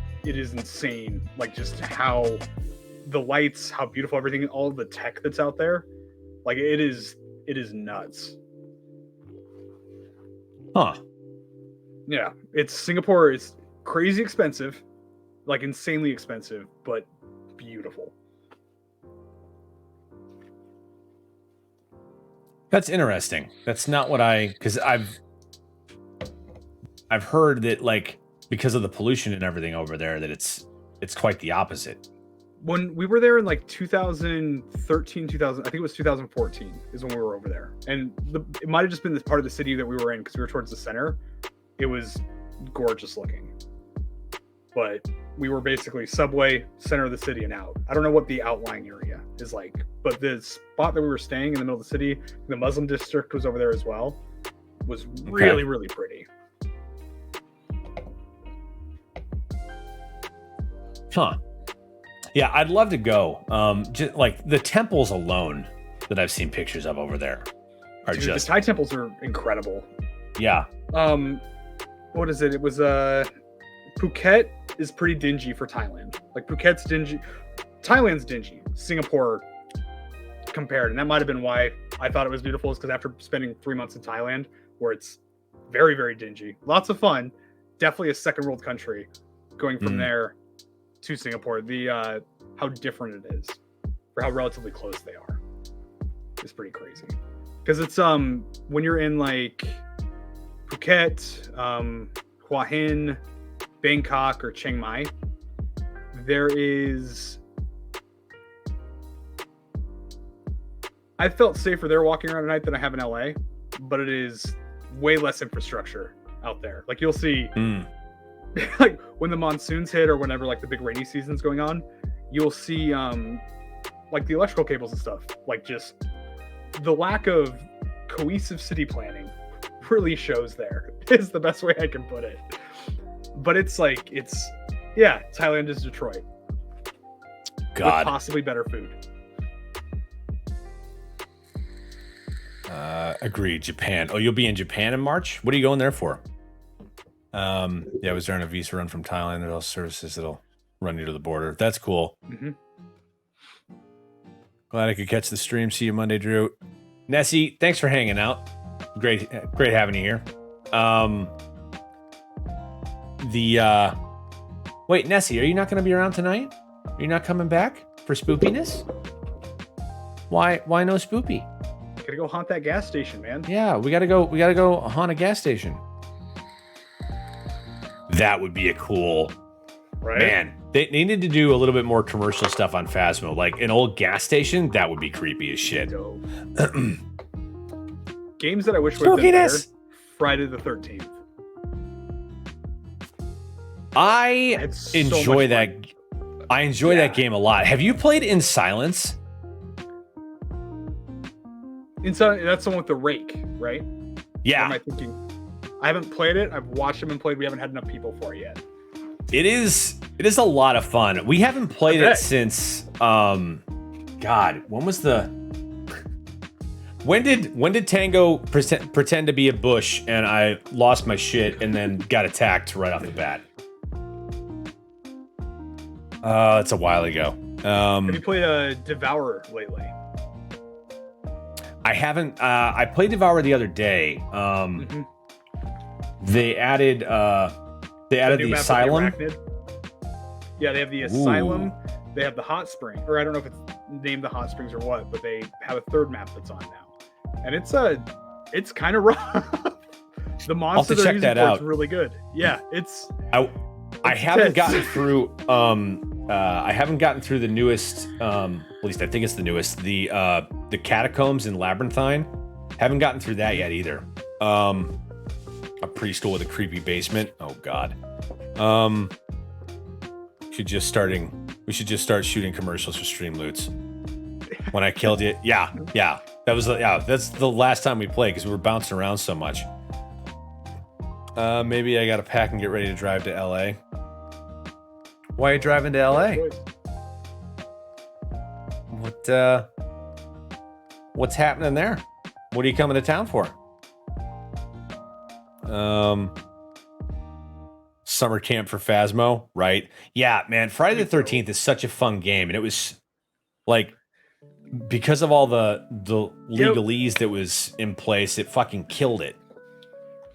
insane, like just how the lights, how beautiful everything, all the tech that's out there. Like it is nuts. Huh. Yeah, Singapore is crazy expensive, like insanely expensive, but beautiful. That's interesting. That's not what because I've heard that, like, because of the pollution and everything over there, that it's quite the opposite. When we were there in like 2013, 2000, I think it was 2014 is when we were over there. And it might have just been this part of the city that we were in because we were towards the center. It was gorgeous looking. But we were basically subway, center of the city, and out. I don't know what the outlying area is like, but the spot that we were staying in the middle of the city, the Muslim district was over there as well, was really, really pretty. Huh. Yeah, I'd love to go. Just like the temples alone that I've seen pictures of over there are Dude, just... the Thai temples are incredible. Yeah. What is it? It was Phuket is pretty dingy for Thailand. Like Phuket's dingy, Thailand's dingy. Singapore compared, and that might have been why I thought it was beautiful. Is because after spending 3 months in Thailand, where it's very, very dingy, lots of fun, definitely a second world country. Going from there to Singapore, the how different it is, for how relatively close they are, is pretty crazy. Because it's when you're in like Phuket, Hua Hin, Bangkok, or Chiang Mai, there is... I felt safer there walking around at night than I have in LA, but it is way less infrastructure out there. Like you'll see, like when the monsoons hit or whenever like the big rainy season's going on, you'll see like the electrical cables and stuff. Like just the lack of cohesive city planning really shows there, is the best way I can put it. But it's like, Thailand is Detroit. God. With possibly better food. Agreed. Japan. Oh, you'll be in Japan in March? What are you going there for? Yeah, I was there on a visa run from Thailand. There's all services that'll run you to the border. That's cool. Mm-hmm. Glad I could catch the stream. See you Monday, Drew. Nessie, thanks for hanging out. Great having you here. Wait, Nessie, are you not going to be around tonight? Are you not coming back for spoopiness? Why no spoopy? Gotta go haunt that gas station, man. Yeah, we gotta go haunt a gas station. That would be a cool... Right? Man, they needed to do a little bit more commercial stuff on Phasmo. Like an old gas station, that would be creepy as shit. Games that I wish would have been there. Spookiness! Friday the 13th. I enjoy that. I enjoy that game a lot. Have you played In Silence? That's the one with the rake, right? Yeah. What am I thinking? I haven't played it. I've watched them and played. We haven't had enough people for it yet. It is a lot of fun. We haven't played it since God, when did Tango pretend to be a bush and I lost my shit and then got attacked right off the bat? It's a while ago. Have you played Devourer lately? I haven't. I played Devourer the other day. They added the Asylum. Yeah, they have the Asylum. They have the Hot Spring, or I don't know if it's named the Hot Springs or what, but they have a third map that's on now, and it's kind of rough. The monster they're using for it's really good. Yeah, I haven't gotten through. I haven't gotten through the newest. At least I think it's the newest. The Catacombs in Labyrinthine. Haven't gotten through that yet either. A preschool with a creepy basement. Oh God. We should just start shooting commercials for Stream Loots. When I killed you, yeah. That's the last time we played because we were bouncing around so much. Maybe I gotta pack and get ready to drive to LA. Why are you driving to LA? What's happening there? What are you coming to town for? summer camp for Phasmo, right? Yeah, man. Friday the 13th is such a fun game, and it was like because of all the legalese that was in place, it fucking killed it.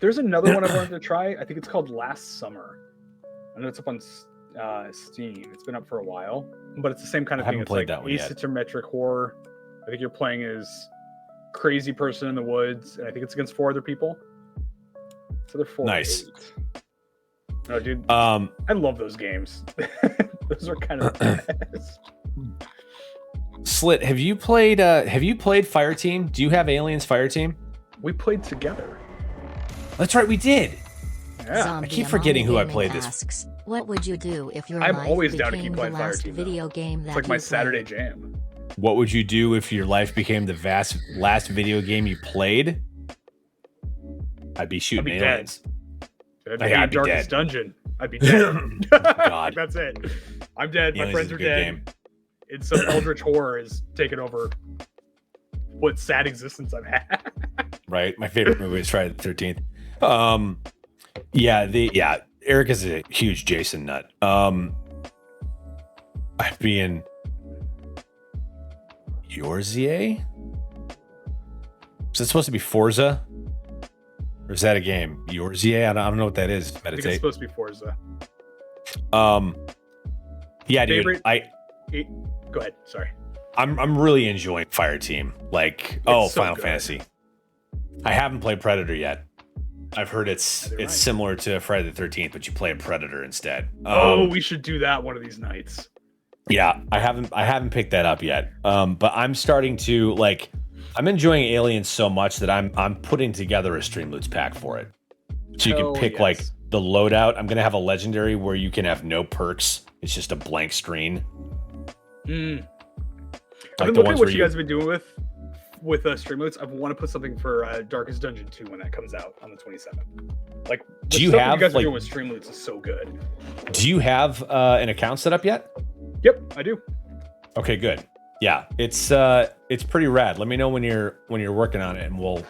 There's another one I wanted to try. I think it's called Last Summer. I know it's up on Steam. It's been up for a while, but it's the same kind of thing. It's like asymmetric horror. I think you're playing as crazy person in the woods, and I think it's against 4 other people. So they're 4. Nice. Oh, dude. I love those games. Those are kind of best. Slit, have you played Fireteam? Do you have Aliens Fireteam? We played together. That's right, we did. Yeah. I keep forgetting who I played asks, this. What would you do if your I'm life always down to became keep the playing last Fireteam, video game that It's like my you Saturday played? jam. What would you do if your life became the last video game you played? I'd be shooting aliens. I'd be I'd be Darkest dead. Dungeon. I'd be dead. God. That's it. I'm dead. My Aliens friends is a are good dead. game. It's some eldritch horror is taking over what sad existence I've had. Right. My favorite movie is Friday the 13th. Eric is a huge Jason nut. I'd be in Yorzier? Is it supposed to be Forza? Or is that a game? Yorzier? I don't know what that is. I think it's Meditate. supposed to be Forza. Yeah, dude. Favorite- Go ahead. Sorry. I'm really enjoying Fireteam. Like, so Final good. Fantasy. I haven't played Predator yet. I've heard it's Neither have I. similar to Friday the 13th, but you play a Predator instead. We should do that one of these nights. Yeah, I haven't picked that up yet. But I'm starting to like. I'm enjoying Aliens so much that I'm putting together a Streamloots pack for it. So you can pick like the loadout. I'm gonna have a legendary where you can have no perks. It's just a blank screen. I've been looking at what you guys have been doing with Streamloots. I want to put something for Darkest Dungeon 2 when that comes out on the 27th. Like, do you stuff have you guys are like? doing with Streamloots is so good. Do you have an account set up yet? Yep, I do. Okay, good. Yeah, it's pretty rad. Let me know when you're working on it, and we'll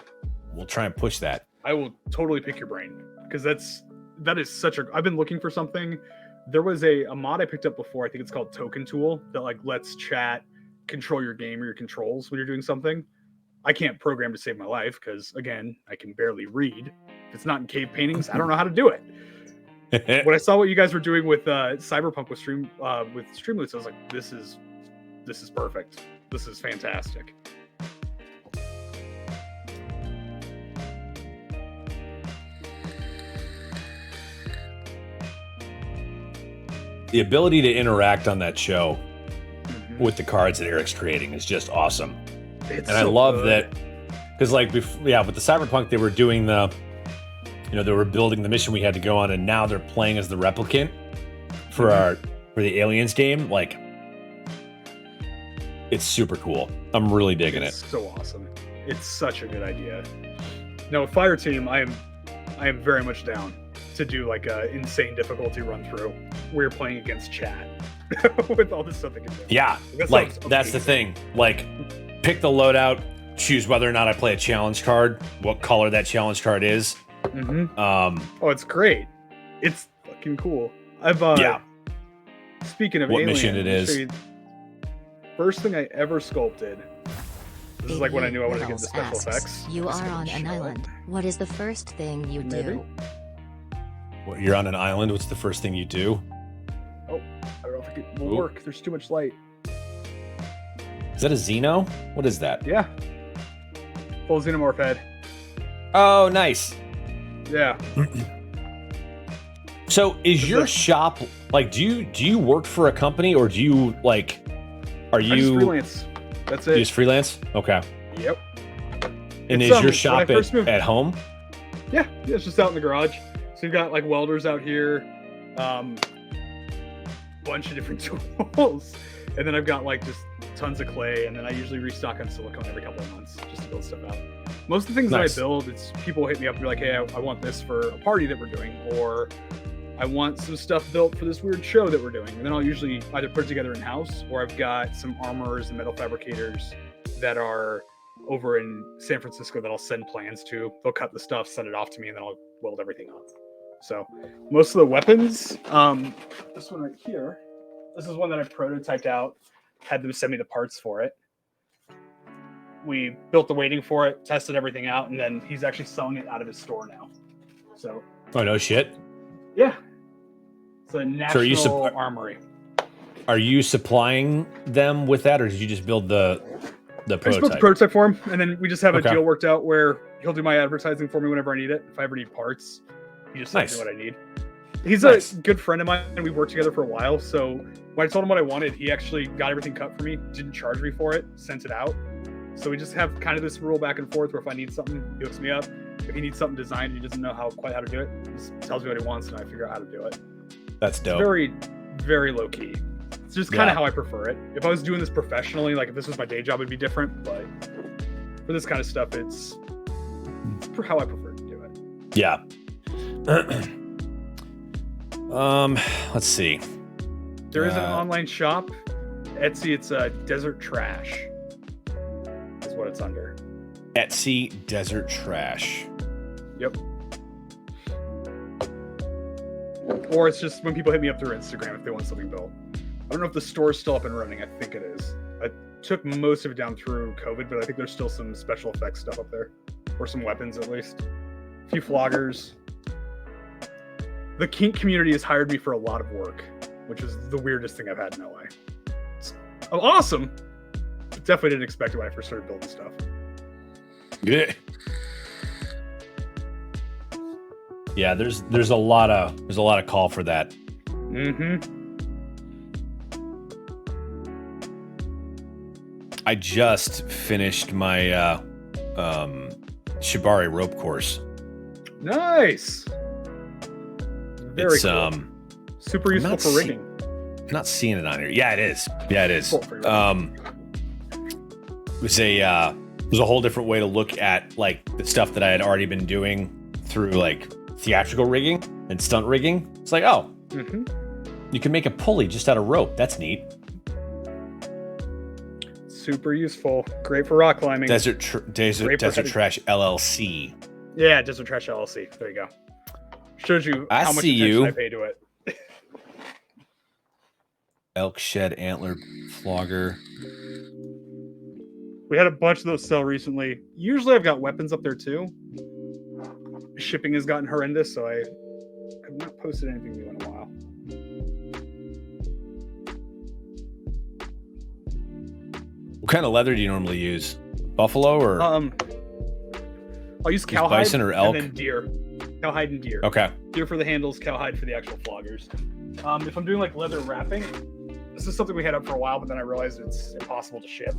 try and push that. I will totally pick your brain because that is such a. I've been looking for something. There was a mod I picked up before. I think it's called Token Tool that like lets chat control your game or your controls when you're doing something. I can't program to save my life because again, I can barely read. If it's not in cave paintings, I don't know how to do it. When I saw what you guys were doing with Cyberpunk with Streamloots, I was like, this is perfect. This is fantastic. The ability to interact on that show with the cards that Eric's creating is just awesome. I love that because like with the Cyberpunk, they were doing they were building the mission we had to go on, and now they're playing as the replicant for the Aliens game. Like, it's super cool. I'm really digging it. So awesome. It's such a good idea. No, Fireteam, I am very much down to do like a insane difficulty run through where you're playing against chat with all this stuff that can do. Yeah, that's the thing. Like, pick the loadout, choose whether or not I play a challenge card, what color that challenge card is. Oh, it's great. It's fucking cool. Speaking of what Alien, mission it is. First thing I ever sculpted. This is like when I knew I wanted to get the special asks, effects. You are on an island. What is the first thing you do? What, you're on an island. What's the first thing you do? Oh, I don't know if it will work. There's too much light. Is that a Xeno? What is that? Yeah. Full xenomorph head. Oh, nice. Yeah. So is your shop like? Do you work for a company or do you like? Are you I just freelance? That's it. You just freelance? Okay. Yep. And is your shop at home? Yeah, it's just out in the garage. So you've got like welders out here, bunch of different tools, and then I've got like just tons of clay, and then I usually restock on silicone every couple of months just to build stuff out. Most of the things that I build, it's people hit me up and be like, hey, I want this for a party that we're doing, or I want some stuff built for this weird show that we're doing. And then I'll usually either put it together in-house, or I've got some armorers and metal fabricators that are over in San Francisco that I'll send plans to. They'll cut the stuff, send it off to me, and then I'll weld everything up. So most of the weapons, this one right here, this is one that I prototyped out, had them send me the parts for it. We built the weighting for it, tested everything out, and then he's actually selling it out of his store now. So. Oh, no shit. Yeah. It's a national armory. Are you supplying them with that, or did you just build the I just built the prototype for him, and then we just have a deal worked out where he'll do my advertising for me whenever I need it. If I ever need parts, he just tells me what I need. He's a good friend of mine, and we've worked together for a while. So when I told him what I wanted, he actually got everything cut for me, didn't charge me for it, sent it out. So we just have kind of this rule back and forth where if I need something, he hooks me up. If he needs something designed, he doesn't know quite how to do it. He just tells me what he wants, and I figure out how to do it. That's dope. It's very, very low key. It's just kind of how I prefer it. If I was doing this professionally, like if this was my day job, it'd be different. But for this kind of stuff, it's for how I prefer to do it. Yeah. Let's see. There is an online shop. Etsy, it's Desert Trash. Is what it's under. Etsy Desert Trash. Yep. Or it's just when people hit me up through Instagram if they want something built. I don't know if the store's still up and running. I think it is. I took most of it down through COVID, but I think there's still some special effects stuff up there. Or some weapons, at least. A few floggers. The kink community has hired me for a lot of work, which is the weirdest thing I've had in LA. It's awesome. But definitely didn't expect it when I first started building stuff. Yeah. Yeah, there's a lot of call for that. Mm-hmm. I just finished my Shibari rope course. Nice. Very cool. Super useful for rigging. I'm not seeing it on here. Yeah, it is. Yeah, it is. It was a whole different way to look at like the stuff that I had already been doing through like theatrical rigging and stunt rigging. It's like, oh, you can make a pulley just out of rope. That's neat. Super useful. Great for rock climbing. Desert Trash LLC. Yeah, Desert Trash LLC. There you go. Shows you how much attention I pay to it. Elk shed antler flogger. We had a bunch of those sell recently. Usually I've got weapons up there too. Shipping has gotten horrendous, so I have not posted anything new in a while. What kind of leather do you normally use? Buffalo or? I'll use cowhide, bison or elk, and then deer. Cowhide and deer. Okay. Deer for the handles, cowhide for the actual floggers. If I'm doing like leather wrapping, this is something we had up for a while, but then I realized it's impossible to ship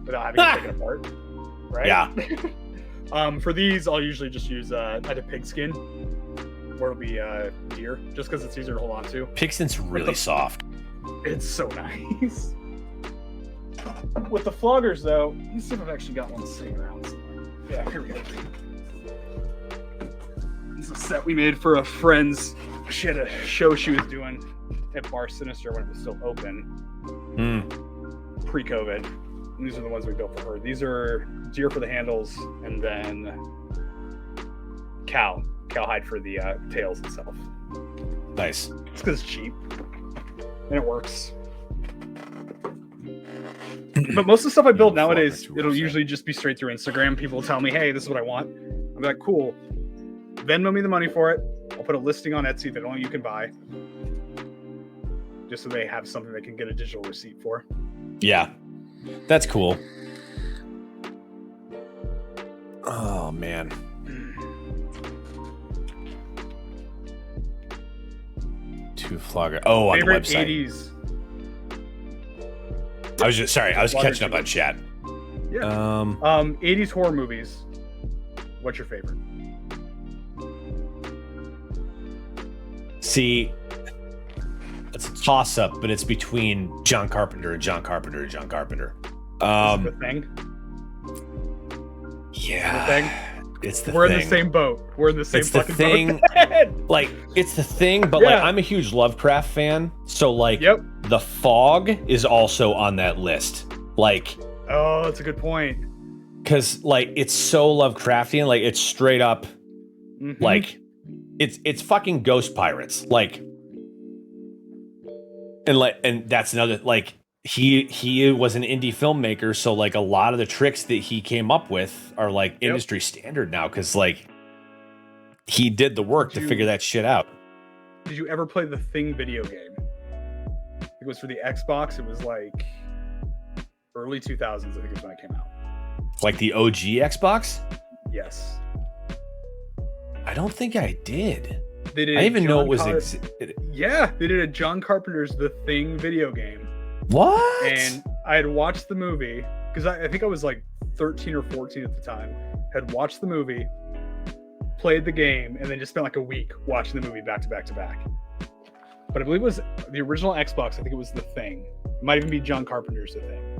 without having to take it apart. Right? Yeah. For these, I'll usually just use either pigskin or it'll be deer, just because it's easier to hold on to. Pigskin's really soft. It's so nice. With the floggers, though, let's see if I've actually got one sitting around somewhere. Yeah, here we go. This is a set we made for a friend's. She had a show she was doing at Bar Sinister when it was still open, pre-COVID. And these are the ones we built for her. These are deer for the handles, and then cowhide for the tails itself. Nice. It's because it's cheap and it works. But most of the stuff I build nowadays, it'll usually just be straight through Instagram. People will tell me, "Hey, this is what I want." I'll be like, "Cool." Venmo me the money for it. I'll put a listing on Etsy that only you can buy, just so they have something they can get a digital receipt for. Yeah, that's cool. Oh man. Two flogger. Oh, on favorite the website. 80s. I was catching up on chat. Yeah. 80s horror movies. What's your favorite? See, it's a toss-up, but it's between John Carpenter and John Carpenter and John Carpenter. The Thing? Yeah. The Thing? It's the We're thing. in the same boat. We're in the same fucking boat. Like, it's the thing, but like, I'm a huge Lovecraft fan, so like, The Fog is also on that list. Like, oh, that's a good point. Because like, it's so Lovecraftian, like it's straight up, like it's fucking Ghost Pirates. Like, and that's another, like, he was an indie filmmaker, so like a lot of the tricks that he came up with are like industry standard now, because like he did the work to figure that shit out. Did you ever play the Thing video game? It was for the Xbox. It was like early 2000s, I think is when it came out. Like the OG Xbox? Yes. I don't think I did. They did. I didn't even know it was. Yeah, they did a John Carpenter's The Thing video game. What? And I had watched the movie because I think I was like 13 or 14 at the time. Had watched the movie, played the game, and then just spent like a week watching the movie back to back to back. But I believe it was the original Xbox. I think it was The Thing. It might even be John Carpenter's The Thing.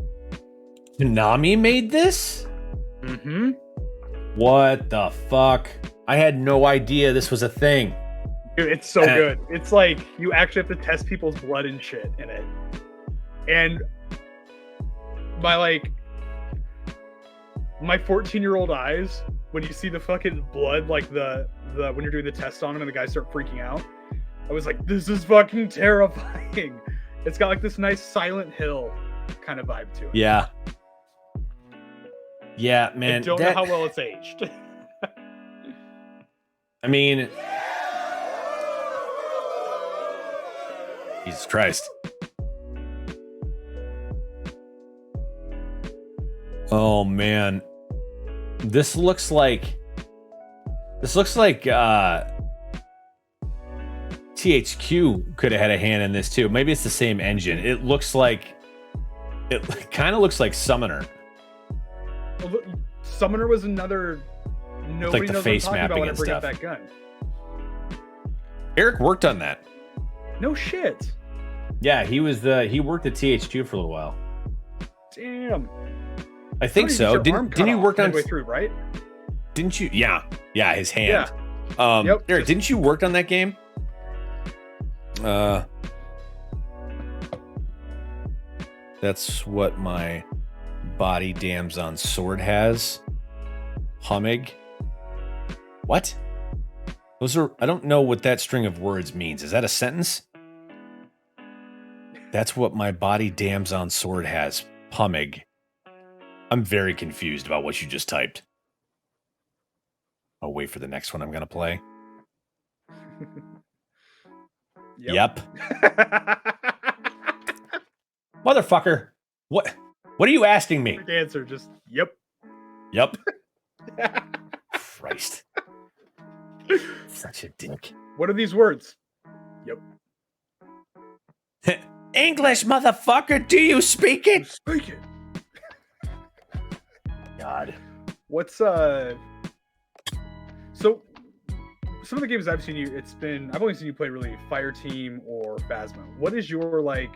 Konami made this? Mm-hmm. What the fuck? I had no idea this was a thing. Dude, it's so good. It's like you actually have to test people's blood and shit in it. And my 14-year-old eyes, when you see the fucking blood, like the when you're doing the test on them and the guys start freaking out, I was like, this is fucking terrifying. It's got like this nice Silent Hill kind of vibe to it. Yeah. Yeah, man. I don't know how well it's aged. I mean, Jesus Christ. Oh man. This looks like THQ could have had a hand in this too. Maybe it's the same engine. It kind of looks like Summoner. Well, look, Summoner was another. Nobody like the knows face what I'm talking mapping about when I and bring stuff. up that gun. Eric worked on that. No shit. Yeah, he worked at THQ for a little while. Damn. I think so. Didn't you work on midway through, right? Didn't you? Yeah, his hand. Yeah. Yep, Eric, didn't you work on that game? That's what my body dams on sword has. Hummig. What? Those are, I don't know what that string of words means. Is that a sentence? That's what my body dams on sword has. Hummig. I'm very confused about what you just typed. I'll wait for the next one I'm going to play. Yep. Motherfucker. What are you asking me? Quick answer, just yep. Yep. Christ. Such a dick. What are these words? Yep. English, motherfucker. Do you speak it? Speak it. God. What's so some of the games I've seen you, I've only seen you play really Fireteam or Phasma. What is your like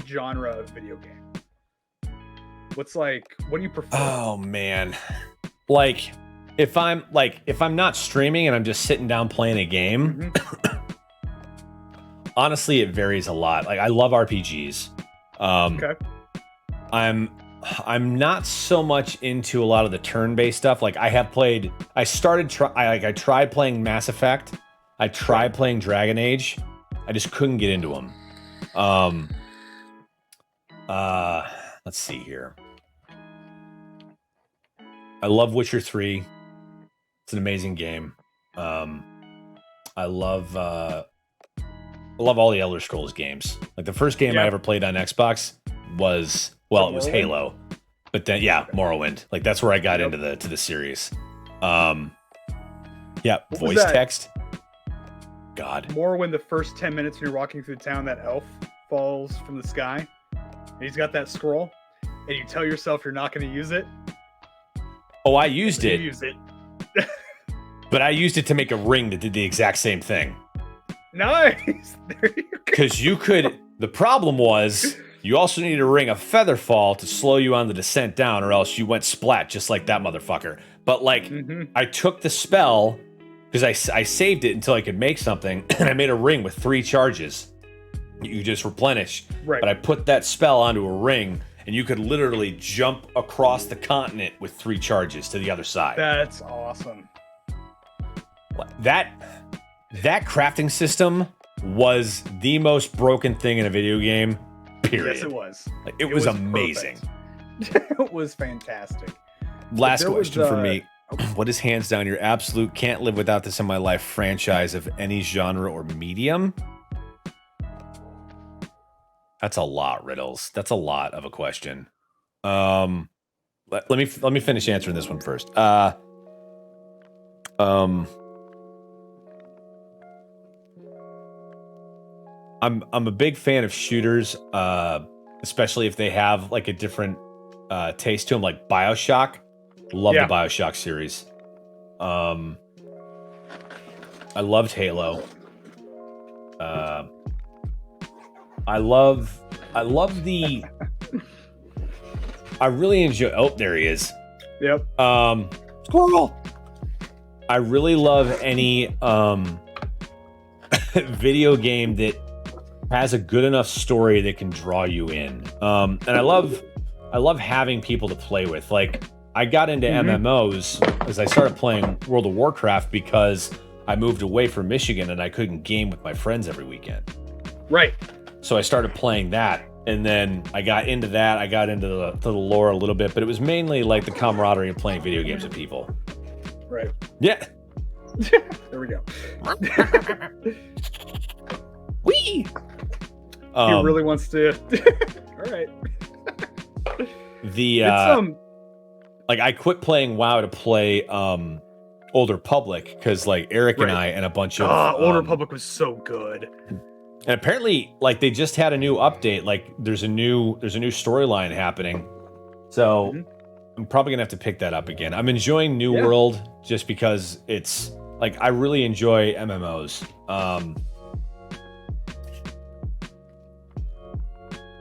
genre of video game? What do you prefer? Oh man. Like if I'm not streaming and I'm just sitting down playing a game, honestly it varies a lot. Like I love RPGs. Okay. I'm not so much into a lot of the turn-based stuff. Like I tried playing Mass Effect. I tried playing Dragon Age. I just couldn't get into them. Let's see here. I love Witcher 3. It's an amazing game. I love all the Elder Scrolls games. Like the first game I ever played on Xbox was it was Halo. But then Morrowind. Like that's where I got into the series. Voice text. God. Morrowind, the first 10 minutes when you're walking through town, that elf falls from the sky. And he's got that scroll. And you tell yourself you're not going to use it. Oh, I used it. You use it. But I used it to make a ring that did the exact same thing. Nice. There you go. Because the problem was you also needed a ring of Featherfall to slow you on the descent down, or else you went splat just like that motherfucker. But I took the spell because I saved it until I could make something, and I made a ring with 3 charges. You just replenish. Right. But I put that spell onto a ring, and you could literally jump across the continent with 3 charges to the other side. That's awesome. that crafting system was the most broken thing in a video game, period. Yes, it was. Like, it was amazing. It was fantastic. Last question for me. What is hands down your absolute can't live without this in my life franchise of any genre or medium? That's a lot, Riddles. That's a lot of a question. Let me finish answering this one first. I'm a big fan of shooters, especially if they have like a different taste to them, like BioShock. Love the BioShock series. I loved Halo. I really enjoy. Oh, there he is. Yep. Squirrel. I really love any video game that has a good enough story that can draw you in. And I love having people to play with. Like, I got into MMOs as I started playing World of Warcraft because I moved away from Michigan and I couldn't game with my friends every weekend. Right. So I started playing that, and then I got into that. I got into the lore a little bit, but it was mainly like the camaraderie of playing video games with people. Right. Yeah. There we go. Wee. He really wants to. All right. Like, I quit playing WoW to play Old Republic because like Eric and I and a bunch of Old Republic was so good. And apparently, like, they just had a new update. Like, there's a new storyline happening. So I'm probably gonna have to pick that up again. I'm enjoying New World just because it's like I really enjoy MMOs.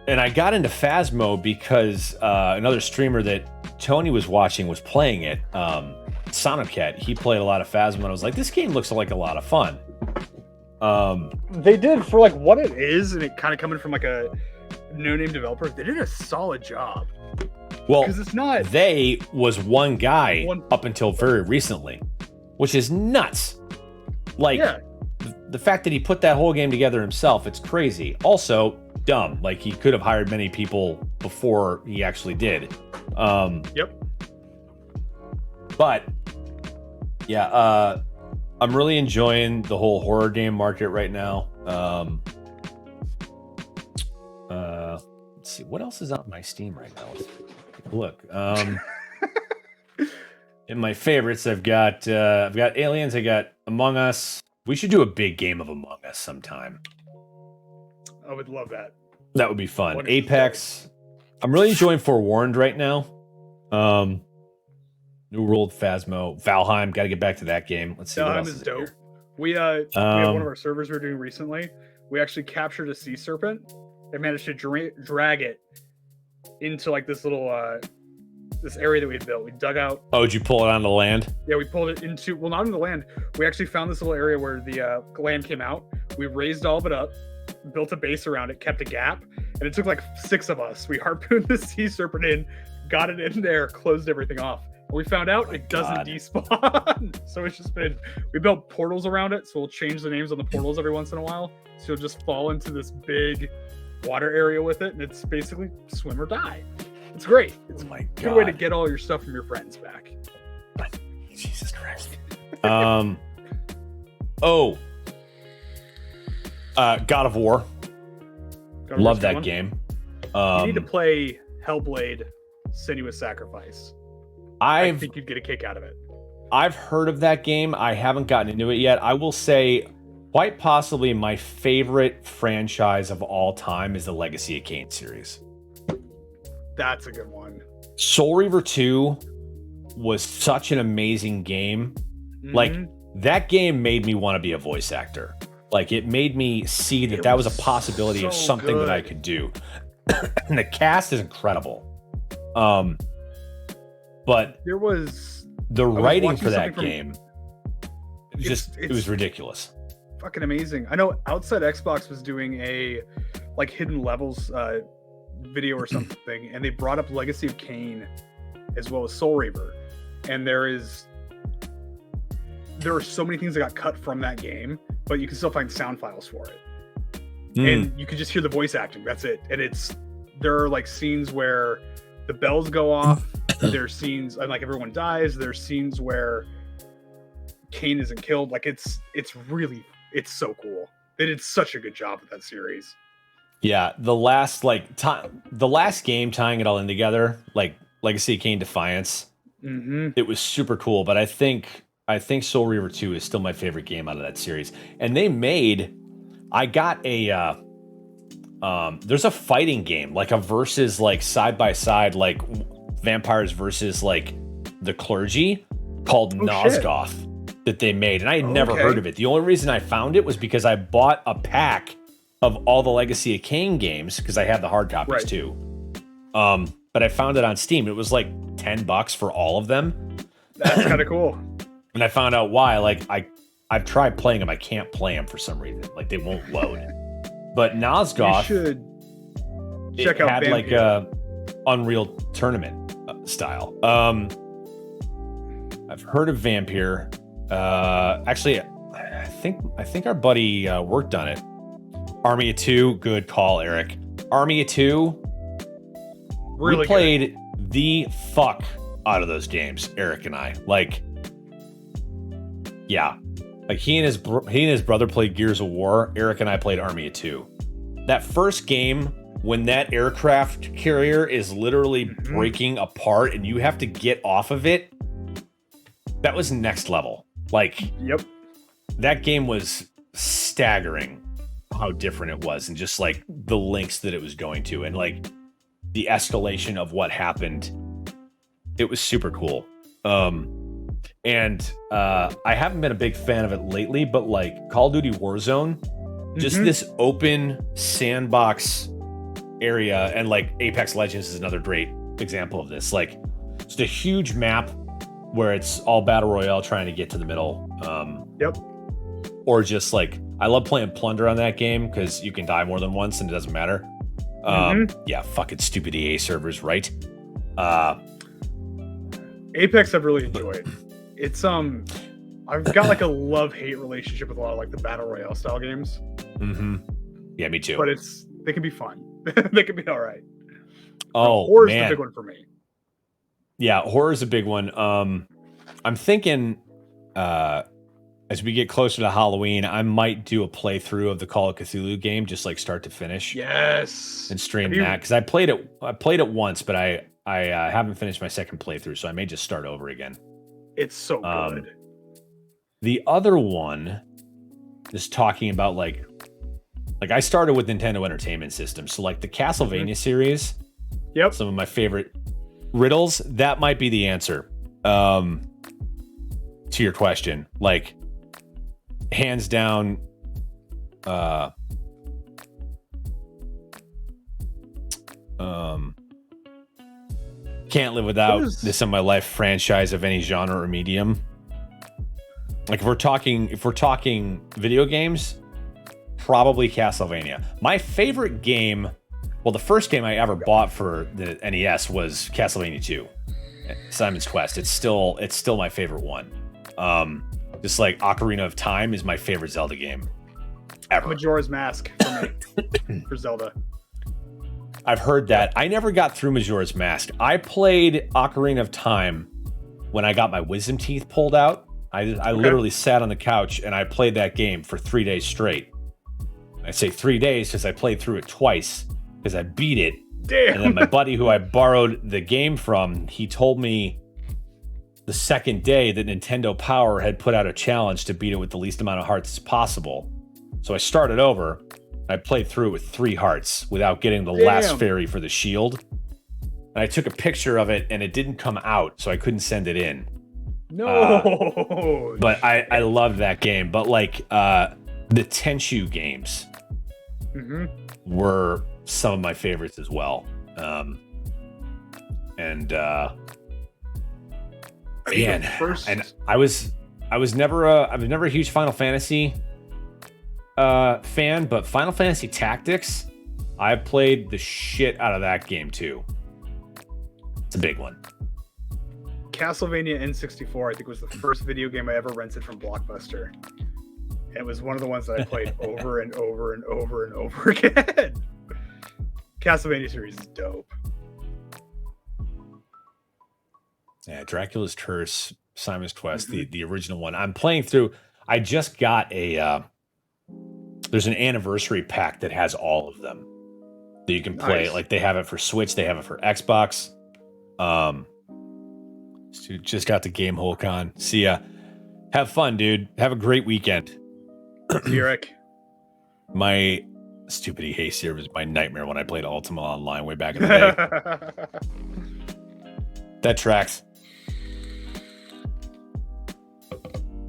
And I got into Phasmo because another streamer that Tony was watching was playing it. Sonocat, he played a lot of Phasmo, and I was like, this game looks like a lot of fun. They did, for like what it is, and it kind of coming from like a no-name developer, they did a solid job. Well, because it's not. They was one guy up until very recently, which is nuts. Like, the fact that he put that whole game together himself, it's crazy. Also, dumb. Like, he could have hired many people before he actually did. But yeah, I'm really enjoying the whole horror game market right now. Let's see, what else is on my Steam right now? Let's take a look. In my favorites, I've got Aliens. I got Among Us. We should do a big game of Among Us sometime. I would love that. That would be fun. Apex. I'm really enjoying Forewarned right now. New World, Phasmo, Valheim. Got to get back to that game. Let's see. Valheim is dope. Here. We have one of our servers we were doing recently. We actually captured a sea serpent and managed to drag it into like this little this area that we had built. We dug out. Oh, did you pull it onto the land? Yeah, we pulled it into, well, not on the land. We actually found this little area where the land came out. We raised all of it up, built a base around it, kept a gap, and it took like 6 of us. We harpooned the sea serpent in, got it in there, closed everything off. We found out it doesn't despawn. So it's just been, we built portals around it. So we'll change the names on the portals every once in a while. So you'll just fall into this big water area with it. And it's basically swim or die. It's great. It's a good way to get all your stuff from your friends back. Jesus Christ. God of War. Love that game. You need to play Hellblade Senua's Sacrifice. I think you'd get a kick out of it. I've heard of that game. I haven't gotten into it yet. I will say, quite possibly my favorite franchise of all time is the Legacy of Kain series. That's a good one. Soul Reaver 2 was such an amazing game. Mm-hmm. Like, that game made me want to be a voice actor. Like, it made me see that was a possibility of something that I could do. And the cast is incredible. But there was the writing for that game. It was ridiculous. Fucking amazing. I know Outside Xbox was doing a like hidden levels video or something, and they brought up Legacy of Kain as well as Soul Reaver. And there are so many things that got cut from that game but you can still find sound files for it. Mm. And you can just hear the voice acting. That's it. And there are like scenes where the bells go off. There's scenes and like everyone dies. There's scenes where Kane isn't killed. Like it's so cool. They did such a good job with that series. Yeah, the last game tying it all in together, like Legacy of Kain Defiance. Mm-hmm. It was super cool, but I think Soul Reaver 2 is still my favorite game out of that series. And I got a there's a fighting game, like a versus like side by side, like vampires versus like the clergy called Nosgoth that they made. And I had never heard of it. The only reason I found it was because I bought a pack of all the Legacy of Kain games because I had the hard copies too. But I found it on Steam. It was like $10 for all of them. That's kind of cool. And I found out why. Like I've tried playing them. I can't play them for some reason. Like they won't load. But Nosgoth, you should check out had Vampire. like a Unreal Tournament style. I've heard of Vampire. Actually, I think our buddy worked on it. Army of Two, good call, Eric. Army of Two. Really we played the fuck out of those games, Eric and I. Like, yeah. Like he and his brother played Gears of War. Eric and I played Army of Two. That first game, when that aircraft carrier is literally breaking apart and you have to get off of it, that was next level. Like, yep, that game was staggering how different it was and just like the lengths that it was going to and like the escalation of what happened. It was super cool. And I haven't been a big fan of it lately, but like Call of Duty Warzone, just this open sandbox area, and like Apex Legends is another great example of this. Like just a huge map where it's all battle royale trying to get to the middle. Yep. Or just like, I love playing Plunder on that game because you can die more than once and it doesn't matter. Yeah, fucking stupid EA servers, right? Apex I've really enjoyed. It's I've got like a love-hate relationship with a lot of like the battle royale style games. Yeah, me too. But they can be fun. They can be all right. Oh, horror's man. the big one for me. Yeah, horror's a big one. I'm thinking as we get closer to Halloween, I might do a playthrough of the Call of Cthulhu game, just like start to finish. Yes. And stream that because I played it once, but I haven't finished my second playthrough, so I may just start over again. It's so good. The other one is talking about like I started with Nintendo Entertainment System, so like the Castlevania series. Yep. Some of my favorite riddles. That might be the answer to your question. Like, hands down, can't live without this in my life franchise of any genre or medium. Like if we're talking video games, probably Castlevania. My favorite game, well, the first game I ever bought for the NES was Castlevania 2, Simon's Quest. It's still my favorite one. Just like Ocarina of Time is my favorite Zelda game ever. Majora's Mask for me for Zelda. I've heard that. I never got through Majora's Mask. I played Ocarina of Time when I got my wisdom teeth pulled out. I literally sat on the couch and I played that game for 3 days straight. I say 3 days because I played through it twice because I beat it. Damn. And then my buddy who I borrowed the game from, he told me the second day that Nintendo Power had put out a challenge to beat it with the least amount of hearts possible. So I started over. I played through it with 3 hearts without getting the last fairy for the shield. And I took a picture of it and it didn't come out, so I couldn't send it in. No. But I loved that game. But like the Tenchu games were some of my favorites as well. And I was never a huge Final Fantasy fan, but Final Fantasy Tactics, I played the shit out of that game too. It's a big one. Castlevania N64, I think, was the first video game I ever rented from Blockbuster. And it was one of the ones that I played over and over and over and over again. Castlevania series is dope. Yeah, Dracula's Curse, Simon's Quest, the original one. I'm playing through. I just got a. There's an anniversary pack that has all of them that you can play. Nice. Like they have it for Switch, they have it for Xbox. So just got the game Holcon. See ya. Have fun, dude. Have a great weekend. See you, Rick. My stupid Hastier was my nightmare when I played Ultima Online way back in the day. That tracks.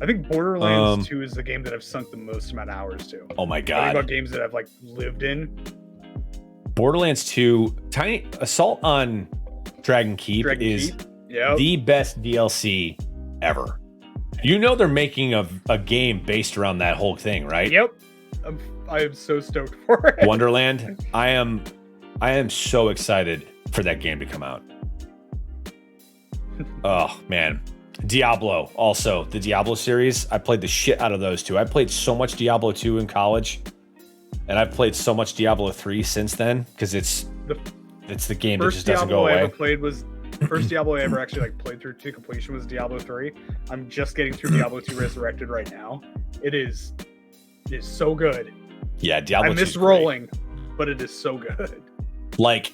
I think Borderlands 2 is the game that I've sunk the most amount of hours to. Oh my I think god. about games that I've like lived in. Borderlands 2, Tiny Assault on Dragon Keep is the best DLC ever. You know they're making a game based around that whole thing, right? Yep. I am so stoked for it. Wonderland. I am so excited for that game to come out. Oh man. Diablo, also the Diablo series. I played the shit out of those two. I played so much Diablo 2 in college, and I've played so much Diablo 3 since then because it's the game that just doesn't go away. First Diablo I ever actually like played through to completion was Diablo 3. I'm just getting through Diablo 2 Resurrected right now. It is so good. Yeah, Diablo 2. I miss rolling, but it is so good. Like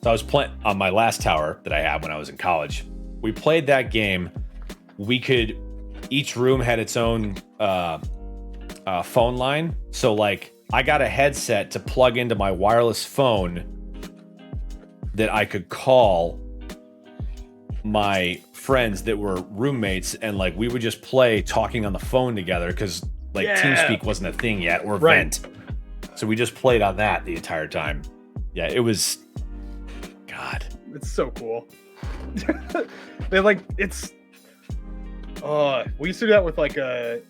I was playing on my last tower that I had when I was in college. We played that game. Each room had its own phone line. So like I got a headset to plug into my wireless phone that I could call my friends that were roommates, and like we would just play talking on the phone together because like TeamSpeak wasn't a thing yet, or Vent. So we just played on that the entire time. Yeah, it was God. It's so cool. We used to do that with like a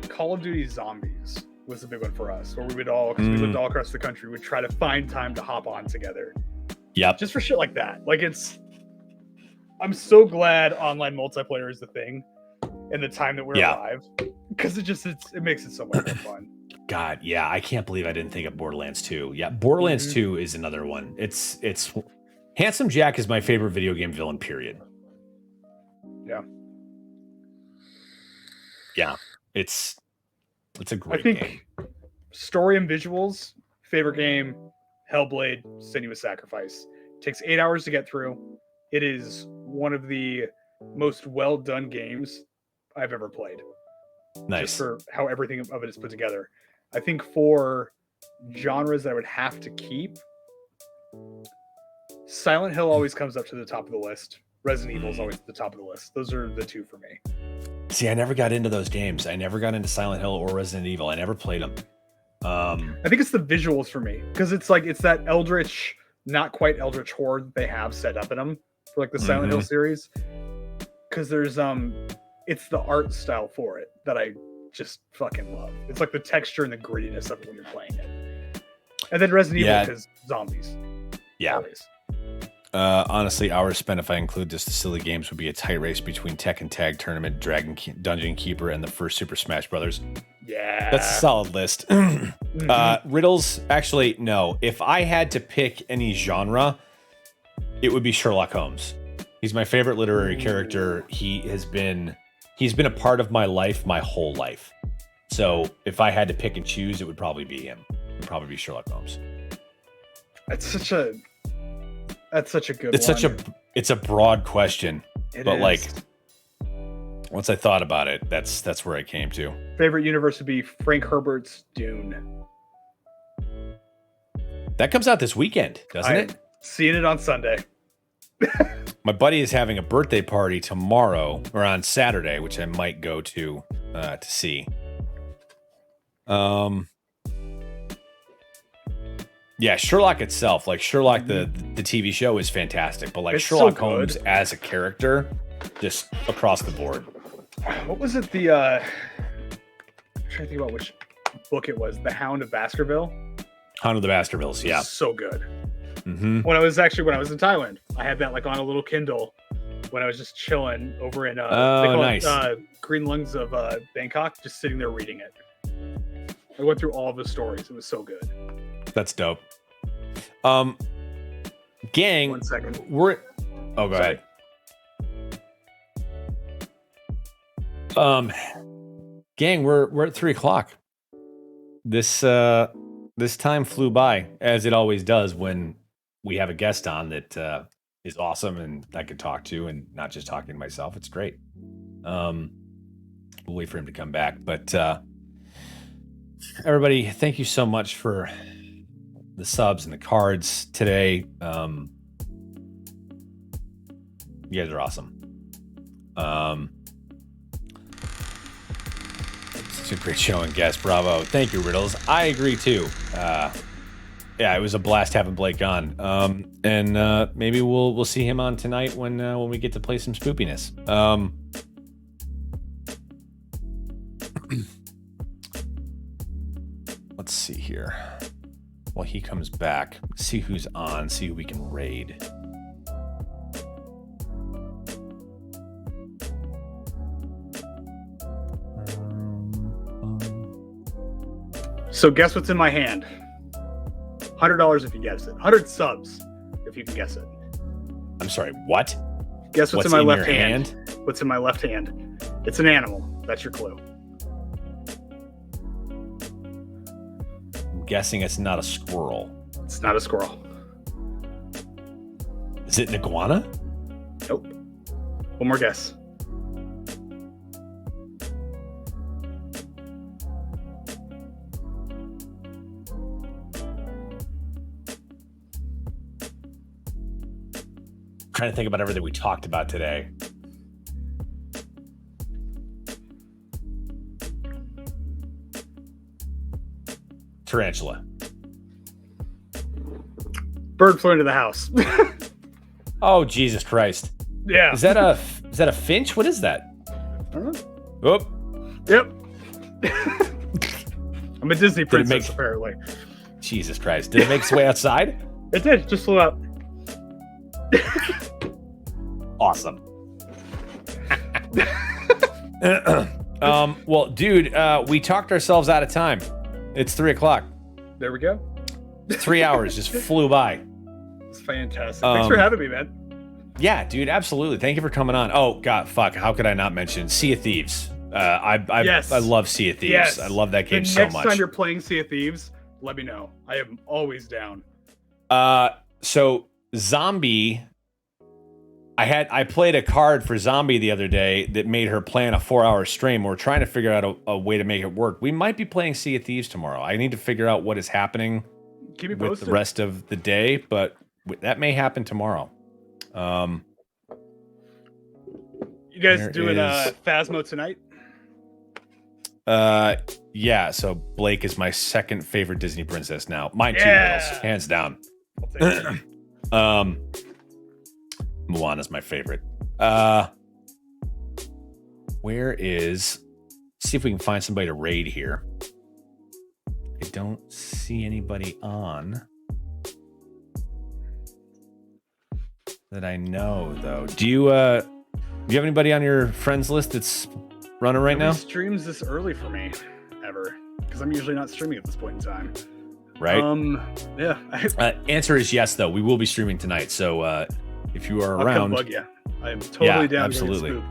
Call of Duty Zombies was a big one for us, where we would all, because we lived all across the country, would try to find time to hop on together. Yep. Just for shit like that. Like I'm so glad online multiplayer is the thing in the time that we're alive, because it makes it so much more fun. God, yeah, I can't believe I didn't think of Borderlands 2. Yeah, Borderlands 2 is another one. It's Handsome Jack is my favorite video game villain, period. Yeah. Yeah, it's a great game. Story and visuals, favorite game, Hellblade: Senua's Sacrifice. Takes 8 hours to get through. It is one of the most well done games I've ever played. Nice. Just for how everything of it is put together. I think for genres that I would have to keep, Silent Hill always comes up to the top of the list. Resident Evil is always at the top of the list. Those are the two for me. See, I never got into those games. I never got into Silent Hill or Resident Evil. I never played them. I think it's the visuals for me, because it's that eldritch, not quite eldritch horror that they have set up in them for like the Silent Hill series. Because there's it's the art style for it that I just fucking love. It's like the texture and the grittiness of it when you're playing it. And then Resident Evil, because zombies. Yeah. Always. Honestly, hours spent if I include just the silly games would be a tight race between Tekken Tag Tournament, Dungeon Keeper, and the first Super Smash Brothers. Yeah. That's a solid list. Riddles, actually, no. If I had to pick any genre, it would be Sherlock Holmes. He's my favorite literary character. He's been a part of my life my whole life. So if I had to pick and choose, it would probably be him. It would probably be Sherlock Holmes. That's such a good one. It's a broad question. It but is. like once I thought about it, that's where I came to. Favorite universe would be Frank Herbert's Dune. That comes out this weekend, doesn't it? Seeing it on Sunday. My buddy is having a birthday party tomorrow or on Saturday, which I might go to see. Yeah, Sherlock itself, like Sherlock, the TV show is fantastic, but like it's Sherlock Holmes as a character, just across the board. What was it? I'm trying to think about which book it was. The Hound of Baskerville. Hound of the Baskervilles, yeah. So good. Mm-hmm. When I was in Thailand, I had that like on a little Kindle, when I was just chilling over in nice. Green Lungs of Bangkok, just sitting there reading it. I went through all of the stories. It was so good. That's dope. Gang, 1 second. go Sorry. ahead. Gang, we're at 3:00. This time flew by, as it always does when we have a guest on that is awesome and I could talk to, and not just talking to myself. It's great. We'll wait for him to come back, but everybody, thank you so much for the subs and the cards today. You guys are awesome. It's a great show and guest. Bravo. Thank you, Riddles. I agree too. Yeah, it was a blast having Blake on. And maybe we'll see him on tonight when we get to play some spoopiness. Let's see here. While he comes back, see who's on, see who we can raid. So guess what's in my hand? $100 if you guess it. 100 subs if you can guess it. I'm sorry, what? Guess what's in my left your hand? What's in my left hand? It's an animal. That's your clue. I'm guessing it's not a squirrel. It's not a squirrel. Is it an iguana? Nope. One more guess. Trying to think about everything we talked about today. Tarantula. Bird flew into the house. Oh, Jesus Christ. Yeah. Is that a finch? What is that? Oh. Yep. I'm a Disney princess, apparently. Jesus Christ. Did it make its way outside? It did. Just flew out. Awesome. Well, dude, we talked ourselves out of time. It's 3:00. There we go. 3 hours just flew by. It's fantastic. Thanks for having me, man. Yeah, dude, absolutely. Thank you for coming on. Oh, God, fuck. How could I not mention Sea of Thieves? Yes. I love Sea of Thieves. Yes. I love that game so much. Next time you're playing Sea of Thieves, let me know. I am always down. So Zombie, I played a card for Zombie the other day that made her plan a 4-hour stream. We're trying to figure out a way to make it work. We might be playing Sea of Thieves tomorrow. I need to figure out what is happening with the rest of the day, but that may happen tomorrow. You guys doing Phasmo tonight? Yeah, so Blake is my second favorite Disney princess now. Mine too, Riddles, hands down. Moana's my favorite. See if we can find somebody to raid here. I don't see anybody on that I know, though. Do you have anybody on your friends list that's running right now? Streams this early for me, ever, because I'm usually not streaming at this point in time. Right? Yeah. Answer is yes, though. We will be streaming tonight, so if you are I'll around, come bug you. I am totally down. Absolutely.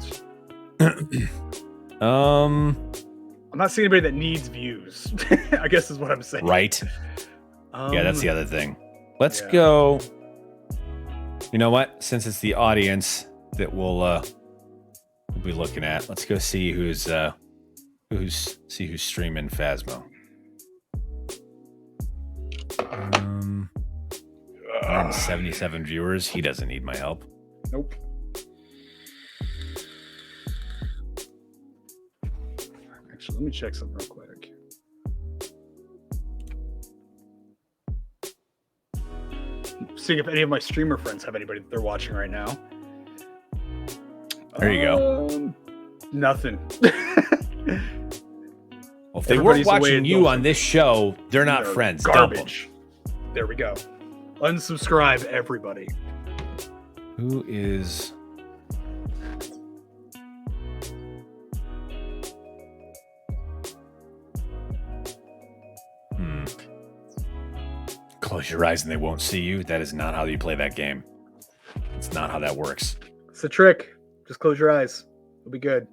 I'm not seeing anybody that needs views. I guess is what I'm saying. Right. Yeah, that's the other thing. Let's go. You know what? Since it's the audience that we'll be looking at, let's go see who's streaming Phasmo. 177 viewers. He doesn't need my help. Nope. Actually, let me check something real quick. Seeing if any of my streamer friends have anybody that they're watching right now. There you go. Nothing. Well, if they weren't watching you on this show, they're not friends. Garbage. There we go. Unsubscribe, everybody. Who is close your eyes and they won't see you. That is not how you play that game. It's not how that works. It's a trick. Just close your eyes. It'll be good.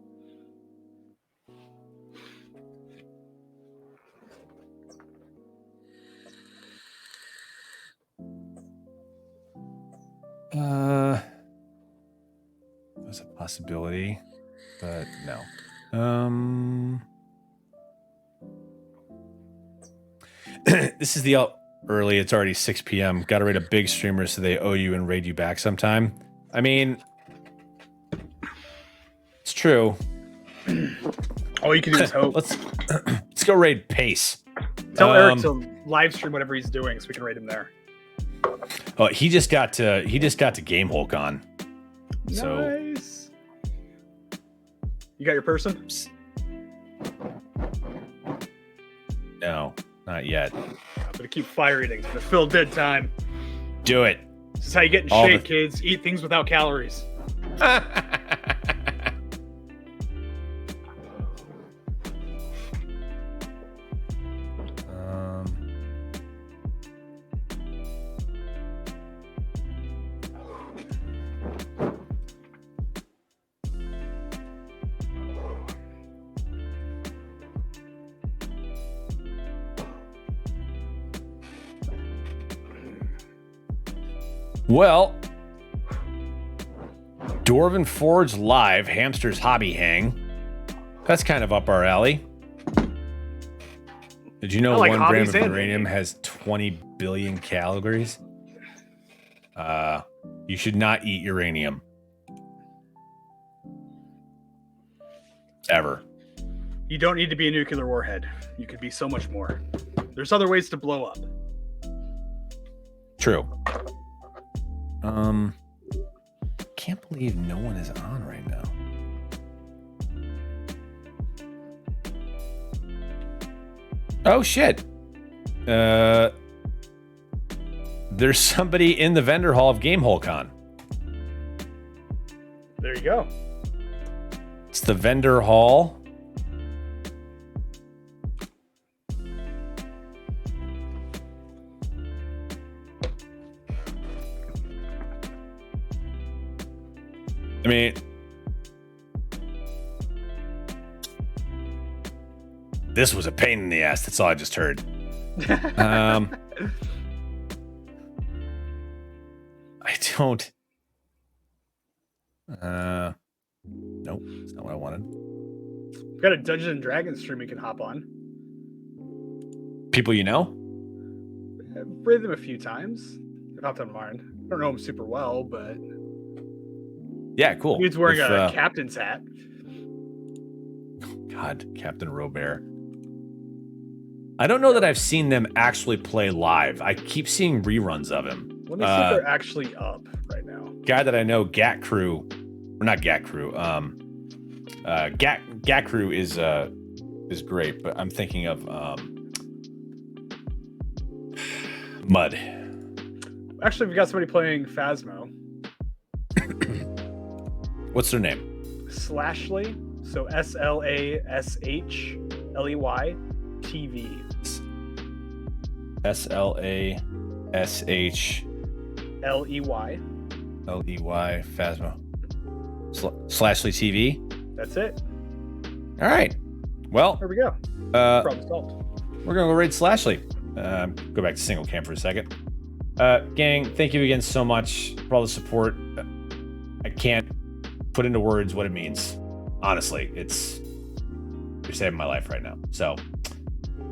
That's a possibility, but no. This is the early. It's already 6 p.m. Got to rate a big streamer so they owe you and raid you back sometime. I mean, it's true. All you can do is hope. Let's go raid Pace. Tell Eric to live stream whatever he's doing so we can raid him there. Oh, he just got to Game Hulk on. So Nice. You got your person? no, not yet. I'm gonna keep fire eating to fill dead time. Do it. This is how you get in All shape, kids. Eat things without calories. Well, Dwarven Forge Live, Hamster's Hobby Hang. That's kind of up our alley. Did you know 1 gram of uranium has 20 billion calories? You should not eat uranium. Ever. You don't need to be a nuclear warhead. You could be so much more. There's other ways to blow up. True. Can't believe no one is on right now. Oh shit. There's somebody in the vendor hall of Game Hulk on. There you go. It's the vendor hall. I mean, this was a pain in the ass. That's all I just heard. I don't. Nope, that's not what I wanted. We've got a Dungeons and Dragons stream we can hop on. People you know? I've read them a few times. I've hopped on mine. I don't know them super well, but Yeah, cool. dude's wearing a captain's hat. God, Captain Robert. I don't know that I've seen them actually play live. I keep seeing reruns of him. Let me see if they're actually up right now. Guy that I know, Gat Crew, or not Gat Crew. Gat Crew is great, but I'm thinking of Mud. Actually, we got somebody playing Phasmo. What's their name? Slashly. So SLASHLEY TV. SLASH LEY. Phasmo. Slashly TV. That's it. All right. Well, There we go. Problem solved. we're gonna go raid Slashly. Go back to single cam for a second. Gang, thank you again so much for all the support. I can't put into words what it means. Honestly, you're saving my life right now. So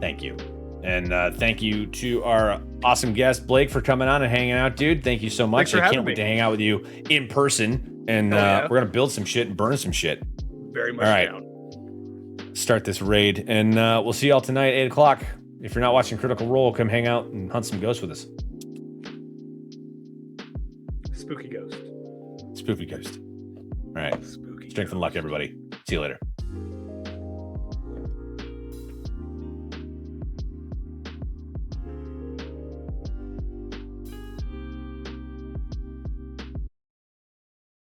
thank you. And thank you to our awesome guest, Blake, for coming on and hanging out, dude. Thank you so much. Thanks for I can't having wait me. to hang out with you in person. And yeah. we're going to build some shit and burn some shit. Very much All right. down. Start this raid. And we'll see y'all tonight, 8 o'clock. If you're not watching Critical Role, come hang out and hunt some ghosts with us. Spooky ghost. Spooky ghost. All right. Spooky. Strength and luck, everybody. See you later.